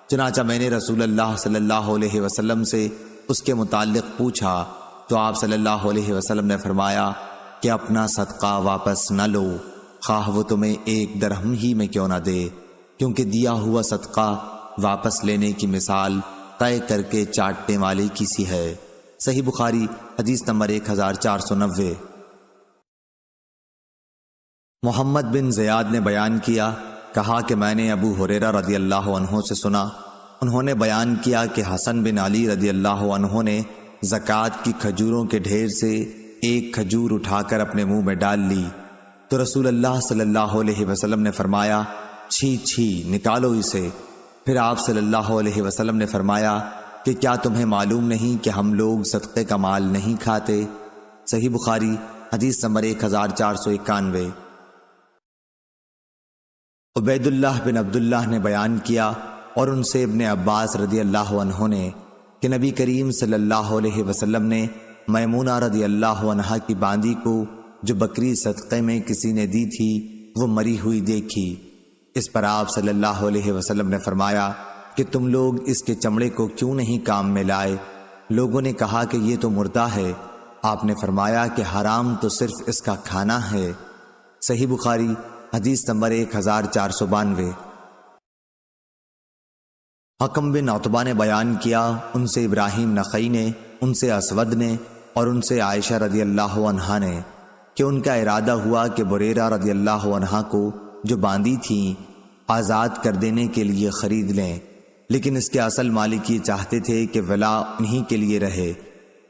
چنانچہ میں نے رسول اللہ صلی اللہ علیہ وسلم سے اس کے متعلق پوچھا تو آپ صلی اللہ علیہ وسلم نے فرمایا کہ اپنا صدقہ واپس نہ لو، خواہ وہ تمہیں 1 درہم ہی میں کیوں نہ دے، کیونکہ دیا ہوا صدقہ واپس لینے کی مثال طے کر کے چاٹنے والے کی سی ہے۔ صحیح بخاری حدیث نمبر 1490۔ محمد بن زیاد نے بیان کیا، کہا کہ میں نے ابو ہریرہ رضی اللہ عنہ سے سنا، انہوں نے بیان کیا کہ حسن بن علی رضی اللہ عنہ نے زکوٰۃ کی کھجوروں کے ڈھیر سے ایک کھجور اٹھا کر اپنے منہ میں ڈال لی تو رسول اللہ صلی اللہ علیہ وسلم نے فرمایا چھی چھی نکالو اسے۔ پھر آپ صلی اللہ علیہ وسلم نے فرمایا کہ کیا تمہیں معلوم نہیں کہ ہم لوگ صدقے کا مال نہیں کھاتے؟ صحیح بخاری حدیث نمبر 1491۔ عبید اللہ بن عبداللہ نے بیان کیا اور ان سے ابن عباس رضی اللہ عنہ نے کہ نبی کریم صلی اللہ علیہ وسلم نے میمونہ رضی اللہ عنہا کی باندی کو جو بکری صدقے میں کسی نے دی تھی وہ مری ہوئی دیکھی۔ اس پر آپ صلی اللہ علیہ وسلم نے فرمایا کہ تم لوگ اس کے چمڑے کو کیوں نہیں کام میں لائے؟ لوگوں نے کہا کہ یہ تو مردہ ہے۔ آپ نے فرمایا کہ حرام تو صرف اس کا کھانا ہے۔ صحیح بخاری حدیث نمبر 1492۔ حکم بن عتبہ نے بیان کیا، ان سے ابراہیم نخعی نے، ان سے اسود نے اور ان سے عائشہ رضی اللہ عنہا نے کہ ان کا ارادہ ہوا کہ بریرہ رضی اللہ عنہا کو جو باندھی تھیں آزاد کر دینے کے لیے خرید لیں، لیکن اس کے اصل مالک یہ چاہتے تھے کہ ولا انہی کے لیے رہے۔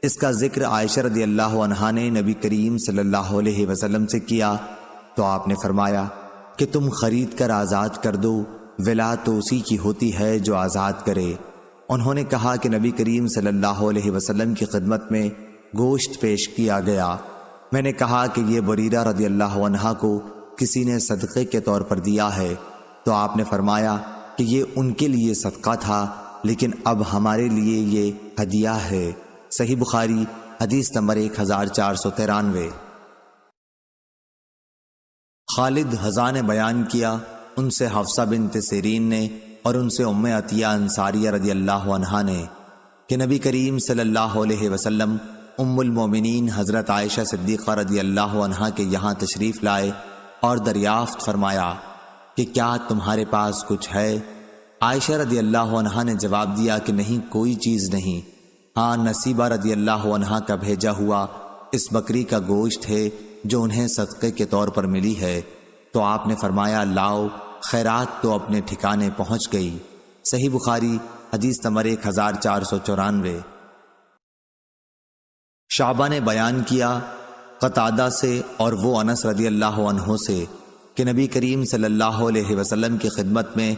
اس کا ذکر عائشہ رضی اللہ عنہا نے نبی کریم صلی اللہ علیہ وسلم سے کیا تو آپ نے فرمایا کہ تم خرید کر آزاد کر دو، ولا تو اسی کی ہوتی ہے جو آزاد کرے۔ انہوں نے کہا کہ نبی کریم صلی اللہ علیہ وسلم کی خدمت میں گوشت پیش کیا گیا، میں نے کہا کہ یہ بریرہ رضی اللہ عنہا کو کسی نے صدقے کے طور پر دیا ہے تو آپ نے فرمایا کہ یہ ان کے لیے صدقہ تھا لیکن اب ہمارے لیے یہ ہدیہ ہے۔ صحیح بخاری حدیث نمبر 1493۔ خالد حذا نے بیان کیا، ان سے حفصہ بنت سیرین نے اور ان سے ام عطیہ انصاریہ رضی اللہ عنہا نے کہ نبی کریم صلی اللہ علیہ وسلم ام المومنین حضرت عائشہ صدیقہ رضی اللہ عنہا کے یہاں تشریف لائے اور دریافت فرمایا کہ کیا تمہارے پاس کچھ ہے؟ عائشہ رضی اللہ عنہا نے جواب دیا کہ نہیں، کوئی چیز نہیں، ہاں نصیبہ رضی اللہ عنہا کا بھیجا ہوا اس بکری کا گوشت ہے جو انہیں صدقے کے طور پر ملی ہے۔ تو آپ نے فرمایا لاؤ، خیرات تو اپنے ٹھکانے پہنچ گئی۔ صحیح بخاری حدیث نمبر 1494۔ شعبہ نے بیان کیا قتادہ سے اور وہ انس رضی اللہ عنہ سے کہ نبی کریم صلی اللہ علیہ وسلم کی خدمت میں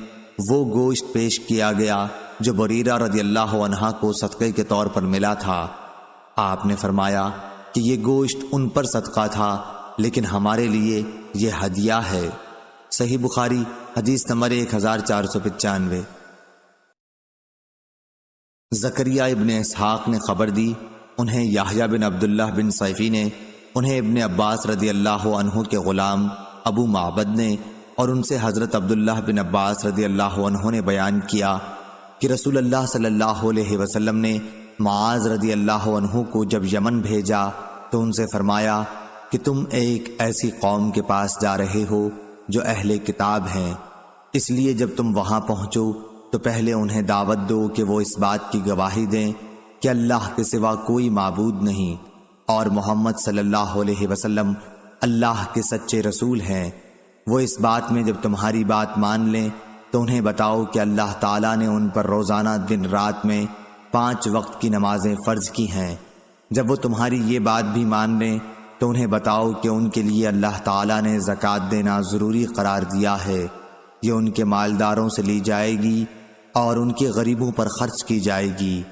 وہ گوشت پیش کیا گیا جو بریرہ رضی اللہ عنہا کو صدقے کے طور پر ملا تھا۔ آپ نے فرمایا کہ یہ گوشت ان پر صدقہ تھا، لیکن ہمارے لیے یہ ہدیہ ہے۔ صحیح بخاری حدیث نمبر 1495۔ زکریا ابن اسحاق نے خبر دی، انہیں یحییٰ بن عبداللہ بن صیفی نے، انہیں ابن عباس رضی اللہ عنہ کے غلام ابو معبد نے، اور ان سے حضرت عبداللہ بن عباس رضی اللہ عنہ نے بیان کیا کہ رسول اللہ صلی اللہ علیہ وسلم نے معاذ رضی اللہ عنہ کو جب یمن بھیجا تو ان سے فرمایا کہ تم ایک ایسی قوم کے پاس جا رہے ہو جو اہل کتاب ہیں، اس لیے جب تم وہاں پہنچو تو پہلے انہیں دعوت دو کہ وہ اس بات کی گواہی دیں کہ اللہ کے سوا کوئی معبود نہیں اور محمد صلی اللہ علیہ وسلم اللہ کے سچے رسول ہیں۔ وہ اس بات میں جب تمہاری بات مان لیں تو انہیں بتاؤ کہ اللہ تعالیٰ نے ان پر روزانہ دن رات میں 5 وقت کی نمازیں فرض کی ہیں۔ جب وہ تمہاری یہ بات بھی مان لیں تو انہیں بتاؤ کہ ان کے لیے اللہ تعالیٰ نے زکوٰۃ دینا ضروری قرار دیا ہے، یہ ان کے مالداروں سے لی جائے گی اور ان کے غریبوں پر خرچ کی جائے گی۔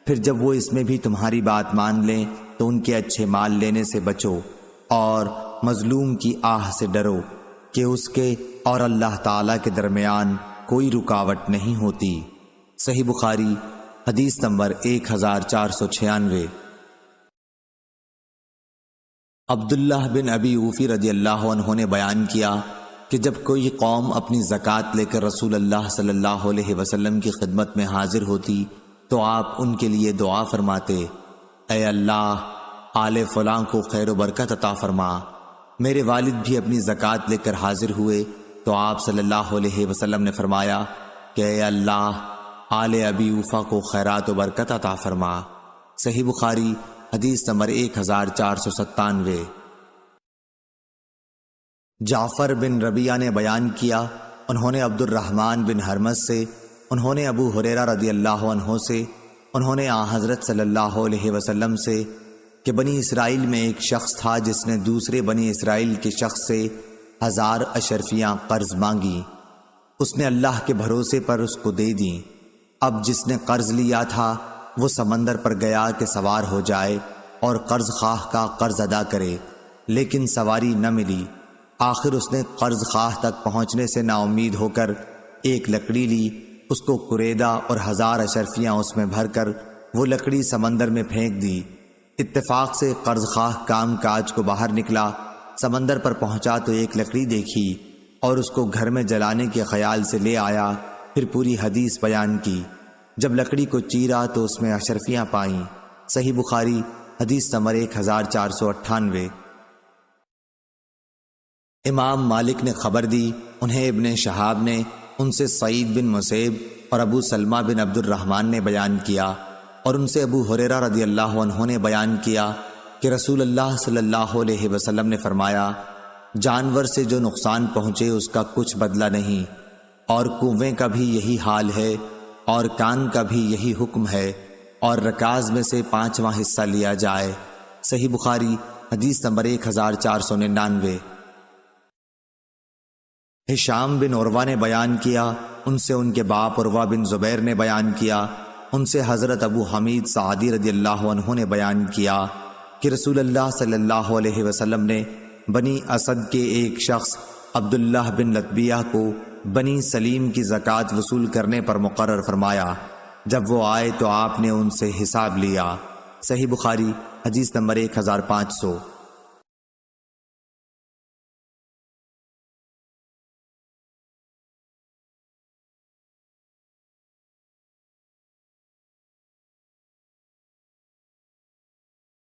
پھر جب وہ اس میں بھی تمہاری بات مان لیں تو ان کے اچھے مال لینے سے بچو اور مظلوم کی آہ سے ڈرو کہ اس کے اور اللہ تعالیٰ کے درمیان کوئی رکاوٹ نہیں ہوتی۔ صحیح بخاری حدیث نمبر 1496۔ عبداللہ بن ابی اوفی رضی اللہ عنہ نے بیان کیا کہ جب کوئی قوم اپنی زکوٰۃ لے کر رسول اللہ صلی اللہ علیہ وسلم کی خدمت میں حاضر ہوتی تو آپ ان کے لیے دعا فرماتے، اے اللہ آل فلاں کو خیر و برکت عطا فرما۔ میرے والد بھی اپنی زکوٰۃ لے کر حاضر ہوئے تو آپ صلی اللہ علیہ وسلم نے فرمایا کہ اے اللہ آل ابی اوفا کو خیرات و برکت عطا فرما۔ صحیح بخاری حدیث نمبر 1497۔ جعفر بن ربیعہ نے بیان کیا، انہوں نے عبد الرحمن بن حرمز سے، انہوں نے ابو ہریرہ رضی اللہ عنہ سے، انہوں نے حضرت صلی اللہ علیہ وسلم سے کہ بنی اسرائیل میں ایک شخص تھا جس نے دوسرے بنی اسرائیل کے شخص سے 1000 اشرفیاں قرض مانگی، اس نے اللہ کے بھروسے پر اس کو دے دیں۔ اب جس نے قرض لیا تھا وہ سمندر پر گیا کہ سوار ہو جائے اور قرض خواہ کا قرض ادا کرے، لیکن سواری نہ ملی۔ آخر اس نے قرض خواہ تک پہنچنے سے نا امید ہو کر ایک لکڑی لی، اس کو کریدا اور 1000 اشرفیاں اس میں بھر کر وہ لکڑی سمندر میں پھینک دی۔ اتفاق سے قرض خواہ کام کاج کو باہر نکلا، سمندر پر پہنچا تو ایک لکڑی دیکھی اور اس کو گھر میں جلانے کے خیال سے لے آیا، پھر پوری حدیث بیان کی۔ جب لکڑی کو چیرا تو اس میں اشرفیاں پائیں۔ صحیح بخاری حدیث نمبر 1498۔ امام مالک نے خبر دی، انہیں ابن شہاب نے، ان سے سعید بن مسیب اور ابو سلمہ بن عبد الرحمن نے بیان کیا، اور ان سے ابو ہریرہ رضی اللہ عنہ نے بیان کیا کہ رسول اللہ صلی اللہ علیہ وسلم نے فرمایا، جانور سے جو نقصان پہنچے اس کا کچھ بدلہ نہیں، اور کنویں کا بھی یہی حال ہے، اور کان کا بھی یہی حکم ہے، اور رکاز میں سے 5واں حصہ لیا جائے۔ صحیح بخاری حدیث نمبر 1499۔ ہشام بن عروہ نے بیان کیا، ان سے ان کے باپ عروہ بن زبیر نے بیان کیا، ان سے حضرت ابو حمید سعدی رضی اللہ عنہ نے بیان کیا کہ رسول اللہ صلی اللہ علیہ وسلم نے بنی اسد کے ایک شخص عبداللہ بن لطبیہ کو بنی سلیم کی زکوٰۃ وصول کرنے پر مقرر فرمایا۔ جب وہ آئے تو آپ نے ان سے حساب لیا۔ صحیح بخاری حدیث نمبر 1500۔